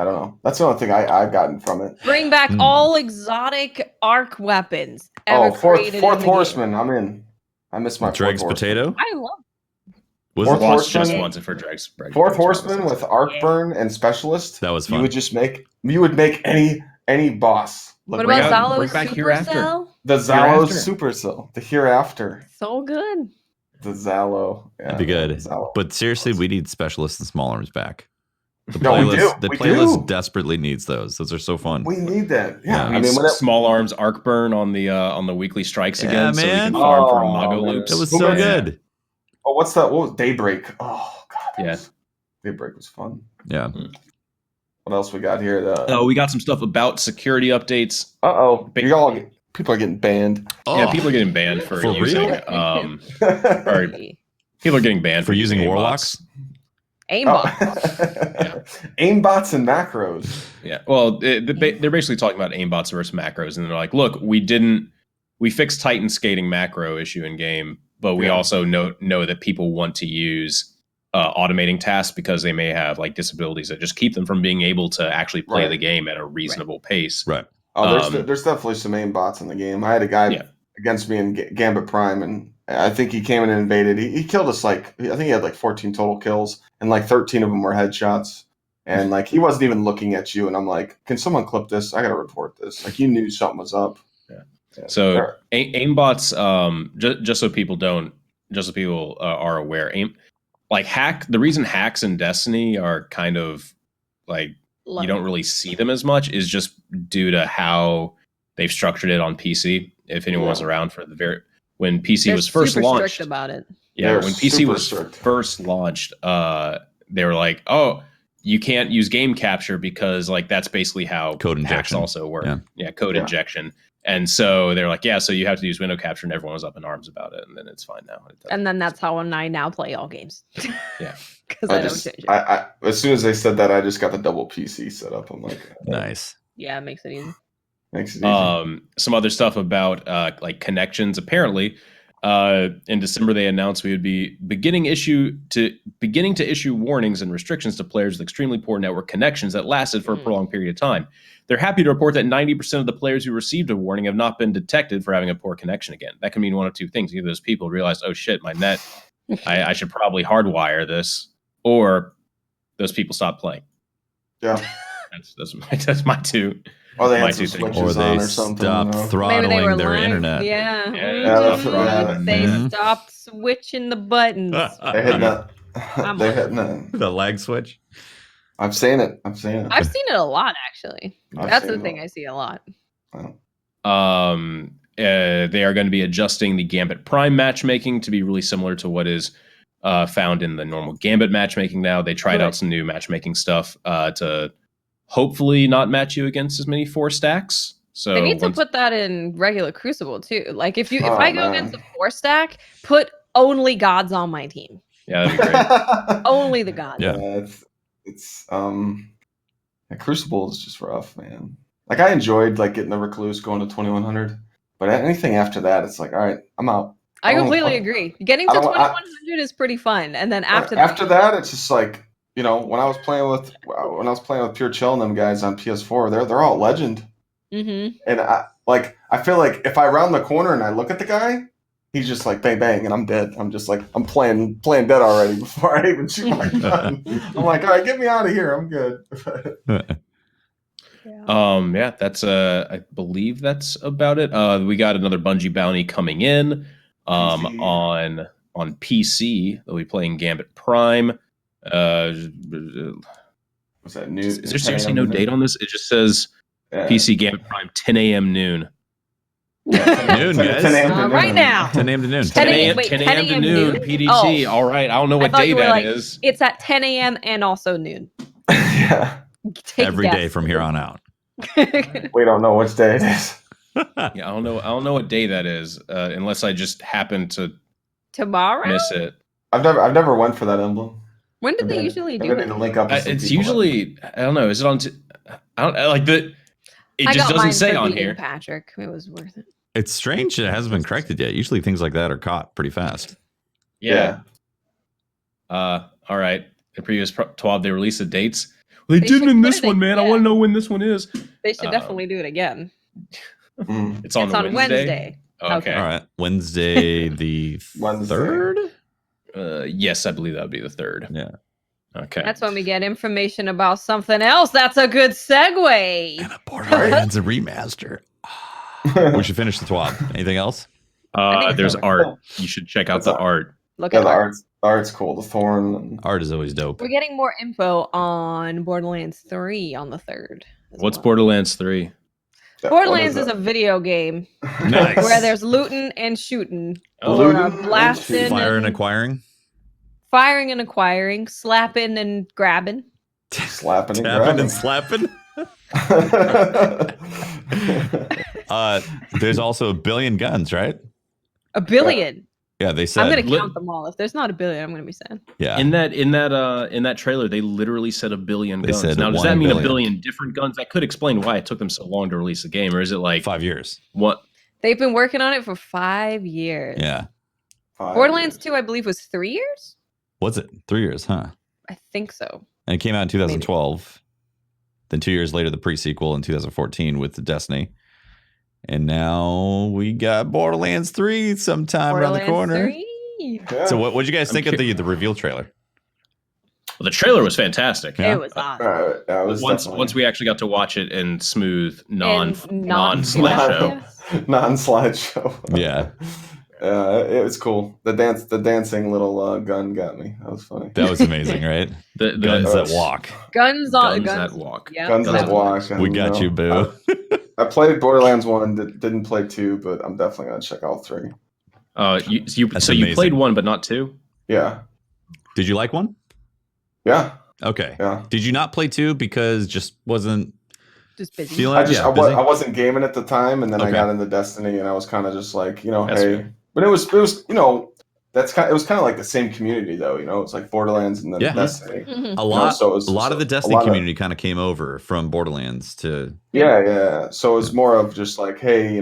don't know. That's the only thing I've gotten from it. Bring back all exotic arc weapons. Fourth Horseman. I'm in. I miss my Dregs Potato. I love. Fourth Horseman just wanted for Dregs. Fourth Horseman with Arc Burn and Specialist. That was fun. You would make any boss. What about Zalo's Supercell? The Zalo's Supercell. The Hereafter. So good. The Zalo. Yeah, that'd be good. Zalo. But seriously, we need Specialists and Small Arms back. The we playlist desperately needs those. Those are so fun. We need that. Yeah. I mean, Small Arms Arc Burn on the weekly strikes again, so we can farm for Mago loops. It was so good. Oh, what's that? What was Daybreak? Oh God. Yeah. Daybreak was fun. Yeah. What else we got here? We got some stuff about security updates. People are getting banned. Yeah, people are getting banned for using. Or people are getting banned for using warlocks. Aimbots. Aimbots and macros. Yeah. Well, they're basically talking about aimbots versus macros, and they're like, look, we didn't we fixed Titan skating macro issue in game, but we also know that people want to use automating tasks because they may have like disabilities that just keep them from being able to actually play the game at a reasonable pace. Right. Oh, there's definitely some aim bots in the game. I had a guy against me in Gambit Prime, and I think he came and invaded. He killed us I think he had like 14 total kills, and like 13 of them were headshots. And like he wasn't even looking at you, and I'm like, can someone clip this? I gotta report this. Like you knew something was up. Yeah. So aimbots, just so people are aware, the reason hacks in Destiny are kind of like you don't really see them as much is just due to how they've structured it on PC. If anyone was around for when PC was first launched, strict about it. Yeah, when PC was first launched, they were like, oh, you can't use game capture because like that's basically how code injection also work. Yeah, code injection. And so they're like, yeah, so you have to use window capture, and everyone was up in arms about it, and then it's fine now. And then that's how I now play all games. Yeah, because I don't change it. I as soon as they said that, I just got the double PC set up. I'm like, nice. Yeah, it makes it easy. Some other stuff about like connections. Apparently, in December they announced we would be beginning to issue warnings and restrictions to players with extremely poor network connections that lasted for a prolonged period of time. They're happy to report that 90% of the players who received a warning have not been detected for having a poor connection again. That can mean one of two things: either those people realized, oh shit, my net, I should probably hardwire this, or those people stopped playing. Yeah, that's my two. Or they had some switches on or something. Stopped throttling their internet. Yeah. They stopped switching the buttons. They hit the lag switch. I've seen it. I've seen it a lot, actually. That's the thing I see a lot. They are going to be adjusting the Gambit Prime matchmaking to be really similar to what is found in the normal Gambit matchmaking now. They tried out some new matchmaking stuff to hopefully not match you against as many 4 stacks. So they need to put that in regular Crucible too. Like if I go against a 4 stack, put only gods on my team. Yeah, that'd be great. Only the gods. Yeah, it's Crucible is just rough, man. Like I enjoyed like getting the Recluse going to 2100, but anything after that, it's like, all right, I'm out. I completely agree. Getting to 2100 is pretty fun, and then after that, it's just like, you know, when I was playing with Pure Chill and them guys on PS4, they're all legend. Mm-hmm. And I feel like if I round the corner and I look at the guy, he's just like bang bang, and I'm dead. I'm just like I'm playing dead already before I even shoot my gun. I'm like, all right, get me out of here. I'm good. That's I believe that's about it. We got another Bungie bounty coming in on PC. They'll be playing Gambit Prime. What's that new? Is there seriously no date on this? It just says PC Gambit Prime 10 a.m. noon. Yeah, noon, guys. 10 a.m. to noon. Right now. 10 a.m. to noon. 10 a.m. to noon. PDT. All right. I don't know what day that is. It's at 10 a.m. and also noon. Yeah. Every day from here on out. We don't know which day it is. I don't know what day that is, unless I just happen to tomorrow miss it. I've never went for that emblem. When did they usually do it? To link up it's usually I don't know. Is it on? I don't like the. It just doesn't say on here. Patrick, it was worth it. It's strange it hasn't been corrected yet. Usually things like that are caught pretty fast. Yeah. All right. In previous TWAB, they released the dates. Well, they didn't in this one, man. I want to know when this one is. They should definitely do it again. It's on Wednesday. Okay. All right. Wednesday the 3rd? Yes, I believe that would be the 3rd. Yeah. Okay. That's when we get information about something else. That's a good segue. And a Borderlands remaster. We should finish the TWAB. Anything else? There's art. You should check out the art. Look at the art. The art's cool. The thorn. Art is always dope. We're getting more info on Borderlands 3 on the 3rd. What's Borderlands 3? Borderlands is a video game where there's looting and shooting, blasting, fire and acquiring, firing and acquiring, slapping and grabbing, slapping and tapping grabbing, and slapping. There's also 1 billion guns, right? 1 billion. Yeah, they said. I'm gonna count them all. If there's not 1 billion, I'm gonna be sad. Yeah. In that trailer, they literally said 1 billion guns. Now, does that mean 1 billion different guns? That could explain why it took them so long to release the game, or is it like 5 years? What? They've been working on it for 5 years. Yeah. Borderlands 2, I believe, was 3 years. Was it 3 years? Huh. I think so. And it came out in 2012. Then 2 years later, the pre-sequel in 2014 with the Destiny. And now we got Borderlands 3 sometime around the corner. 3. Yeah. So what did you guys think of the reveal trailer? Well, the trailer was fantastic. Yeah. It was awesome. It was Once we actually got to watch it in smooth non slideshow. slideshow. non-slideshow. Yeah. It was cool. The dancing little gun got me. That was funny. That was amazing, right? The Guns that walk. Guns that walk. Yeah. Guns that walk. We got you, boo. I played Borderlands 1, didn't play 2, but I'm definitely gonna check all 3. You amazing. played 1 but not 2? Yeah. Did you like 1? Yeah. Okay. Yeah. Did you not play 2 because just wasn't Just busy. feeling I busy? wasn't gaming at the time, and then I Okay. got into Destiny, and I was kind of just like, That's hey. fair. But it was it was kind of like the same community though, It's like Borderlands and then Yeah. Destiny. Mhm. a lot. so it was a lot just of the a Destiny lot of- community kind of came over from Borderlands to. Yeah. So it was more of just like, hey,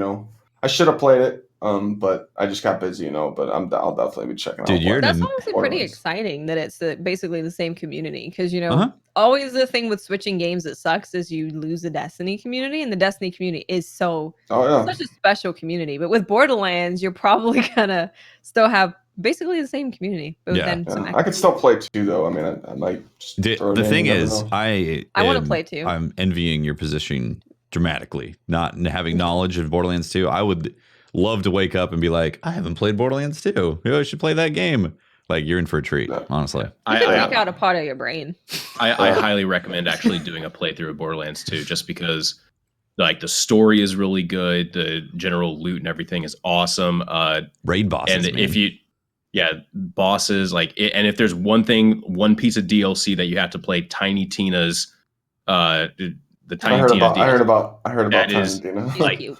I should have played it, but I just got busy, But I'll definitely be checking Dude, out. you're That's an- honestly pretty exciting that it's basically the same community because Uh-huh. always the thing with switching games that sucks is you lose the Destiny community, and the Destiny community is Oh yeah. such a special community. But with Borderlands, you're probably gonna still have basically the same community. But Yeah. then some I could still play 2 though. I mean, I might. Just throw it The in, thing you never is, know. I wanna play 2. I'm envying your position dramatically, not having knowledge of Borderlands 2. I would love to wake up and be like, I haven't played Borderlands 2. I should play that game. Like, you're in for a treat, Yeah. honestly. You can take out a part of your brain. I highly recommend actually doing a playthrough of Borderlands 2 just because like the story is really good, the general loot and everything is awesome. Raid bosses, And man. if you bosses and if there's one piece of DLC that you have to play, Tiny Tina's the Tiny I heard Tina about That Tiny is- Tina. She's Like, cute.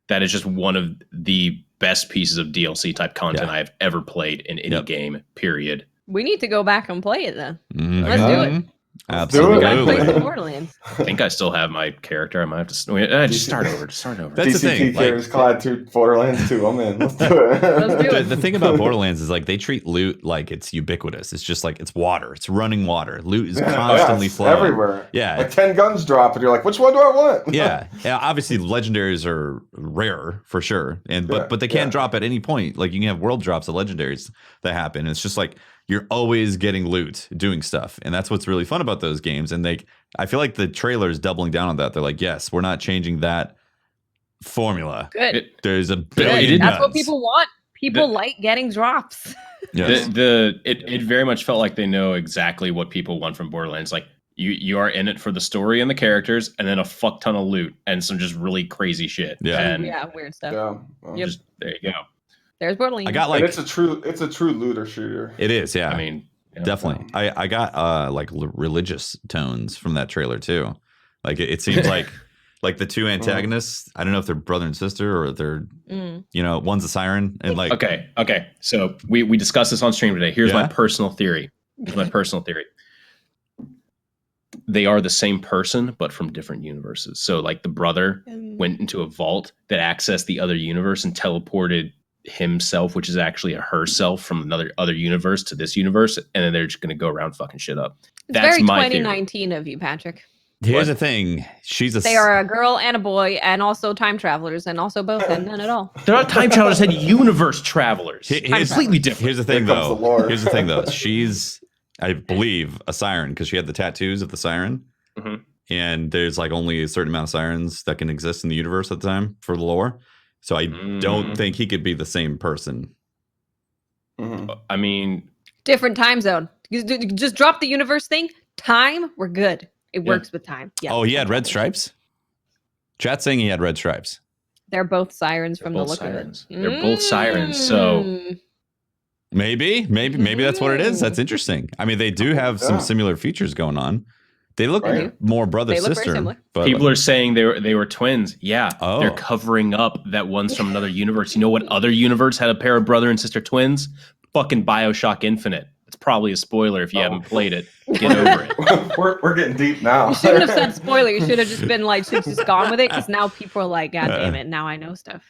that is just one of the best pieces of DLC type content Yeah. I've ever played in any Yep. game, period. We need to go back and play it then. Mhm. Let's do it. Let's do it. We gotta play Absolutely. some Borderlands. I think I still have my character. I might have to just start over. That's the thing, like- Clyde 2, Borderlands 2. I'm in. Let's do it. Let's do it. The thing about Borderlands is like they treat loot like it's ubiquitous. It's just like it's water. It's running water. Loot is constantly it's flowing. everywhere. Yeah. Like 10 guns drop, and you're like, which one do I want? Yeah. Obviously, legendaries are rare for sure, but they can drop at any point. Like you can have world drops of legendaries that happen. It's just like you're always getting loot, doing stuff, and that's what's really fun about those games. And I feel like the trailer is doubling down on that. They're like, yes, we're not changing that formula. Good. There's a Good. billion. That's what guns. people want. People like getting drops. Yes. It very much felt like they know exactly what people want from Borderlands. Like you are in it for the story and the characters, and then a fuck ton of loot and some just really crazy shit. Yeah. And Yeah, weird stuff. Yeah. Yep. just there you go. There's Borderlands. I got And like it's a true looter shooter. it is. Yeah. I mean, Definitely. I got like religious tones from that trailer too. Like it seems like the two antagonists, I don't know if they're brother and sister or they're one's a siren and like Okay. So we discussed this on stream today. Here's Yeah? my personal theory. They are the same person, but from different universes. So like the brother went into a vault that accessed the other universe and teleported himself, which is actually a herself from other universe to this universe, and then they're just gonna go around fucking shit up. It's That's very my theory. 2019 of you, Patrick. here's the thing. They are a girl and a boy, and also time travelers, and also both, and none at all. They're not time travelers, they're universe travelers. Here's Completely different. Here's the thing Here comes though. the Lord. Here's the thing though. She's, I believe, a siren because she had the tattoos of the siren. Mhm. And there's like only a certain amount of sirens that can exist in the universe at the time for the lore. So I don't think he could be the same person. Mhm. I mean, Different time zone. Just drop the universe thing. Time, we're good. It works with time. Yeah. Oh, he had red stripes? Chat saying he had red stripes. They're both sirens from the both look sirens. of it. They're both sirens, so- Maybe that's what it is. That's interesting. I mean, they do have some Yeah. similar features going on. They look Right. more brother They look very sister. similar. But people are saying they were twins. Yeah, Oh. they're covering up that one's from another universe. You know what other universe had a pair of brother and sister twins? Fucking BioShock Infinite. It's probably a spoiler if you haven't played it. Get over it. we're getting deep now. You shouldn't have said spoiler. You should have just been like, should just gone with it, because now people are like, God damn it, now I know stuff.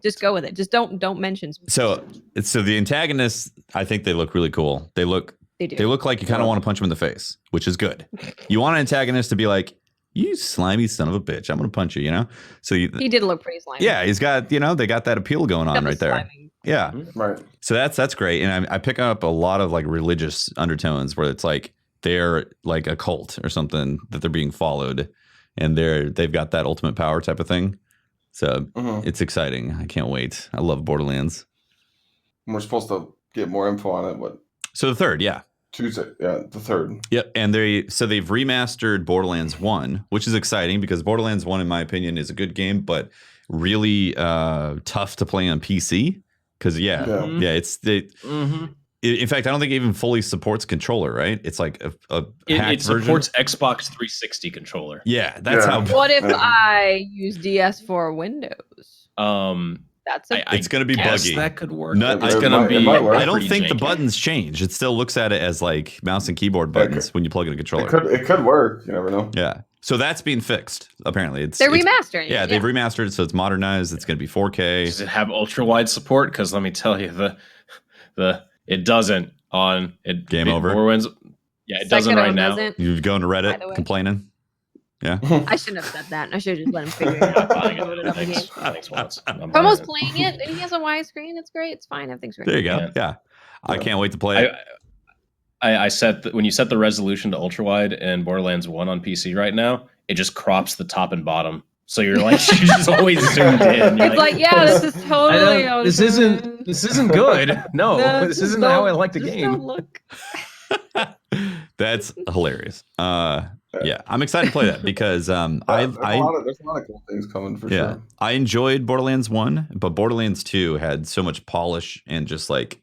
Just go with it. Just don't mention. So the antagonists, I think they look really cool. They look like you kind of want to punch them in the face, which is good. You want an antagonist to be like, you slimy son of a bitch, I'm gonna punch you, you know? So he did look pretty slimy. Yeah, he's got, they got that appeal going on right there. Yeah. Right. So that's great. And I pick up a lot of like religious undertones where it's like they're like a cult or something that they're being followed and they've got that ultimate power type of thing. So it's exciting. I can't wait. I love Borderlands. We're supposed to get more info on it. What? So the 3rd, yeah. Tuesday, yeah, the 3rd. Yep, and they've remastered Borderlands 1, which is exciting because Borderlands 1, in my opinion, is a good game, but really tough to play on PC. Because in fact, I don't think it even fully supports controller, right? It's like a hacked version. It supports Xbox 360 controller. Yeah, that's how. What if I use DS for Windows? It's going to be buggy. That could work. It's going to be. I don't think the buttons change. It still looks at it as like mouse and keyboard buttons when you plug in a controller. It could work. You never know. Yeah. So that's being fixed. Apparently, they're remastering. Yeah, they've remastered it, so it's modernized. It's going to be 4K. Does it have ultra wide support? Because let me tell you, it doesn't on it. Game over. It doesn't right now. You've gone to Reddit complaining. Yeah. I shouldn't have said that. I should have just let him figure it out. I'm almost playing it. He has a widescreen. It's great. It's fine. Everything's great. There you go. Yeah. I can't wait to play it. I set when you set the resolution to ultra wide in Borderlands 1 on PC right now, it just crops the top and bottom. So you're like you're just always zoomed in. It's like, this is totally this isn't good. No, this isn't how I like the game. Don't look. That's hilarious. Yeah, I'm excited to play that because there's a lot of cool things coming for sure. I enjoyed Borderlands 1, but Borderlands 2 had so much polish and just like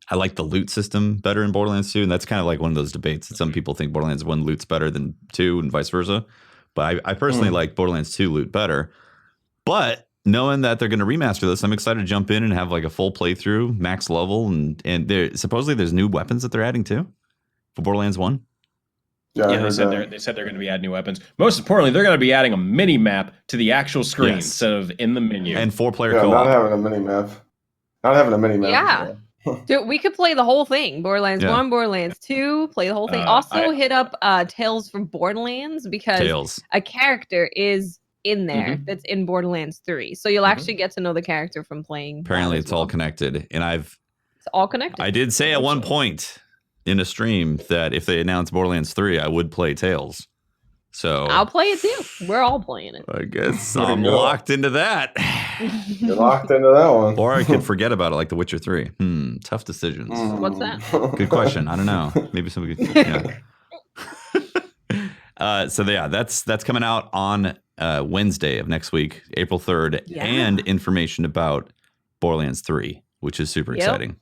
I like the loot system better in Borderlands 2, and that's kind of like one of those debates that some people think Borderlands 1 loot's better than 2 and vice versa. But I personally like Borderlands 2 loot better. But knowing that they're going to remaster this, I'm excited to jump in and have like a full playthrough, max level, and supposedly there's new weapons that they're adding too for Borderlands 1. Yeah, they said they're going to be adding new weapons. Most importantly, they're going to be adding a mini map to the actual screen instead of in the menu. And 4-player co-op. Not having a mini map. Yeah. Dude, we could play the whole thing. Borderlands 1, Borderlands 2, play the whole thing. Also hit up Tales from Borderlands because a character is in there that's in Borderlands 3. So you'll actually get to know the character from playing. Apparently it's all connected. And it's all connected. I did say at one point in a stream that if they announced Borderlands 3, I would play Tales. So I'll play it too. We're all playing it. I guess I'm locked into that. You're locked into that one. Or I could forget about it like The Witcher 3. Tough decisions. What's that? Good question. I don't know. Maybe somebody could, that's coming out on Wednesday of next week, April 3rd, and information about Borderlands 3, which is super exciting.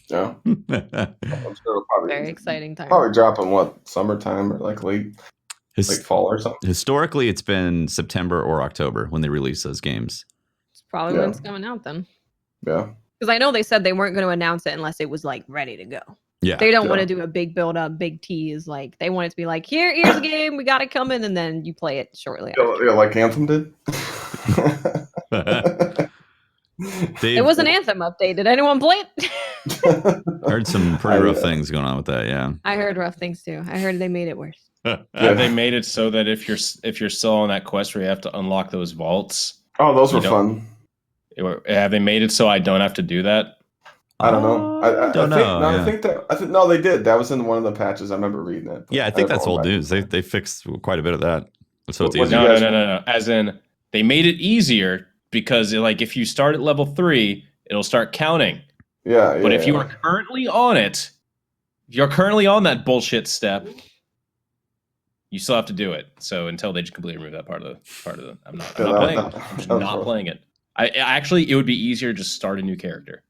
Yeah. I'm sure it'll probably very exciting time. Probably drop in summertime or like late fall or something. Historically, it's been September or October when they release those games. It's probably when it's coming out then. Yeah. Because I know they said they weren't going to announce it unless it was like ready to go. Yeah. They don't want to do a big build up, big tease. Like they want it to be like, here's a game, we got it coming, and then you play it shortly after. Yeah, like Anthem did. It was an Anthem update. Did anyone play it? Heard some pretty rough things going on with that. Yeah, I heard rough things too. I heard they made it worse. They made it so that if you're still on that quest where you have to unlock those vaults. Oh, those were fun. Have they made it so I don't have to do that? I don't know. I don't know. I think no, they did. That was in one of the patches. I remember reading it. Yeah, I think that's old news. They fixed quite a bit of that. So it's easy. No. As in, they made it easier because if you start at level 3, it'll start counting. Yeah. But if you are currently on it, if you're currently on that bullshit step, you still have to do it. So until they just completely remove that part of the, I'm not playing it. I'm just not playing it. It would be easier to just start a new character.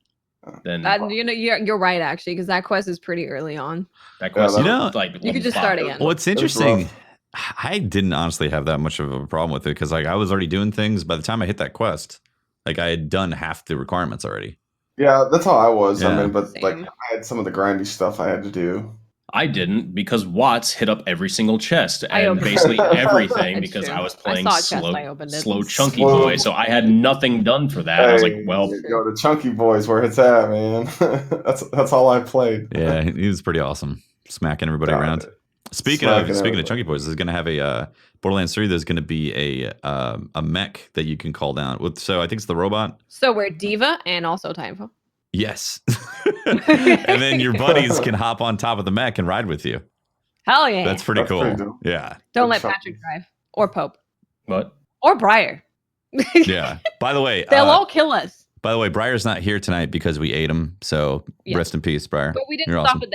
Then you're right actually, because that quest is pretty early on. That quest, you could just start again. Well, it's interesting. I didn't honestly have that much of a problem with it because I was already doing things. By the time I hit that quest, I had done half the requirements already. Yeah, that's how I was. Yeah. I mean, but I had some of the grindy stuff I had to do. I didn't because Watts hit up every single chest I and opened it. basically everything That's because true. I was I playing saw a chest, I opened it. slow chunky Slow. boy, so I had nothing done for that. I was like, well, yo, the Chunky Boys where it's at, man. that's all I played. Yeah, he was pretty awesome, smacking everybody God, around. Speaking smacking of everybody. Chunky Boys, there's going to have a Borderlands 3. There's going to be a mech that you can call down. So I think it's the robot. So we're Diva and also Timeful. Yes, and then your buddies can hop on top of the mech and ride with you. Hell yeah. That's pretty That's cool. pretty dope. Yeah, Don't Good let shot. Patrick drive. Or Pope. what? Or Briar. yeah. By the way, They'll all kill us. Briar's not here tonight because we ate him. So Yeah. rest in peace, Briar. But we didn't You're stop awesome. at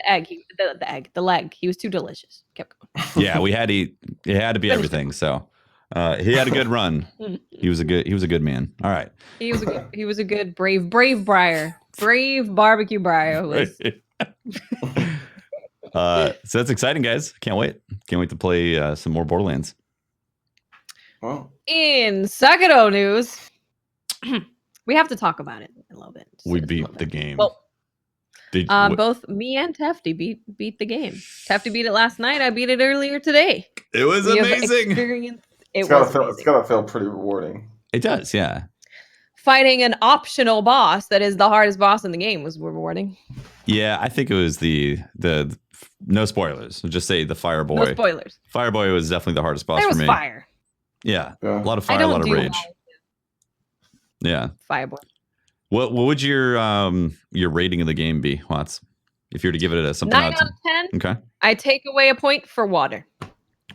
the egg. The leg. He was too delicious. Kept going. Yeah, we had to eat. It had to be everything. So he had a good run. He was a good man. All right. He was a good brave Briar. Brave barbecue Briar. So that's exciting, guys. Can't wait to play some more Borderlands. Well, In Sakuro news, we have to talk about it a little bit. We beat the game. Well, Did both me and Tefty beat the game. Tefty beat it last night. I beat it earlier today. it was We have amazing. experienced- it's It gotta was feel amazing. it's gotta feel pretty rewarding. It does, yeah. Fighting an optional boss that is the hardest boss in the game was rewarding. Yeah, I think it was the no spoilers. I'll just say the Fireboy. No spoilers. Fireboy was definitely the hardest boss There for was me. fire. Yeah. Yeah. A lot of I fire, a don't lot of do rage. well Yeah. with Fireboy. What would your rating of the game be, Watts? If you were to give it a something 9 out of 10. Okay. I take away a point for water.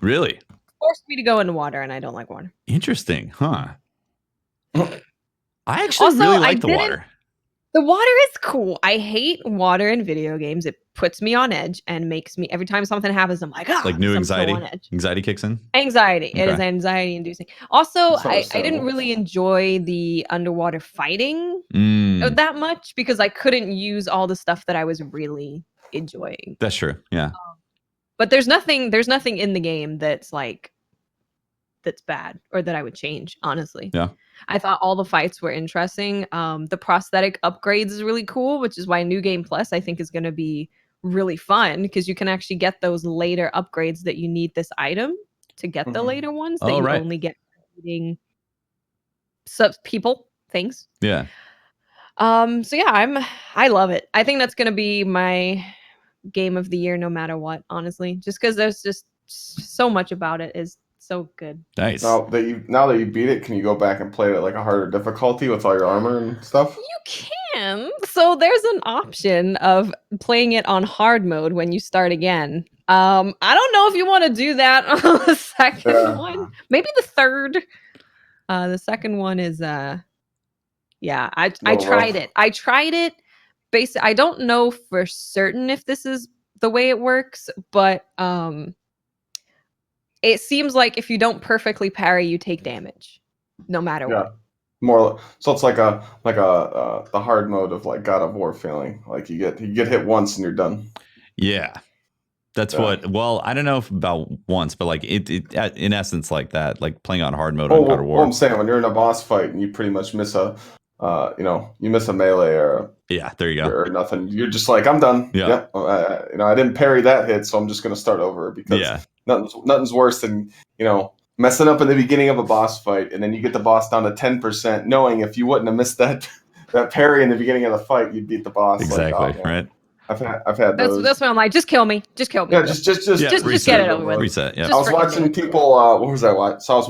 Really? Forced me to go into water, and I don't like water. Interesting, huh? I actually Also, really I like the didn't- water. The water is cool. I hate water in video games. It puts me on edge and makes me every time something happens, I'm like, Like new I'm so anxiety. on edge. Anxiety kicks in. Anxiety. It is Okay. anxiety inducing. Also, That's I didn't understandable. really enjoy the underwater fighting Mm, that much because I couldn't use all the stuff that I was really enjoying. that's true. Yeah. But there's nothing in the game that's bad or that I would change, honestly. Yeah. I thought all the fights were interesting. The prosthetic upgrades is really cool, which is why New Game Plus I think is going to be really fun because you can actually get those later upgrades that you need this item to get the Mhm. later ones that Oh, you right. only get from eating things. Yeah. So yeah, I love it. I think that's going to be my game of the year no matter what, honestly, just because there's just so much about it is so good. Nice. Now that you beat it, can you go back and play it at like a harder difficulty with all your armor and stuff? You can. So there's an option of playing it on hard mode when you start again. I don't know if you want to do that on the second one. Maybe the third. The second one is I tried it. I tried it. Basically, I don't know for certain if this is the way it works, but it seems like if you don't perfectly parry, you take damage, no matter what. More so it's like the hard mode of like God of War feeling. Like you get hit once and you're done. Yeah. That's Yeah. well, I don't know about once, but like it in essence like that, like playing on hard mode on God of War. Well, I'm saying when you're in a boss fight and you pretty much miss a melee or Yeah, there you go. or nothing, you're just like, I'm done. Yeah. Yep. I didn't parry that hit, so I'm just gonna start over because Yeah. nothing's worse than messing up in the beginning of a boss fight and then you get the boss down to 10%, knowing if you wouldn't have missed that parry in the beginning of the fight, you'd beat the boss. Exactly. Like, oh, man. Right. I've had those. That's why I'm like, just kill me. Just kill me. Yeah, just get it over with. Reset. Yeah. Just I was freaking watching do it. people. What was I watching? So I was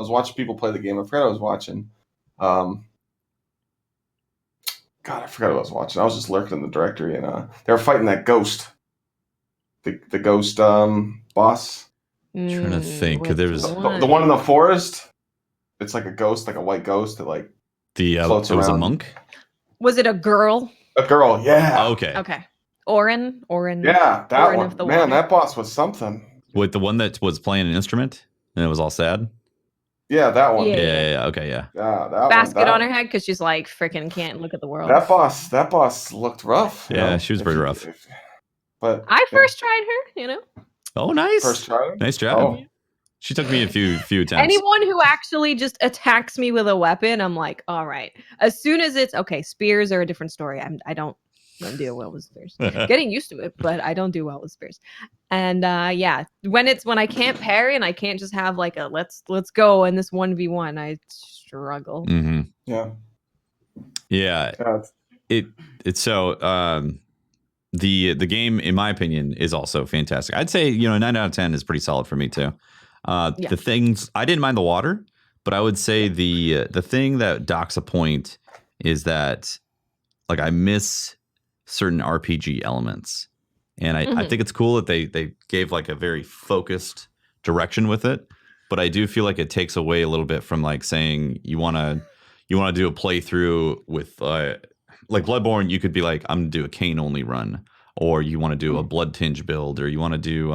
watching people play the game. I forgot I was watching. God, I forgot what I was watching. I was just lurking in the directory, and they were fighting that ghost, the ghost boss, Trying to think, which there was- the one in the forest. It's like a ghost, like a white ghost that like It floats was a around. monk. Was it a girl? a girl. Yeah, Okay. Okay. Orin. yeah, that Orin one. of the Man, water. that boss was something. With the one that was playing an instrument and it was all sad. Yeah, that one. Yeah. Yeah. Okay. Yeah. Yeah, that Basket one, on her head because she's like freaking can't look at the world. That boss looked rough. you Yeah, know, she was if pretty you- rough. But I first tried her. Oh, nice. first try. Nice job. Oh. She took me a few attempts. Anyone who actually just attacks me with a weapon, I'm like, all right. As soon as it's okay, spears are a different story. I don't Don't do well with spears. Getting used to it, but I don't do well with spears. And yeah, when I can't parry and I can't just have like a let's go in this 1v1, I struggle. Mm-hmm. Yeah. Yeah. It's so the game, in my opinion, is also fantastic. I'd say 9 out of 10 is pretty solid for me too. The things I didn't mind the water, but I would say the thing that docks a point is that like I miss certain RPG elements, and I think it's cool that they gave like a very focused direction with it. But I do feel like it takes away a little bit from like saying you want to do a playthrough with like Bloodborne. You could be like, I'm gonna do a Cane only run, or you want to do a Blood Tinge build, or you want to do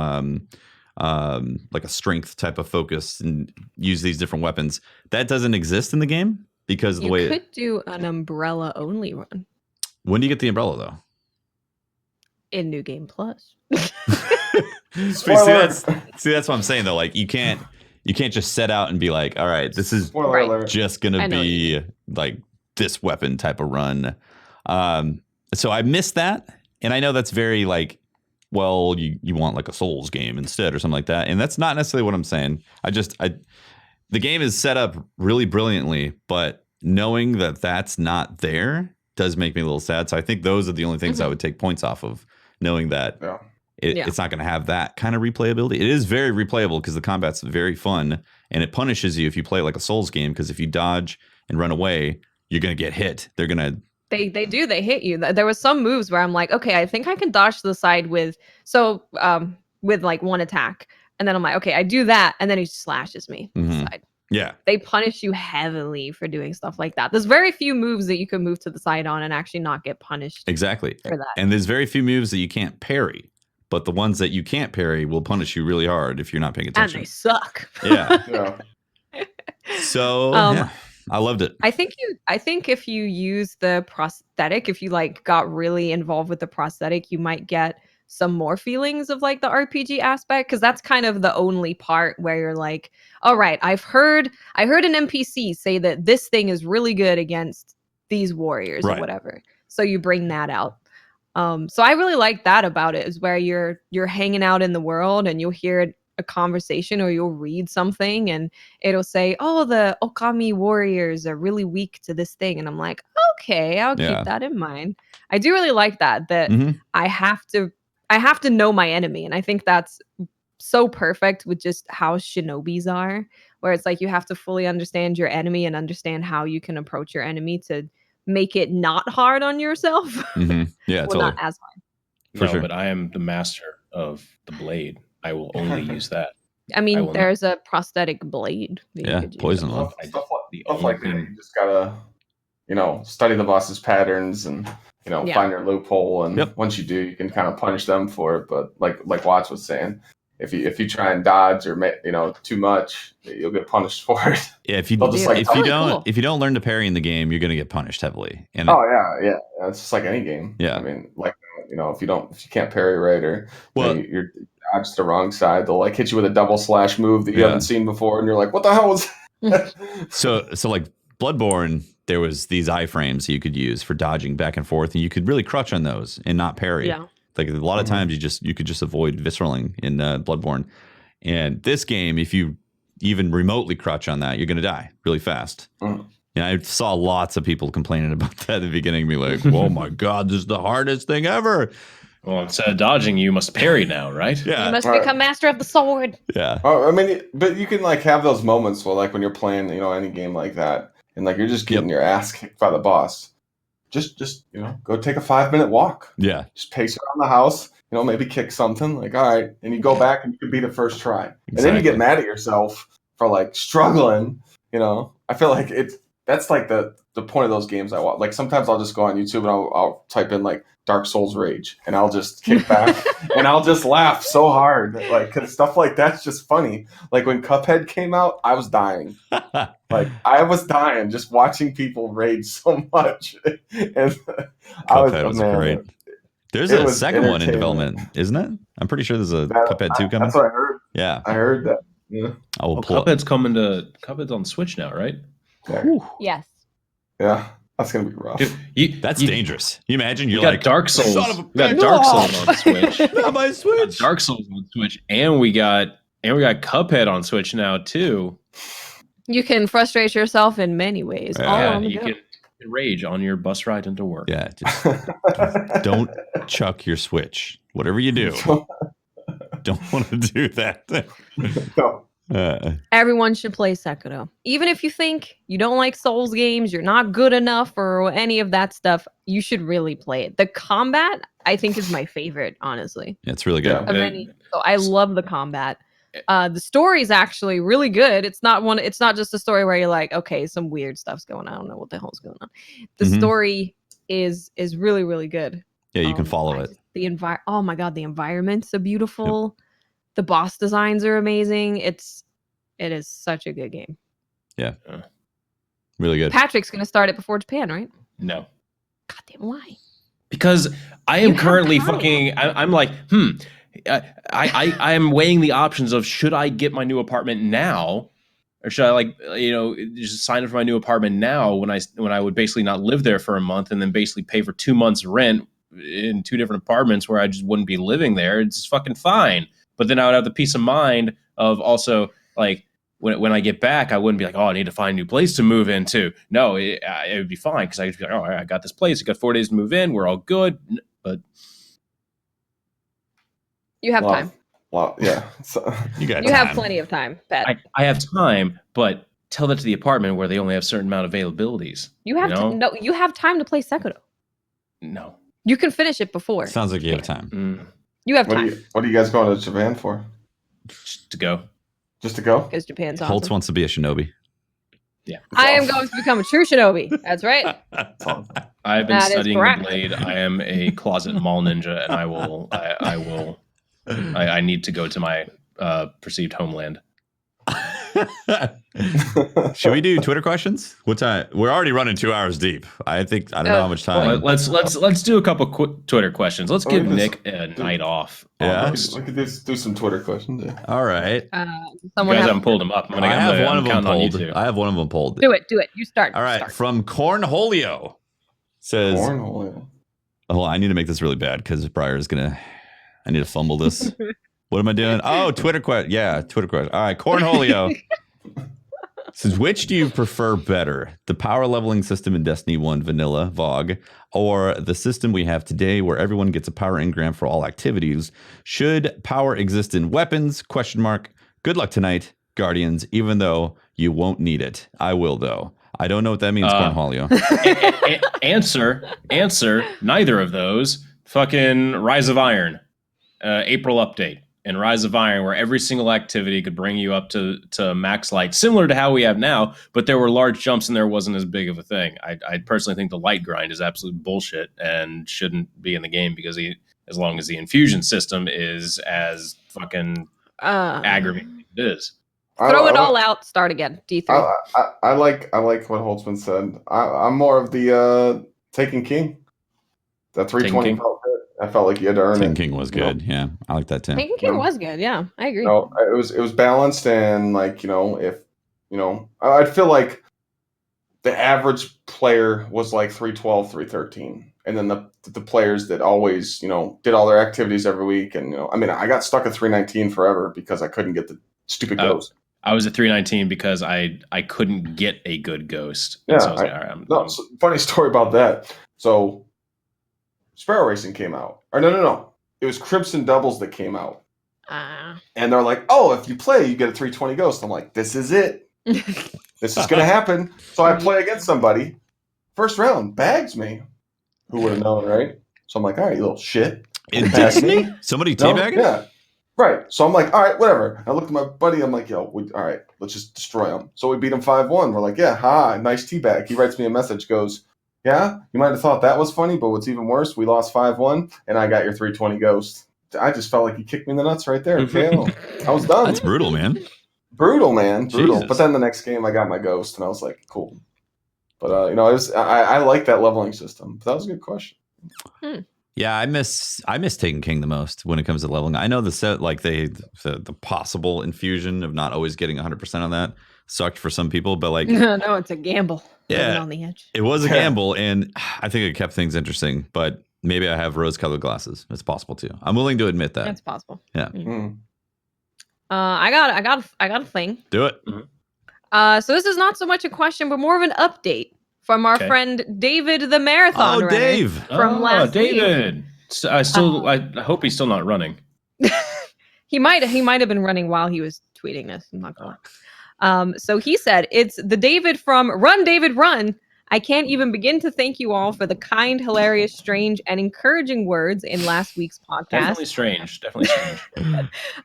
like a strength type of focus and use these different weapons. That doesn't exist in the game because of the way you could do an umbrella only run. When do you get the umbrella though? In New Game Plus. see, that's what I'm saying though. Like you can't just set out and be like, all right, this is just gonna be like this weapon type of run. So I missed that, and I know that's very like, well, you want like a Souls game instead or something like that, and that's not necessarily what I'm saying. The game is set up really brilliantly, but knowing that that's not there does make me a little sad. So I think those are the only things I would take points off of, knowing that it's not going to have that kind of replayability. It is very replayable because the combat's very fun, and it punishes you if you play like a Souls game, because if you dodge and run away, you're going to get hit. They're going to... They hit you. There was some moves where I'm like, okay, I think I can dodge to the side with like one attack. And then I'm like, okay, I do that. And then he slashes me to the side. Yeah. They punish you heavily for doing stuff like that. There's very few moves that you can move to the side on and actually not get punished. Exactly. For that. And there's very few moves that you can't parry, but the ones that you can't parry will punish you really hard if you're not paying attention. And they suck. Yeah. So I loved it. I think if you use the prosthetic, if you like got really involved with the prosthetic, you might get some more feelings of like the RPG aspect, because that's kind of the only part where you're like, all right, I heard an NPC say that this thing is really good against these warriors or whatever. So you bring that out. So I really like that about it, is where you're hanging out in the world and you'll hear a conversation or you'll read something and it'll say, oh, the Okami warriors are really weak to this thing. And I'm like, okay, I'll keep that in mind. I do really like that I have to know my enemy. And I think that's so perfect with just how shinobis are, where it's like you have to fully understand your enemy and understand how you can approach your enemy to make it not hard on yourself. Yeah, well, totally. Not as hard. For sure. But I am the master of the blade. I will only use that. I mean, there's a prosthetic blade. Poison stuff like that. You just gotta, study the boss's patterns and find your loophole. And once you do, you can kind of punish them for it. But like Watts was saying, if you try and dodge or too much, you'll get punished for it. Yeah, if you don't learn to parry in the game, you're gonna get punished heavily. And it's just like any game. Yeah, I mean, like if you can't parry right, or you're dodged the wrong side, they'll like hit you with a double slash move that you haven't seen before, and you're like, what the hell was that? So like Bloodborne, there was these iframes you could use for dodging back and forth, and you could really crutch on those and not parry. Yeah. Like a lot of times you could just avoid visceraling in Bloodborne. And this game, if you even remotely crutch on that, you're going to die really fast. And I saw lots of people complaining about that at the beginning, be like, oh my God, this is the hardest thing ever. Well, instead of dodging, you must parry now, right? Yeah. You must become master of the sword. Yeah. I mean, but you can like have those moments where like when you're playing, any game like that, and like you're just getting your ass kicked by the boss. Just go take a 5-minute walk. Yeah. Just pace around the house, maybe kick something. Like, all right. And you go back and you can beat it first try. Exactly. And then you get mad at yourself for like struggling. I feel like that's like the point of those games I watch. Like sometimes I'll just go on YouTube and I'll type in like Dark Souls Rage and I'll just kick back and I'll just laugh so hard. Like, cause stuff like that's just funny. Like when Cuphead came out, I was dying. Like I was dying just watching people rage so much. And Cuphead was great. There's a second one in development, isn't it? I'm pretty sure there's a Cuphead 2 coming. That's what I heard. Yeah. I heard that. Yeah. Cuphead's on Switch now, right? Yes. Yeah. That's gonna be rough. Dude, That's dangerous. You imagine You you're got like Dark Souls. Son of a We got bitch. Dark Souls on Switch. Not my We got Switch. Dark Souls on Switch, and we got Cuphead on Switch now too. You can frustrate yourself in many ways. Yeah. All Yeah, on the you go. can rage on your bus ride into work. Yeah, just don't chuck your Switch. Whatever you do, don't want to do that. No. Everyone should play Sekiro. Even if you think you don't like Souls games, you're not good enough, or any of that stuff, you should really play it. The combat, I think, is my favorite, honestly. Yeah, it's really good. Of any. So I love the combat. The story is actually really good. It's not just a story where you're like, okay, some weird stuff's going on. I don't know what the hell's going on. The story is really, really good. Yeah, you can follow it. Oh my god, the environment's so beautiful. Yep. The boss designs are amazing. It is such a good game. Yeah. Really good. Patrick's gonna start it before Japan, right? No. God damn, why? Because I am currently fucking. I'm like, I am weighing the options of should I get my new apartment now, or should I just sign up for my new apartment now when I would basically not live there for a month and then basically pay for 2 months rent in 2 different apartments where I just wouldn't be living there. It's just fucking fine. But then I would have the peace of mind of also like when I get back, I wouldn't be like, oh, I need to find a new place to move into. No, it would be fine because I could be like, oh, I got this place. I got 4 days to move in. We're all good. But you have time. Well, yeah. So, you have plenty of time, Pat. I have time, but tell that to the apartment where they only have certain amount of availabilities. You have you have time to play Sekiro. No. You can finish it before. Sounds like you have time. You have time. What are you guys going to Japan for? Just to go. Just to go? Because Japan's awesome. Holtz wants to be a shinobi. Yeah. I am going to become a true shinobi. That's right. I've been studying the blade. I am a closet mall ninja, and I need to go to my perceived homeland. Should we do Twitter questions? What time? We're already running 2 hours deep. I don't know how much time. Well, let's do a couple quick Twitter questions. Let's give Nick a night off. Yeah, we could do some Twitter questions. Yeah. All right. You guys haven't pulled them up. I have one of them pulled. I have one of them pulled. Do it. You start. All right. From Cornholio says. Cornholio. Oh, I need to make this really bad because Briar is gonna. I need to fumble this. What am I doing? Oh, Twitter question. Yeah, Twitter question. All right, Cornholio says, which do you prefer better? The power leveling system in Destiny 1 Vanilla VOG, or the system we have today where everyone gets a power engram for all activities? Should power exist in weapons? ? Good luck tonight, Guardians, even though you won't need it. I will, though. I don't know what that means, Cornholio. Answer, neither of those. Fucking Rise of Iron. April update. And Rise of Iron, where every single activity could bring you up to max light, similar to how we have now, but there were large jumps and there wasn't as big of a thing. I personally think the light grind is absolute bullshit and shouldn't be in the game because as long as the infusion system is as fucking aggravating as it is. Throw it all out, start again. D3. I like what Holtzman said. I'm more of the Taken King. That 320 felt good. I felt like you had to earn it. Taken King was good. Yeah, I like that too. Taken King was good. Yeah, I agree. It was balanced, and if I'd feel like the average player was like 312, 313, and then the players that always did all their activities every week, and I got stuck at 319 forever because I couldn't get the stupid ghost. I was at 319 because I couldn't get a good ghost. Yeah, so I was like, all right, funny story about that. So Sparrow Racing came out. Or no. It was Crimson Doubles that came out. And they're like, oh, if you play, you get a 320 ghost. I'm like, this is it. This is going to happen. So I play against somebody. First round, bags me. Who would have known, right? So I'm like, all right, you little shit. In Destiny? Somebody teabagging? Yeah. Right. So I'm like, all right, whatever. I looked at my buddy. I'm like, all right, let's just destroy him. So we beat him 5-1. We're like, yeah, nice teabag. He writes me a message, goes, yeah, you might have thought that was funny, but what's even worse, we lost 5-1, and I got your 320 ghost. I just felt like you kicked me in the nuts right there. I was done. That's brutal, man. Brutal, man. Brutal. Jesus. But then the next game, I got my ghost, and I was like, cool. But I like that leveling system. But that was a good question. Yeah, Yeah, I miss Taken King the most when it comes to leveling. I know the set, like the possible infusion of not always getting 100% on that sucked for some people, but like No, it's a gamble. Living Yeah. on the edge. it was a gamble, and I think it kept things interesting. But maybe I have rose-colored glasses. It's possible too. I'm willing to admit that. That's possible. Yeah. I got a thing. Do it. So this is not so much a question, but more of an update from our friend David, the marathon runner. Dave. From last week. David. I hope he's still not running. He might have been running while he was tweeting this. I'm not gonna lie. So he said, "It's the David from Run David Run. I can't even begin to thank you all for the kind, hilarious, strange, and encouraging words in last week's podcast. Definitely strange.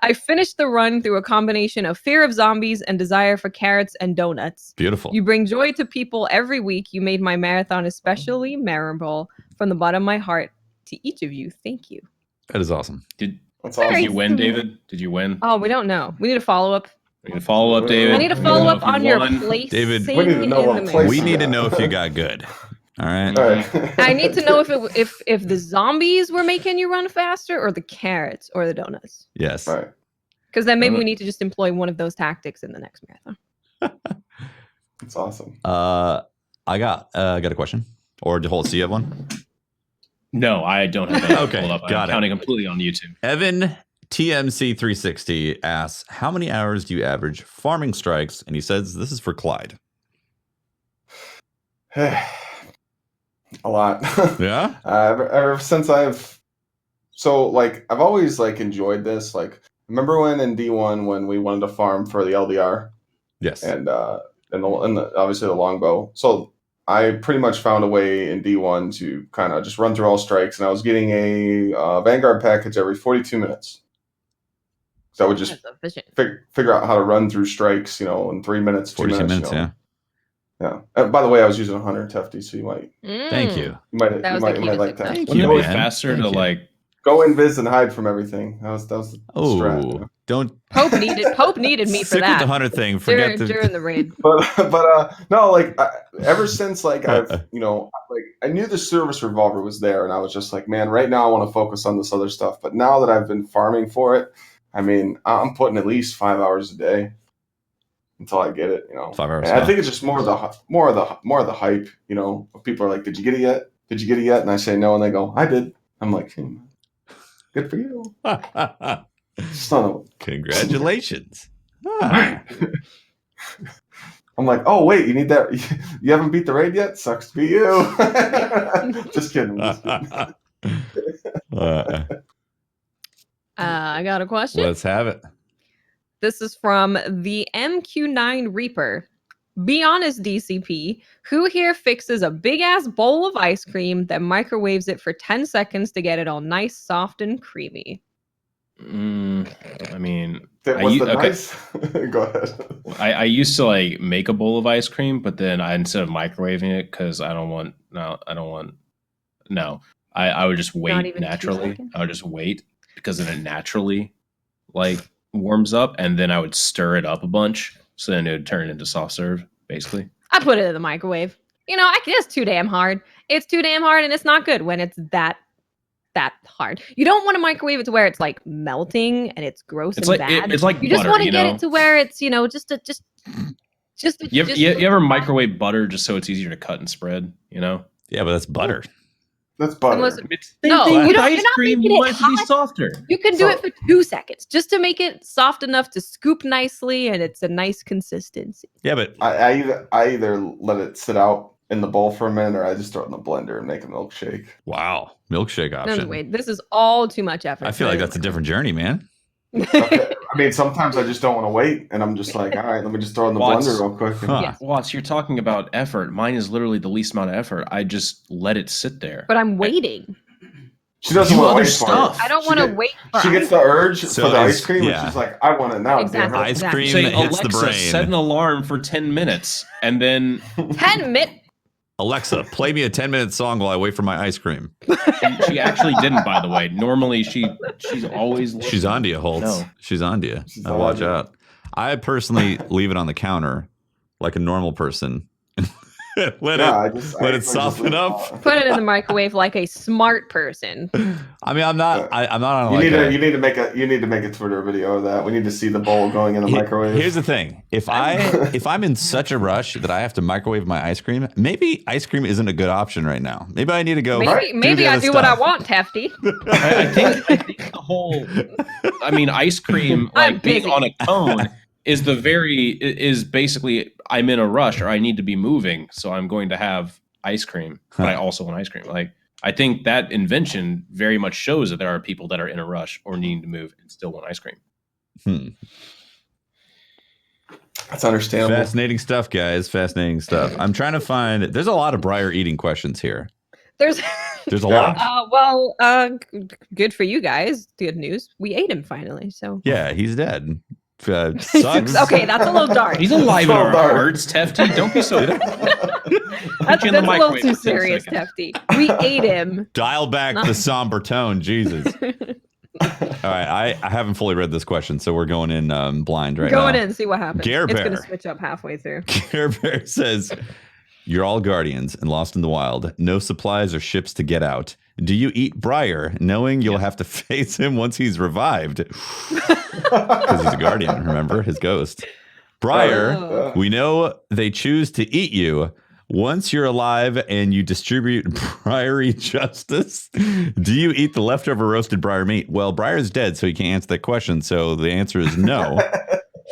I finished the run through a combination of fear of zombies and desire for carrots and donuts. Beautiful. You bring joy to people every week. You made my marathon especially memorable. From the bottom of my heart, to each of you, thank you." That is awesome. Did Very you win, sweet. David? Did you win? Oh, we don't know. We need a follow up. We need to follow up, David. I need a follow up on your place. David, we need to know what place We you need to got. know if you got good. All right. All right. I need to know if the zombies were making you run faster, or the carrots, or the donuts. Yes. All right. Because then maybe we need to just employ one of those tactics in the next marathon. That's awesome. I got a question. Or hold. So you have one? No, I don't have that. Okay, pulled up. got I'm it. counting completely on YouTube. Evan TMC360 asks, how many hours do you average farming strikes? And he says this is for Clyde. A lot. Yeah? Ever since I've always enjoyed this. Like, remember when in D1 when we wanted to farm for the LDR Yes. and obviously the longbow. So I pretty much found a way in D1 to kind of just run through all strikes, and I was getting a Vanguard package every 42 minutes. So I would just That's efficient. figure out how to run through strikes, in 3 minutes, 2 42 minutes. minutes, Yeah. By the way, I was using 100 Tefty, so you might Thank you. That was the key to like that. success. Thank Wouldn't you, it be man. faster Thank to you. Go invis and hide from everything. That was the strat. Oh, don't Pope needed me for stick with that the 100 thing. Forget during the raid. But no, ever since I've I knew the service revolver was there, and I was just like, man, right now I want to focus on this other stuff. But now that I've been farming for it, I mean, I'm putting at least 5 hours a day until I get it. 5 hours. And I think it's just more of the hype. People are like, did you get it yet? Did you get it yet? And I say no, and they go, I did. I'm like, good for you. Son of Congratulations. I'm like, oh wait, you need that? You haven't beat the raid yet? Sucks to be you. Just kidding. I got a question. Let's have it. This is from the MQ9 Reaper. Be honest, DCP. Who here fixes a big ass bowl of ice cream, then microwaves it for 10 seconds to get it all nice, soft, and creamy? I mean, Nice? Go ahead. I used to make a bowl of ice cream, but then instead of microwaving it, because I would just Not wait even 2 naturally. seconds? I would just wait because then it naturally warms up, and then I would stir it up a bunch, so then it would turn into soft serve, basically. I put it in the microwave. It's too damn hard. It's too damn hard, and it's not good when it's that hard. You don't want to microwave it to where it's melting and it's gross It's and like bad. it's like You just butter, want to get it to where it's You ever microwave butter just so it's easier to cut and spread? Yeah, but that's butter. That's butter. No, thing you with don't- ice you're not cream. making You it want it to be hot. softer. You can do it for 2 seconds just to make it soft enough to scoop nicely and it's a nice consistency. Yeah, but I either let it sit out in the bowl for a minute, or I just throw it in the blender and make a milkshake. wow, milkshake No, option. wait, this is all too much effort. I feel like that's a different journey, man. Okay. I mean, sometimes I just don't want to wait, and I'm just like, all right, let me just throw it in the Watts. blender real quick. Huh. Yes. Watts, you're talking about effort. Mine is literally the least amount of effort. I just let it sit there. But I'm waiting. She doesn't Do want to other wait stuff. for it. I don't want to wait for She gets ice- the urge So for the is- ice cream, yeah. and she's like, I want it now. Exactly. Damn it. Ice cream Say, hits the Alexa, brain. set an alarm for 10 minutes, and then 10 minutes. Alexa, play me a 10-minute song while I wait for my ice cream. she actually didn't. By the way, normally she's always She's on to you, Holtz. No. She's on to you. She's Now on watch to you. out. I personally leave it on the counter like a normal person let it soften up. Put it in the microwave like a smart person. I mean, I'm not on You like need to make a Twitter video of that. We need to see the bowl going in the microwave. Here's the thing: if I'm in such a rush that I have to microwave my ice cream, maybe ice cream isn't a good option right now. Maybe I need to go. Maybe I do what I want, Tefty. I think the whole, I mean, ice cream like being on a cone is basically I'm in a rush or I need to be moving, so I'm going to have ice cream, but I also want ice cream. Like, I think that invention very much shows that there are people that are in a rush or needing to move and still want ice cream. That's understandable. Fascinating stuff, guys. Fascinating stuff. I'm trying to find. There's a lot of Briar eating questions here. There's a lot. Good for you guys. Good news. We ate him finally. So yeah, he's dead. Sucks. Okay, that's a little dark. He's alive in our hearts, Tefty. Don't be so. That's a little too serious, Tefty. We ate him. Dial back the somber tone, Jesus. All right, I haven't fully read this question, so we're going in blind right now. Going in, see what happens. Gare It's Bear. going to switch up halfway through. Gare Bear says, "You're all guardians and lost in the wild. No supplies or ships to get out. Do you eat Briar, knowing you'll have to face him once he's revived? Because he's a guardian, remember? His ghost. Briar, we know they choose to eat you. Once you're alive and you distribute Briary justice, do you eat the leftover roasted Briar meat? Well, Briar's dead, so he can't answer that question. So the answer is no.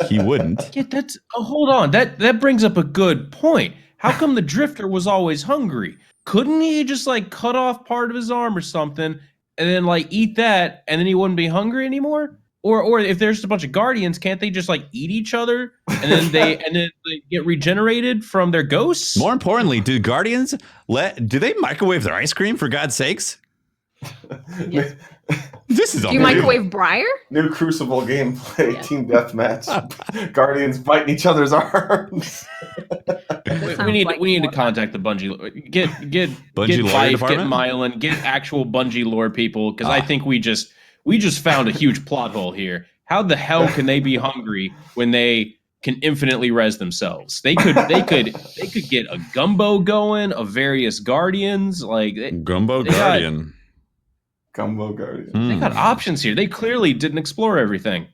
He wouldn't. Yeah, that's. Hold on. That brings up a good point. How come the Drifter was always hungry? Couldn't he just like cut off part of his arm or something and then like eat that and then he wouldn't be hungry anymore? Or if there's just a bunch of guardians, can't they just like eat each other and then they get regenerated from their ghosts? More importantly, do guardians do they microwave their ice cream, for God's sakes? Yes. This is Do you microwave Briar? New Crucible gameplay, team deathmatch. Guardians biting each other's arms. We need to contact the Bungie. Get Bungie lore Life, department? get Mylan, get actual Bungie lore people, because I think we just found a huge plot hole here. How the hell can they be hungry when they can infinitely res themselves? They could get a gumbo going of various guardians, like Gumbo Guardian. Gumbo Guardian. They got options here. They clearly didn't explore everything.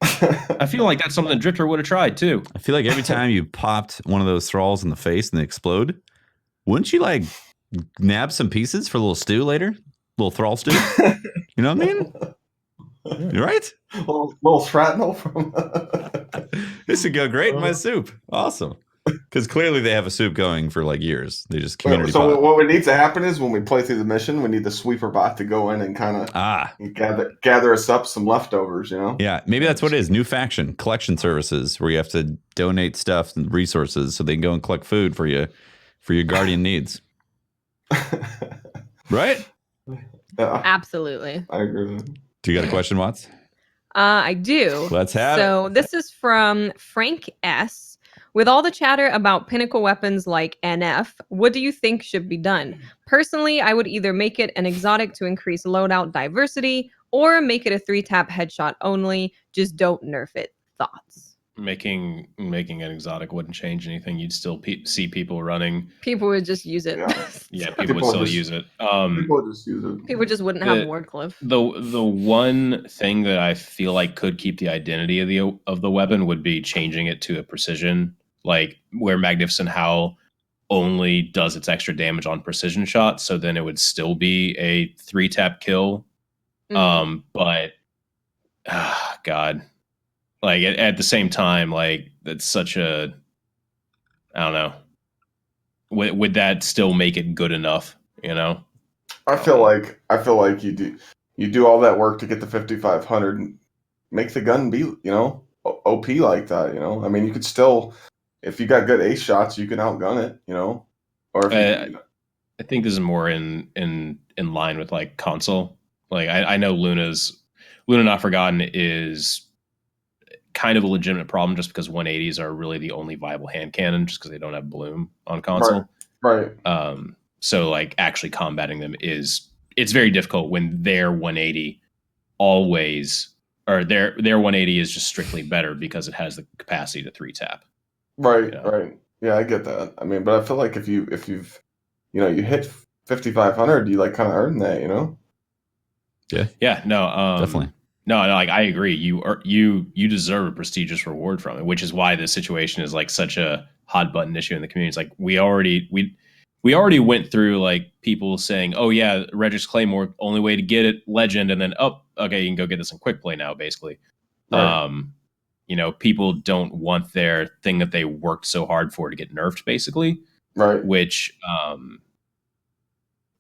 I feel like that's something Drifter would have tried too. I feel like every time you popped one of those thralls in the face and they explode, wouldn't you like nab some pieces for a little stew later? Little thrall stew? You know what I mean? You're right? Little shrapnel from. This would go great in my soup. Awesome. Because clearly they have a soup going for like years. They just community. So what needs to happen is when we play through the mission, we need the sweeper bot to go in and kind of gather us up some leftovers. You know? Yeah, maybe that's what it is. New faction collection services where you have to donate stuff and resources so they can go and collect food for your guardian needs. Right? Yeah, Absolutely. I agree with that. Do you got a question, Watts? I do. Let's have it. So this is from Frank S. With all the chatter about pinnacle weapons like NF, what do you think should be done? Personally, I would either make it an exotic to increase loadout diversity or make it a 3-tap headshot only. Just don't nerf it. Thoughts? Making an exotic wouldn't change anything. You'd still see people running. People would just use it. Yeah, people would still use it. People would just use it. People just wouldn't have Wardcliff. The one thing that I feel like could keep the identity of the weapon would be changing it to a precision, like where Magnificent Howl only does its extra damage on precision shots, so then it would still be a 3-tap kill. But God, like at the same time, like that's such a, I don't know. Would that still make it good enough? You know, I feel like you do all that work to get the 5500 and make the gun be, OP like that. You know, I mean, you could still, if you got good ace shots, you can outgun it. You know, or if I think this is more in line with like console. Like I know Luna Not Forgotten is kind of a legitimate problem just because 180s are really the only viable hand cannon just because they don't have bloom on console. Right. So like actually combating them it's very difficult when their 180 always, or their 180 is just strictly better because it has the capacity to 3-tap. Right. Right. Yeah, I get that. I mean, but I feel like if you've you hit 5,500, you like kind of earn that, you know? Yeah, no, Definitely. no, like I agree. You deserve a prestigious reward from it, which is why this situation is like such a hot button issue in the community. It's like we already went through like people saying, "Oh yeah, Regis Claymore, only way to get it, legend," and then okay, you can go get this in quick play now, basically. Right. People don't want their thing that they worked so hard for to get nerfed, basically. Right. Which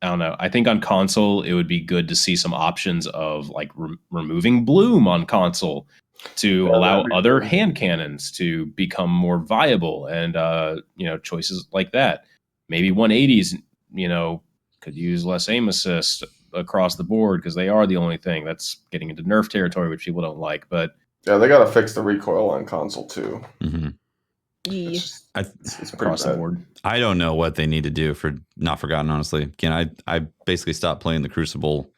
I don't know. I think on console it would be good to see some options of like removing bloom on console to allow other cool. hand cannons to become more viable, and choices like that. Maybe 180s, could use less aim assist across the board because they are the only thing that's getting into nerf territory, which people don't like. But yeah, they got to fix the recoil on console too. Mm-hmm. It's pretty across the bad. board. I don't know what they need to do for Not Forgotten, honestly. Again, I basically stopped playing the Crucible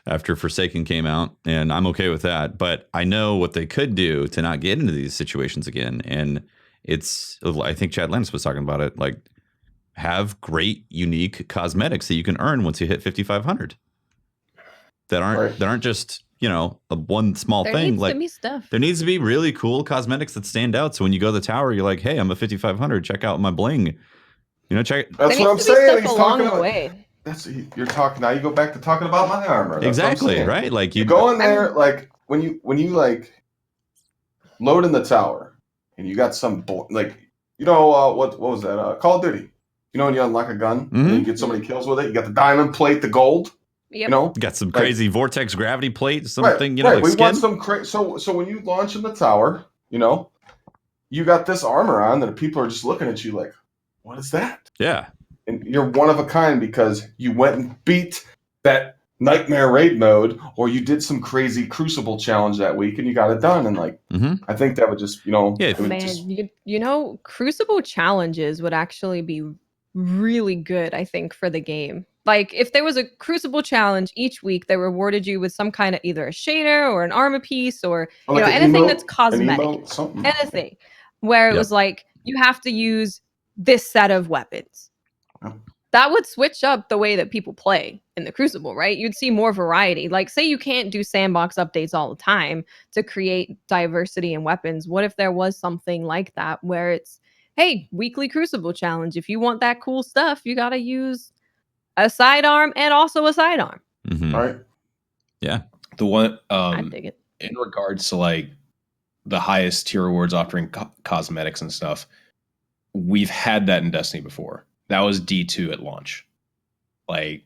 after Forsaken came out, and I'm okay with that. But I know what they could do to not get into these situations again. And I think Chad Lennis was talking about it, like have great, unique cosmetics that you can earn once you hit 5,500. That aren't just, one small There thing. needs Like to be stuff. there needs to be really cool cosmetics that stand out. So when you go to the tower, you're like, hey, I'm a 5,500. Check out my bling. Check it. That's there what I'm needs to be saying. stuff He's along talking the about. way. You're talking now. You go back to talking about my armor. That's Exactly, what I'm saying. right? Like you go in there, like when you like load in the tower, and you got some what was that? Call of Duty. When you unlock a gun and you get so many kills with it, you got the diamond plate, the gold. Yep. You got some crazy vortex gravity plate, something, right. like we skin. want some so when you launch in the tower, you got this armor on that people are just looking at you like, what is that? Yeah. And you're one of a kind because you went and beat that nightmare raid mode, or you did some crazy Crucible challenge that week and you got it done. And I think that would just, Crucible challenges would actually be really good, I think, for the game. Like if there was a Crucible challenge each week that rewarded you with some kind of either a shader or an armor piece or anything that's cosmetic, anything where it was like you have to use this set of weapons. That would switch up the way that people play in the Crucible, right? You'd see more variety. Like, say you can't do sandbox updates all the time to create diversity in weapons. What if there was something like that where it's, hey, weekly Crucible challenge. If you want that cool stuff, you got to use a sidearm and also a sidearm. Mm-hmm. All right. Yeah. The one, I dig it. In regards to like the highest tier rewards offering cosmetics and stuff, we've had that in Destiny before. That was D2 at launch. Like,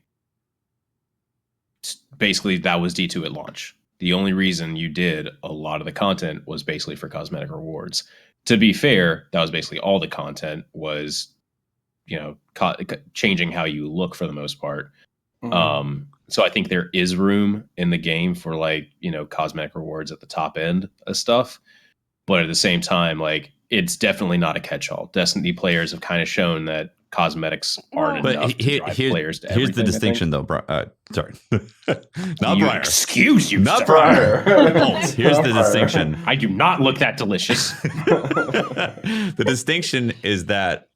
basically, that was D2 at launch. The only reason you did a lot of the content was basically for cosmetic rewards. To be fair, that was basically all the content was, changing how you look for the most part. Mm-hmm. So I think there is room in the game for like, cosmetic rewards at the top end of stuff. But at the same time, like, it's definitely not a catch-all. Destiny players have kind of shown that cosmetics aren't enough to drive players to everything. Here's the distinction, though, sorry. Not Briar. Excuse you, not Briar. Here's the distinction. I do not look that delicious. The distinction is that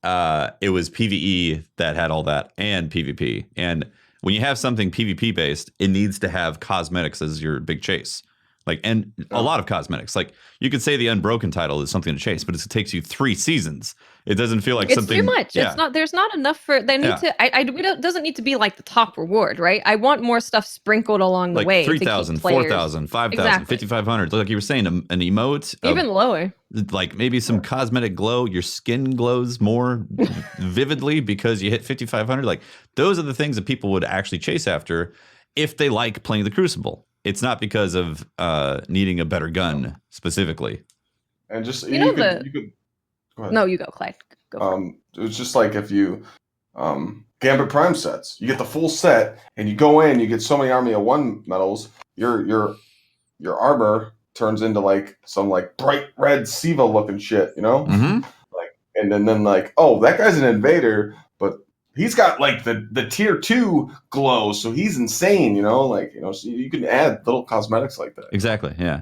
it was PvE that had all that and PvP. And when you have something PvP based, it needs to have cosmetics as your big chase. And a lot of cosmetics. Like you could say the Unbroken title is something to chase, but it takes you 3 seasons. It doesn't feel like something. It's too much. Yeah. It's not. There's not enough for. They need to. It doesn't need to be like the top reward, right? I want more stuff sprinkled along the way. 3,000, 4,000, 5,000, 5,500. Like you were saying, an emote. Even lower. Like maybe some cosmetic glow. Your skin glows more vividly because you hit 5,500. Like those are the things that people would actually chase after if they like playing the Crucible. It's not because of needing a better gun specifically. And just you could. Go ahead. No, you go, Clyde. Go. It's just like if you Gambit Prime sets, you get the full set, and you go in, you get so many Army of One medals, your armor turns into like some like bright red Siva looking shit, Mm-hmm. And then like, oh, that guy's an invader, but he's got like the tier 2 glow, so he's insane, so you can add little cosmetics like that. Exactly, yeah.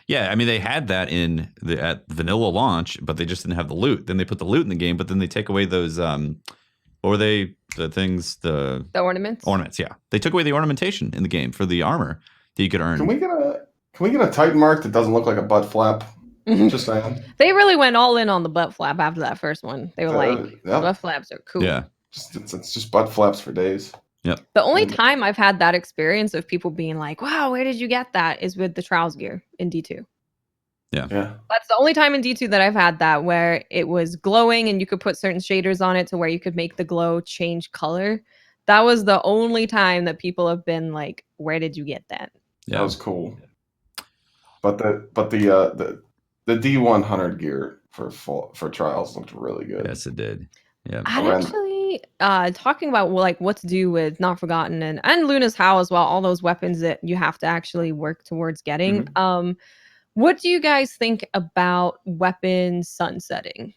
Yeah, I mean they had that at vanilla launch, but they just didn't have the loot. Then they put the loot in the game, but then they take away those what were they? The things, the ornaments. Ornaments, yeah. They took away the ornamentation in the game for the armor that you could earn. Can we get a Titan mark that doesn't look like a butt flap? Just saying. They really went all in on the butt flap after that first one. They were like, yep. butt flaps are cool. Yeah. It's just butt flaps for days. Yep. The only time I've had that experience of people being like, wow, where did you get that? Is with the Trials gear in D2. Yeah. That's the only time in D2 that I've had that where it was glowing and you could put certain shaders on it to where you could make the glow change color. That was the only time that people have been like, where did you get that? Yeah. That was cool. But the D100 gear for Trials looked really good. Yes, it did. Yeah. I'd actually talking about like what to do with Not Forgotten and Luna's Howl as well, all those weapons that you have to actually work towards getting. What do you guys think about weapon sunsetting?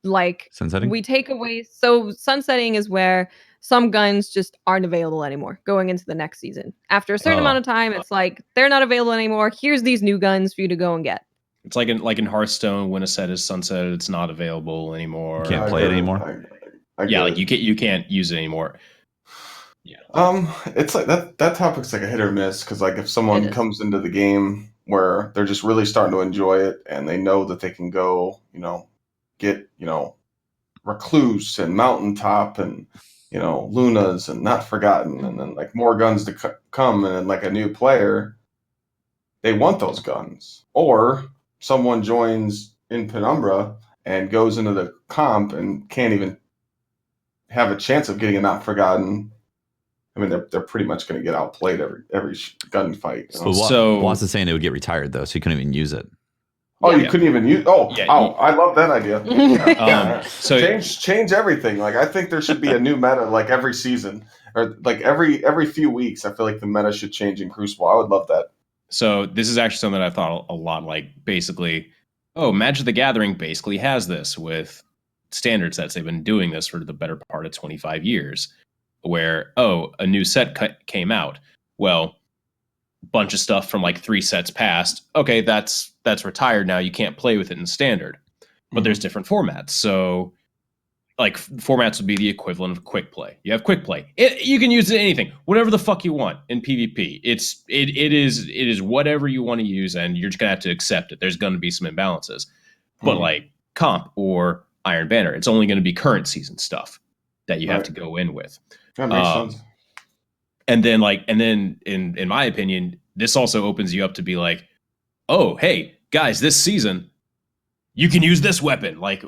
Like Sunsetting? we take away, so sunsetting is where some guns just aren't available anymore going into the next season. After a certain amount of time, it's like they're not available anymore. Here's these new guns for you to go and get. It's like in Hearthstone, when a set is sunsetted, it's not available anymore. You can't play it anymore. Yeah, like you can't use it anymore. Yeah. It's like that topic's like a hit or miss, because like if someone comes into the game where they're just really starting to enjoy it and they know that they can go, get, Recluse and Mountaintop and, Luna's and Not Forgotten, and then like more guns to come, and then like a new player, they want those guns. Or someone joins in Penumbra and goes into the comp and can't even have a chance of getting a Not Forgotten. I mean, they're pretty much going to get outplayed every gunfight. So Watts is saying it would get retired though, so you couldn't even use it. Oh, you couldn't even use. I love that idea. So change everything. Like I think there should be a new meta like every season, or like every few weeks. I feel like the meta should change in Crucible. I would love that. So this is actually something I thought a lot. Like basically, Magic the Gathering basically has this with standard sets. They've been doing this for the better part of 25 years. Where a new set came out. Well, bunch of stuff from like 3 sets past. Okay, that's retired now. You can't play with it in standard. But there's different formats. So like formats would be the equivalent of quick play. You have quick play. You can use it anything, whatever the fuck you want in PvP. It is whatever you want to use, and you're just gonna have to accept it. There's gonna be some imbalances. But like comp or Iron Banner, it's only gonna be current season stuff that you have to go in with. That makes sense. And then in my opinion, this also opens you up to be like, oh, hey, guys, this season, you can use this weapon. Like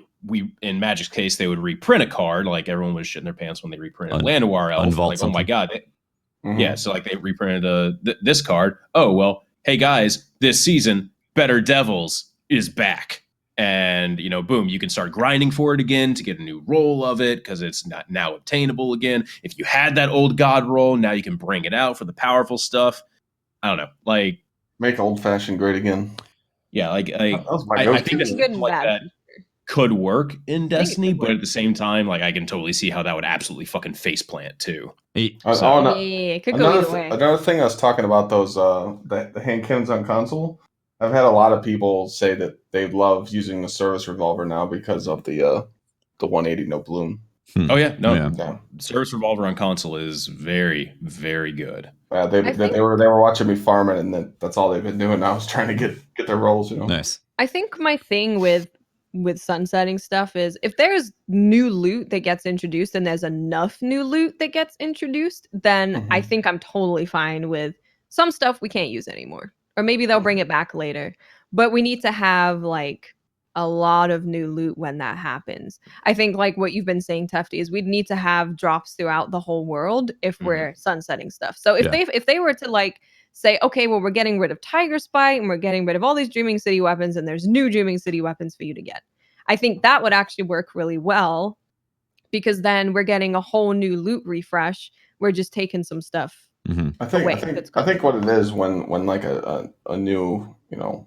in Magic's case, they would reprint a card. Like everyone was shitting their pants when they reprinted Llanowar Elf. Like, oh my God. Yeah, so like they reprinted this card. Oh, well, hey guys, this season, Better Devils is back. And, boom, you can start grinding for it again to get a new roll of it because it's not now obtainable again. If you had that old god roll, now you can bring it out for the powerful stuff. I don't know. Like, make old fashioned great again. Yeah, I think this good like that could work in Destiny, but at the same time, like I can totally see how that would absolutely fucking faceplant too. It could go either way. Another thing I was talking about, those the hand cannons on console. I've had a lot of people say that they love using the service revolver now because of the 180 no bloom. Oh yeah, no. Service revolver on console is very, very good. They were watching me farm it, and that's all they've been doing now is trying to get their rolls. Nice. I think my thing with sunsetting stuff is if there's new loot that gets introduced and there's enough new loot that gets introduced, then I think I'm totally fine with some stuff we can't use anymore. Or maybe they'll bring it back later. But we need to have like a lot of new loot when that happens. I think like what you've been saying, Tefty, is we'd need to have drops throughout the whole world if we're sunsetting stuff. So if they were to like say, okay, well, we're getting rid of Tiger Spite and we're getting rid of all these Dreaming City weapons and there's new Dreaming City weapons for you to get. I think that would actually work really well because then we're getting a whole new loot refresh. We're just taking some stuff. I think what it is when like a new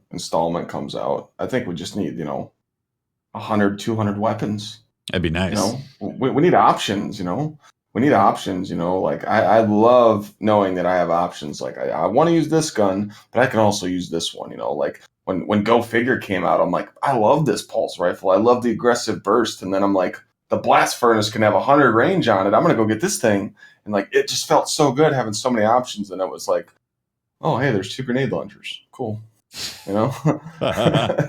installment comes out, I think we just need 100, 200 weapons. That'd be nice. We need options. we need options, you know, like I love knowing that I have options. Like I want to use this gun, but I can also use this one, you know, like when Go Figure came out, I'm like, I love this pulse rifle. I love the aggressive burst. And then I'm like, the blast furnace can have 100 range on it. I'm going to go get this thing. And like, it just felt so good having so many options. And it was like, oh, hey, there's 2 grenade launchers. Cool. You know, I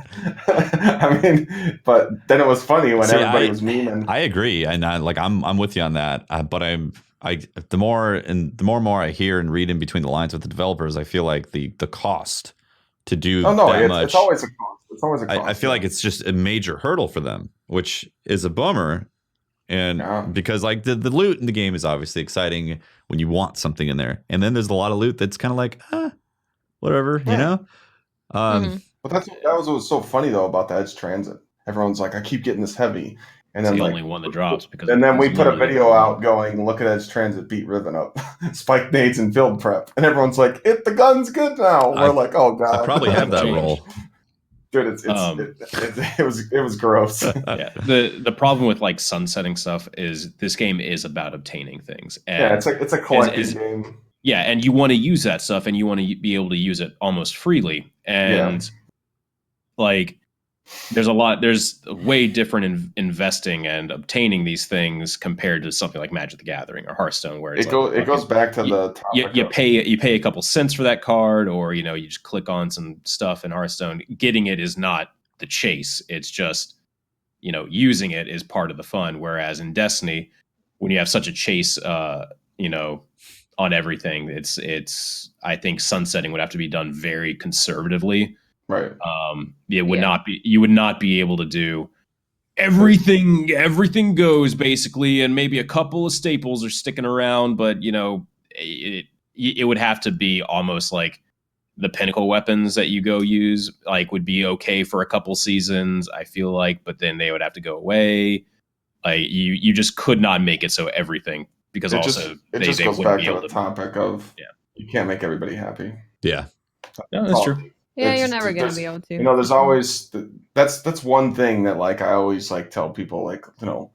mean, but then it was funny when everybody was memeing. I agree, and I'm with you on that. But the more and more I hear and read in between the lines with the developers, I feel like the cost to do that much. It's always a cost. It's always a cost. I feel like it's just a major hurdle for them, which is a bummer. And because like the loot in the game is obviously exciting when you want something in there, and then there's a lot of loot that's kind of like whatever, you know. But that was what was so funny though about the Edge Transit. Everyone's like, I keep getting this heavy, and then the only one that drops because. And then we put a video out going, look at Edge Transit beat Riven up, spike nades and field prep, and everyone's like, the gun's good now. We're like, oh god, I probably have that role. Dude, it was gross. Yeah, the problem with like sunsetting stuff is this game is about obtaining things. And yeah, it's a collecting game. Yeah, and you want to use that stuff, and you want to be able to use it almost freely. And like, there's way different investing and obtaining these things compared to something like Magic the Gathering or Hearthstone, where it goes back to the topic you pay a couple cents for that card, or you know, you just click on some stuff in Hearthstone. Getting it is not the chase; it's just, you know, using it is part of the fun. Whereas in Destiny, when you have such a chase, you know, on everything, it's I think sunsetting would have to be done very conservatively. Right. You would not be able to do everything goes basically, and maybe a couple of staples are sticking around, but you know, it would have to be almost like the pinnacle weapons that you go use like would be okay for a couple seasons, I feel like, but then they would have to go away. Like you just could not make it so everything, because it they goes wouldn't back be to able the to. topic of you can't make everybody happy. Yeah, that's true. Yeah, you're never gonna be able to. You know, there's always that's one thing that like I always like tell people, like, you know,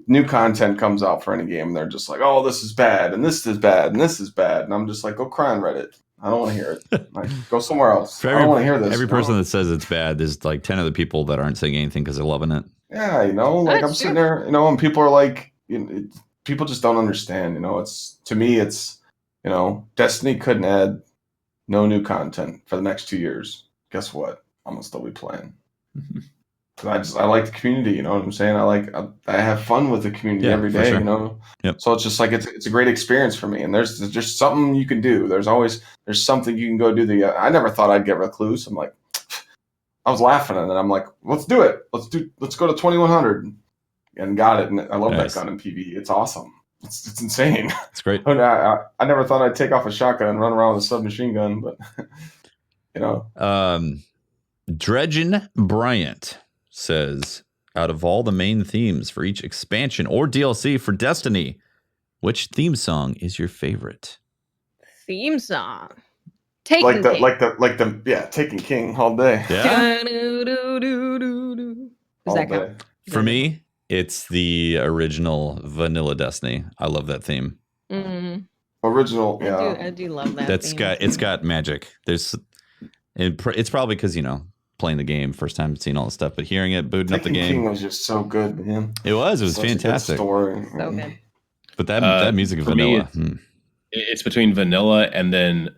new content comes out for any game and they're just like, oh, this is bad and this is bad and this is bad, and I'm just like, go cry on Reddit. I don't want to hear it. Like, go somewhere else. I don't want to hear this. Every person that says it's bad, there's like 10 other people that aren't saying anything because they're loving it. Yeah, you know, like I'm sitting there, you know, and people are like, you know, people just don't understand. You know, to me, it's, you know, Destiny couldn't add no new content for the next 2 years. Guess what? I'm gonna still be playing. Because I like the community, you know what I'm saying? I have fun with the community every day, you know? Yep. So it's just like, it's a great experience for me. And there's just something you can do. there's something you can go do. I never thought I'd get Recluse. I'm like, I was laughing at it. I'm like, let's do it. Let's go to 2100 and got it. And I love that gun in PvE. It's awesome. It's insane. It's great. I never thought I'd take off a shotgun and run around with a submachine gun, but you know. Dredgen Bryant says, out of all the main themes for each expansion or DLC for Destiny, which theme song is your favorite? Theme song. Taken King. Taken King all day. Yeah. Does that count? For me, it's the original vanilla Destiny. I love that theme. Mm-hmm. Original, yeah. I do love that. It's got magic. It's probably because, you know, playing the game first time, seeing all the stuff, but hearing it, booting up the game. King was just so good, man. It was fantastic. Story. So good. But that music of vanilla. It's between vanilla and then,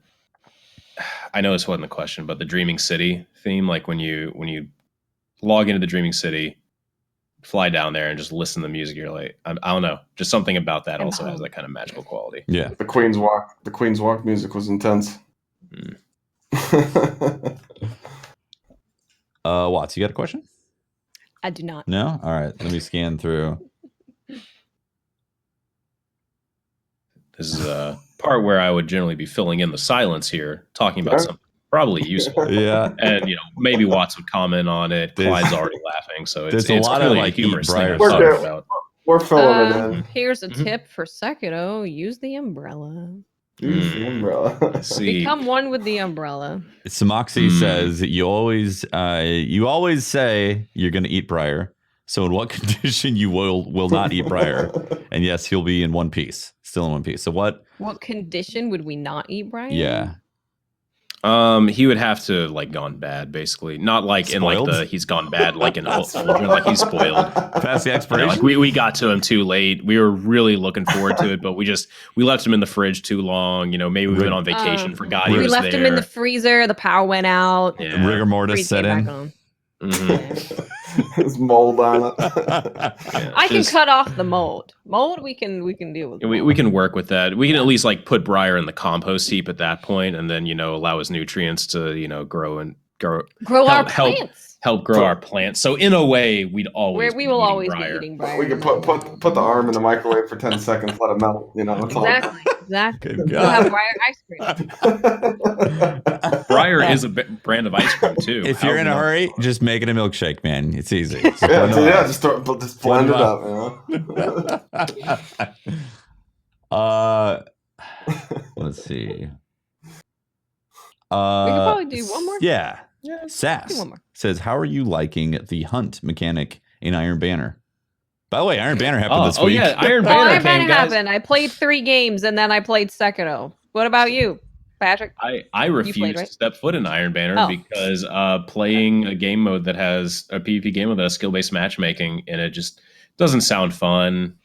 I know this wasn't the question, but the Dreaming City theme, like when you log into the Dreaming City, fly down there and just listen to the music, you're like, I don't know, just something about that also has that kind of magical quality. Yeah. The Queen's Walk music was intense. Watts, you got a question? I do not. No? All right. Let me scan through. This is a part where I would generally be filling in the silence here, talking about something probably useful. Yeah. And, you know, maybe Watts would comment on it. Clyde's already laughing. So it's a lot really of like humorous Briar thing I'm talking about. We're filling it in. Here's a tip for Sekiro. Use the umbrella. Use the umbrella. See. Become one with the umbrella. Samoxy says, you always say you're going to eat Briar. So in what condition you will not eat Briar? And yes, he'll be in one piece, still in one piece. So what condition would we not eat Briar? Yeah. He would have to like gone bad, basically. Not like Spoiled? in like he's gone bad, like in Ultra, like he's spoiled. Past the You know, expiration? like we got to him too late. We were really looking forward to it, but we left him in the fridge too long. You know, maybe we went on vacation, forgot he We was left there. him in the freezer. The power went out. Yeah. Rigor mortis Freeze set came in. back on. Mhm. There's mold on it. Yeah, I can just- cut off the mold. Mold we can deal with. We can work with that. We can at least like put Briar in the compost heap at that point, and then allow his nutrients to grow grow help- our help- plants. help grow our plants. So in a way, we'd always Where we be will eating always Briar. be eating Briar. We can put the arm in the microwave for 10 seconds, let it melt. It's all- Exactly. Good We'll have God. Briar ice cream. Briar is a brand of ice cream too. If you're in a How- hurry, just make it a milkshake, man. It's easy. Just Yeah, blend it up. just blend it up. Let's see. We could probably do one more. Yeah. Yeah. Sass Do one more. says, "How are you liking the hunt mechanic in Iron Banner?" By the way, Iron Banner happened this week. yeah, Iron Oh, Banner Iron came, Banner guys. happened. I played 3 games and then I played Sekiro. What about you, Patrick? I refuse right? to step foot in Iron Banner Oh. because playing a game mode that has a PvP game mode that has skill-based matchmaking and it just doesn't sound fun.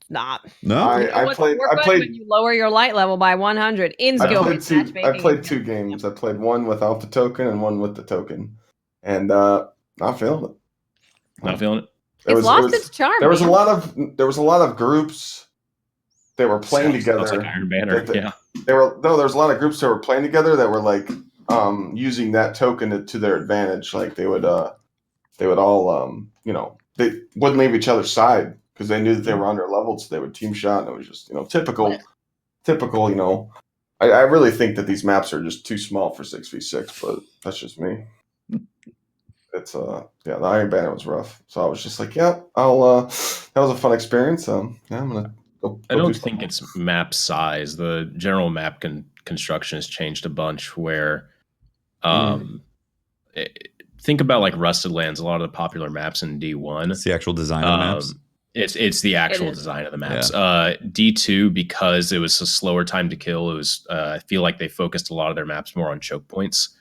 Not. No, I played when you lower your light level by 100 in skill based matchmaking. I played 2 games. I played one without the token and one with the token, and not feeling it. Not feeling it. It's lost its charm. There was a man. lot of groups that were playing together. Sounds like Iron Banner. Yeah. There was a lot of groups that were playing together that were like using that token to their advantage. Like they would all they wouldn't leave each other's side because they knew that they were under leveled, so they would team shot, and it was just typical. I really think that these maps are just too small for 6v6, but that's just me. It's the Iron Banner was rough, so I was just like, I'll that was a fun experience. I'm gonna go. I don't think it's map size. The general map construction has changed a bunch. Where, think about like Rusted Lands. A lot of the popular maps in D1. it's the actual design of the maps. It's the actual is. design of the maps. D2, because it was a slower time to kill. It was I feel like they focused a lot of their maps more on choke points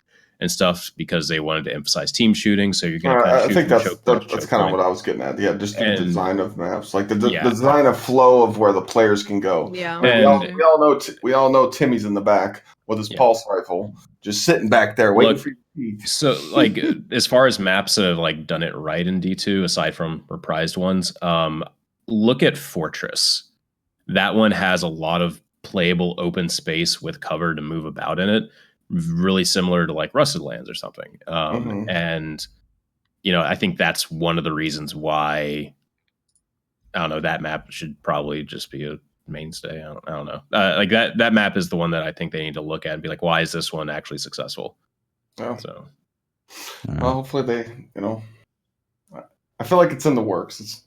and stuff because they wanted to emphasize team shooting. So you're going to I think that's kind of what I was getting at. Yeah, just the design of maps, like the design of flow of where the players can go. Yeah. We all know Timmy's in the back with his pulse rifle, just sitting back there waiting for you. So, like, as far as maps that have like done it right in D2, aside from reprised ones, look at Fortress. That one has a lot of playable open space with cover to move about in it. Really similar to like Rusted Lands or something. And I think that's one of the reasons why that map should probably just be a mainstay. I don't know. Like that map is the one that I think they need to look at and be like, why is this one actually successful? Oh. So well, hopefully they, I feel like it's in the works. It's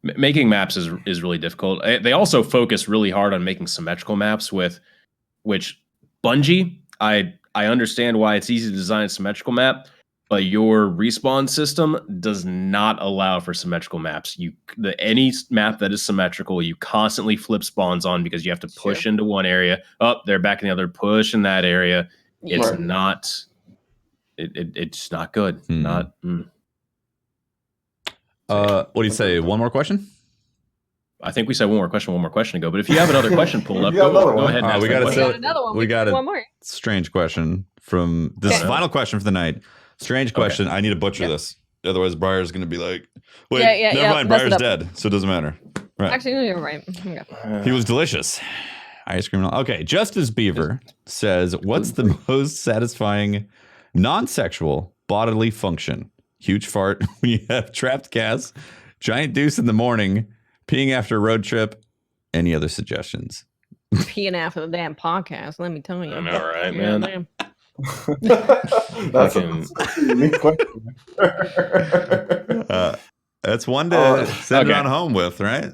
making maps is really difficult. They also focus really hard on making symmetrical maps which Bungie, I understand why it's easy to design a symmetrical map, but your respawn system does not allow for symmetrical maps. Any map that is symmetrical, you constantly flip spawns on because you have to push into one area. They're back in the other, push in that area. It's not. It's not good. Not. What do you say? One more question? I think we said one more question ago. But if you have another question pulled up, Yeah, go one. ahead. And ask We that got question. another one. We got one more. strange question from this final question for the night. Strange question. I need to butcher this. Otherwise, Briar's going to be like, wait, never mind. mess it Briar's up. dead, so it doesn't matter. Right. Actually, no, you're right. Okay. He was delicious. Ice cream. Okay. Justice Beaver says, what's the most satisfying non-sexual bodily function? Huge fart when you have trapped gas, giant deuce in the morning, peeing after a road trip. Any other suggestions? Peeing after the damn podcast, let me tell you. I know, right, man? That's a unique question. That's one to send it on home with, right?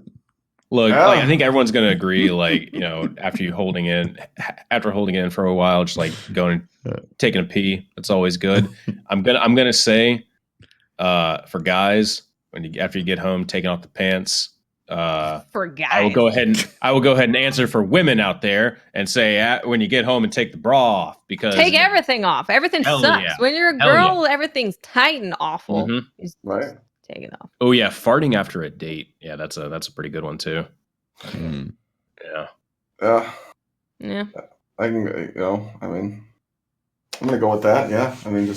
Look, I think everyone's going to agree. Like, after holding in for a while, just like going taking a pee, it's always good. I'm gonna say, for guys, after you get home, taking off the pants. For guys. I will go ahead and answer for women out there and say when you get home and take the bra off, because take everything off. Everything sucks. Yeah. When you're a girl, everything's tight and awful. Right. Take it off. Oh yeah, farting after a date. Yeah, that's a pretty good one too. Yeah. Yeah. I can, I mean, I'm gonna go with that. Yeah. I mean,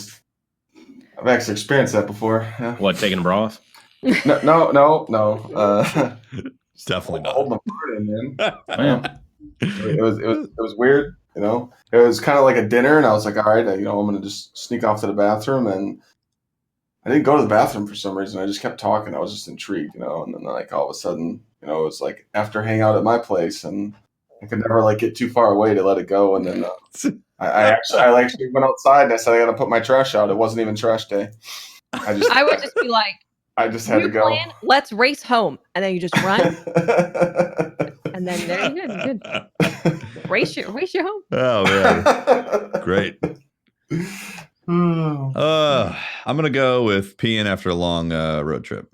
I've actually experienced that before. Yeah. What, taking a bra off? No. Definitely not. Hold my part in, man. It was weird. It was kind of like a dinner, and I was like, all right, I'm gonna just sneak off to the bathroom, and I didn't go to the bathroom for some reason. I just kept talking. I was just intrigued, and then like all of a sudden, it was like after hang out at my place, and I could never like get too far away to let it go, and then I actually went outside and I said I got to put my trash out. It wasn't even trash day. I would just be like, I just had to go. Let's race home, and then you just run, and then there you go. Good. Race your home. Oh man, great. I'm gonna go with peeing after a long road trip.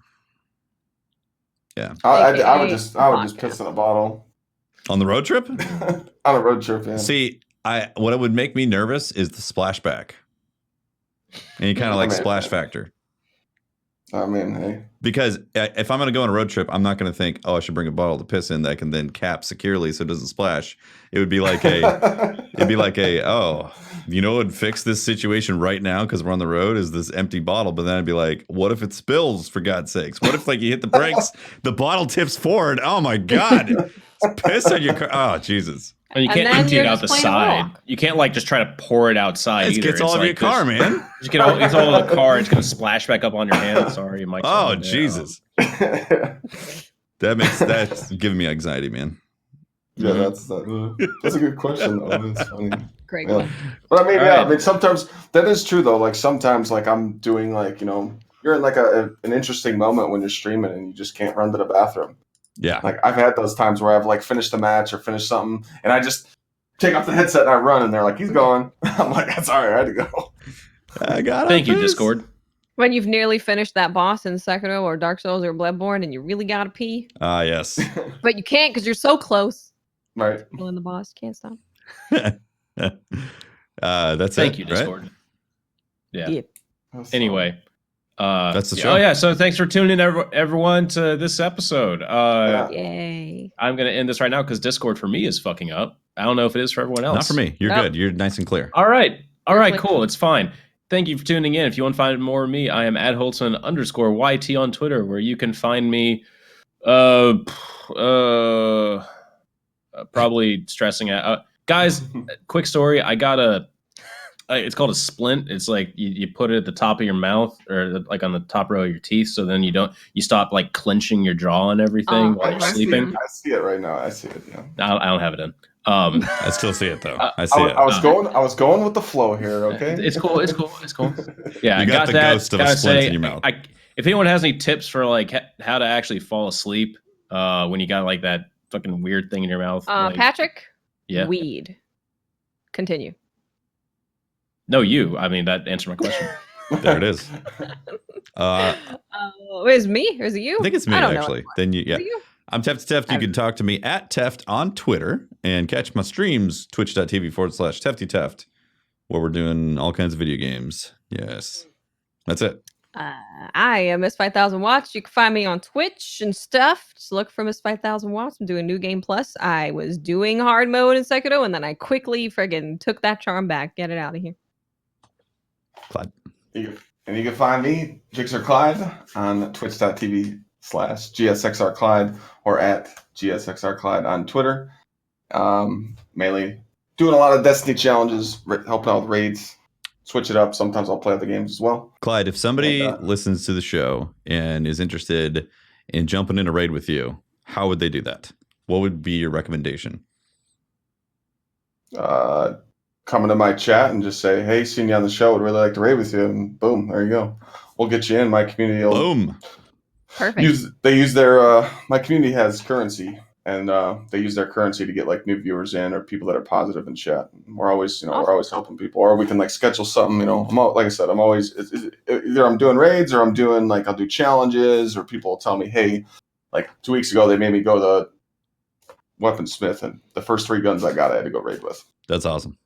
Yeah, I would just piss in a bottle on the road trip. On a road trip, yeah. See, what would make me nervous is the splashback. Any kind of like splash factor. I mean, hey. Because if I'm going to go on a road trip, I'm not going to think, I should bring a bottle to piss in that can then cap securely so it doesn't splash. It would be like what would fix this situation right now because we're on the road is this empty bottle. But then I'd be like, what if it spills, for God's sakes? What if like you hit the brakes, the bottle tips forward? Oh my God. It's piss on your car. Oh, Jesus. And you can't empty it out the side. You can't like just try to pour it outside. It gets all over your car, man. Just get all in the car. It's gonna splash back up on your hand. Sorry, Mike. Oh Jesus, that's giving me anxiety, man. Yeah, that's a good question though. It's funny. Great one. But I mean, sometimes that is true though. Like sometimes, like I'm doing like you're in like an interesting moment when you're streaming and you just can't run to the bathroom. Yeah. Like I've had those times where I've like finished a match or finished something and I just take off the headset and I run and they're like, he's gone. I'm like, that's all right. I had to go. Thank you, Discord. When you've nearly finished that boss in Sekiro or Dark Souls or Bloodborne and you really got to pee. Yes. But you can't because you're so close. Right. Killing the boss. Can't stop. That's Thank you, Discord. Right? Yeah. Anyway. That's the show. Oh yeah, so thanks for tuning in, everyone, to this episode. Yay! I'm gonna end this right now because Discord for me is fucking up. I don't know if it is for everyone else. Not for me. You're good. You're nice and clear. All right, cool. It's fine. Thank you for tuning in. If you want to find more of me, I am @Holtzman_YT on Twitter, where you can find me. Probably stressing out. Guys, quick story. I got it's called a splint. It's like you put it at the top of your mouth or like on the top row of your teeth. So then you stop like clenching your jaw and everything while you're sleeping. I see it right now. I see it. Yeah. I don't have it in. I still see it though. I see it. I was going with the flow here. Okay. It's cool. Yeah. You got the that. ghost of a splint in your mouth. If anyone has any tips for like how to actually fall asleep when you got like that fucking weird thing in your mouth. Patrick? Yeah. Weed. Continue. No, you. I mean, that answered my question. There it is. Is it me or is it you? I think it's me, actually. Then you. I'm Tefty. You can talk to me @Teft on Twitter and catch my streams, twitch.tv/TeftyTeft, where we're doing all kinds of video games. Yes. That's it. I am Miss 5000 Watts. You can find me on Twitch and stuff. Just look for Miss 5000 Watts. I'm doing New Game Plus. I was doing hard mode in Sekiro, and then I quickly friggin' took that charm back. Get it out of here. Clyde. And you can find me, GSXRClyde, on twitch.tv/GSXRClyde or @GSXRClyde on Twitter. Mainly doing a lot of Destiny challenges, helping out with raids. Switch it up. Sometimes I'll play other games as well. Clyde, if somebody listens to the show and is interested in jumping in a raid with you, how would they do that? What would be your recommendation? Come into my chat and just say, hey, seen you on the show. Would really like to raid with you. And boom, there you go. We'll get you in. My community will boom. Perfect. They use their my community has currency and they use their currency to get like new viewers in or people that are positive in chat. We're always, Awesome. we're always helping people, or we can like schedule something. Like I said, I'm always either I'm doing raids or I'm doing like I'll do challenges, or people will tell me, hey, like 2 weeks ago they made me go to Weaponsmith, and the first 3 guns I got I had to go raid with. That's awesome.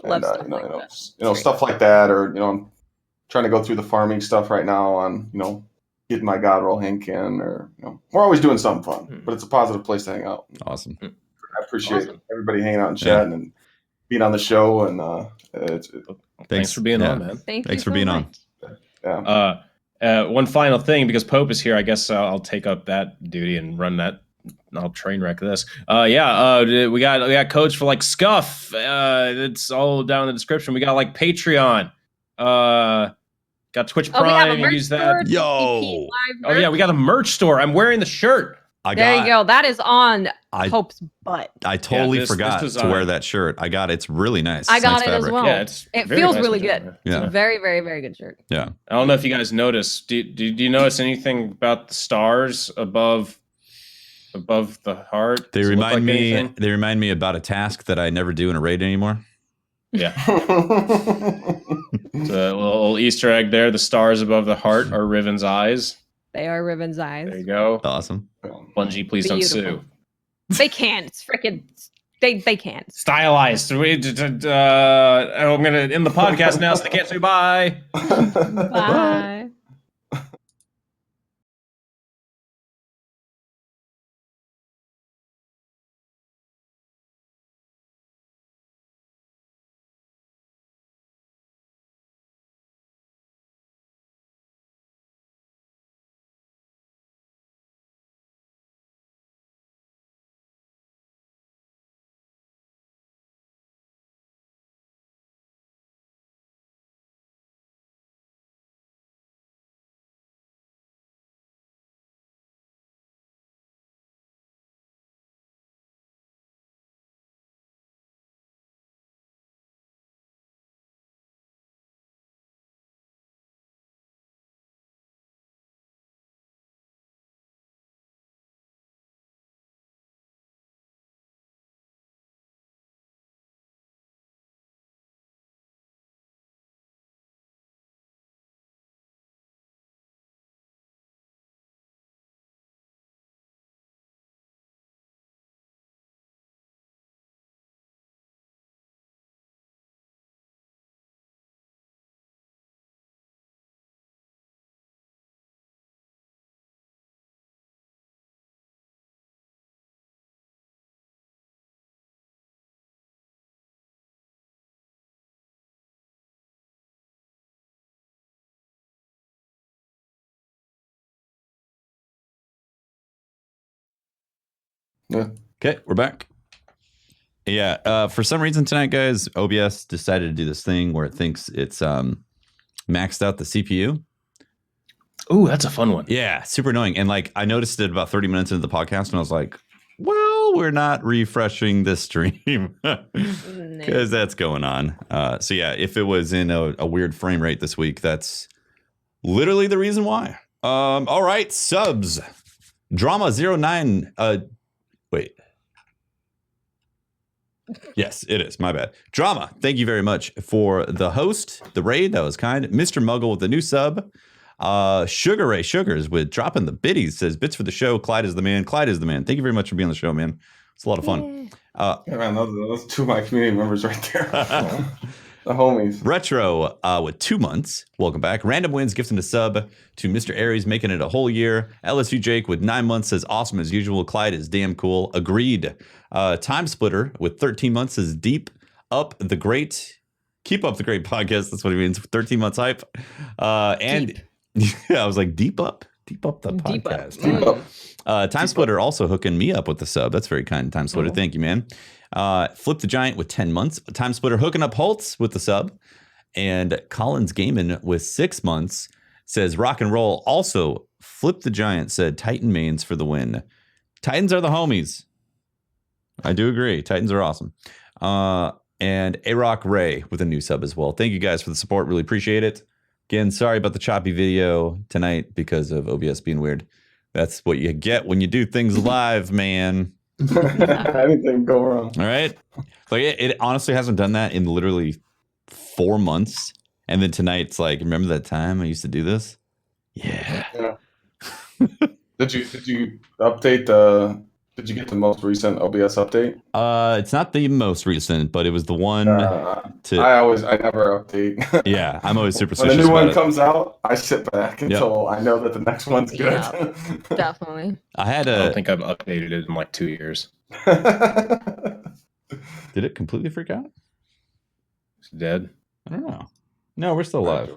Love And stuff like that. stuff like that, or I'm trying to go through the farming stuff right now on getting my god roll Hankin, or we're always doing something fun, but it's a positive place to hang out. Awesome. I appreciate everybody hanging out and chatting and being on the show, and thanks for being on, man. Thanks for being on. Yeah. One final thing, because Pope is here, I guess I'll take up that duty and run that. I'll train wreck this. We got codes for like Scuf. It's all down in the description. We got like Patreon. Got Twitch Prime. Use that. Yo. Oh yeah, we got a merch store. I'm wearing the shirt. There you go. That is on Hope's butt. I totally forgot to wear that shirt. I got it. It's really nice. I got nice it fabric. as well. Yeah, it feels really good. Yeah. It's a very, very, very good shirt. Yeah. I don't know if you guys noticed. Do you notice anything about the stars above the heart? They remind me. They remind me about a task that I never do in a raid anymore. Yeah. It's a little Easter egg there. The stars above the heart are Riven's eyes. They are Riven's eyes. There you go. Awesome. Bungie, please don't sue. They can't. It's freaking. They can't. Stylized. I'm gonna end the podcast now, so they can't say bye. Bye. Yeah. Okay, we're back. Yeah, for some reason tonight, guys, OBS decided to do this thing where it thinks it's maxed out the CPU. Ooh, that's a fun one. Yeah, super annoying. And like I noticed it about 30 minutes into the podcast, and I was like, well, we're not refreshing this stream because that's going on. So yeah, if it was in a weird frame rate this week, that's literally the reason why. All right, subs. Drama09. Wait. Yes, it is. My bad. Drama, thank you very much for the host, the raid. That was kind. Mr. Muggle with the new sub. Sugar Ray Sugars with dropping the biddies says bits for the show. Clyde is the man. Clyde is the man. Thank you very much for being on the show, man. It's a lot of fun. Yeah, man, those 2 of my community members right there. The homies. Retro with 2 months. Welcome back. Random Wins gifting a sub to Mr. Aries, making it a whole year. LSU Jake with 9 months says awesome as usual. Clyde is damn cool. Agreed. Time Splitter with 13 months says keep up the great podcast. That's what he means. 13 months hype. And yeah, I was like deep up the podcast. Deep up. Time Splitter also hooking me up with the sub. That's very kind, Time Splitter. Thank you, man. Flip the Giant with 10 months. Time Splitter hooking up Holtz with the sub. And Collins Gaiman with 6 months says rock and roll. Also, Flip the Giant said Titan mains for the win. Titans are the homies. I do agree. Titans are awesome. And A-Rock Ray with a new sub as well. Thank you guys for the support. Really appreciate it. Again, sorry about the choppy video tonight because of OBS being weird. That's what you get when you do things live, man. Anything can go wrong. All right. Like it honestly hasn't done that in literally 4 months. And then tonight it's like, remember that time I used to do this? Yeah. Did you update the? Did you get the most recent OBS update? It's not the most recent, but it was the one I never update. Yeah, I'm always When superstitious. a new one about it. comes out, I sit back until I know that the next one's good. Yeah. Definitely. I don't think I've updated it in like 2 years. Did it completely freak out? It's dead. I don't know. No, we're still alive.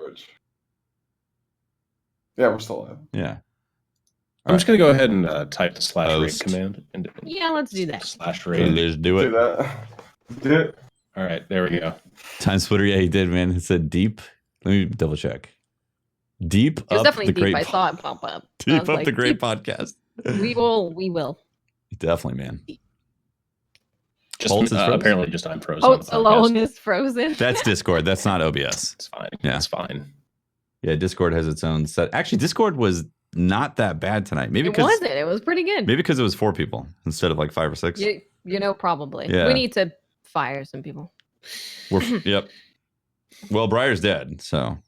Yeah, we're still alive. Yeah. I'm just gonna go ahead and type the /rate Host. command. Yeah, let's do that. /rate. Let's do it. Do that. Do it. All right, there we go. Times Twitter, yeah, he did, man. It said deep. Let me double check. Deep It was up definitely the deep. great. I saw it pop up. I Deep was up like, the great deep. podcast. We will. Definitely, man. Just Pulse is frozen? apparently just I'm frozen. on Oats the alone podcast. is frozen. That's Discord. That's not OBS. It's fine. Yeah. It's fine. Yeah, Discord has its own set. Actually, Discord was not that bad tonight. Maybe It because wasn't. It was pretty good. maybe because it was 4 people instead of like 5 or 6. Probably. Yeah. We need to fire some people. Yep. Well, Briar's dead, so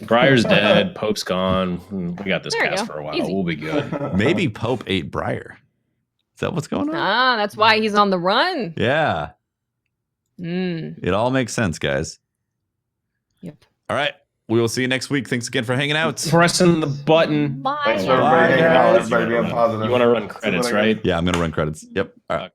Briar's dead. Pope's gone. We got this There you cast go. for a while. Easy. We'll be good. maybe Pope ate Briar. Is that what's going on? That's why he's on the run. Yeah. Mm. It all makes sense, guys. Yep. All right. We will see you next week. Thanks again for hanging out. Pressing the button. Bye. Thanks for everybody hanging out. Everybody being You positive. want to run credits, right? Yeah, I'm going to run credits. Yep. All right.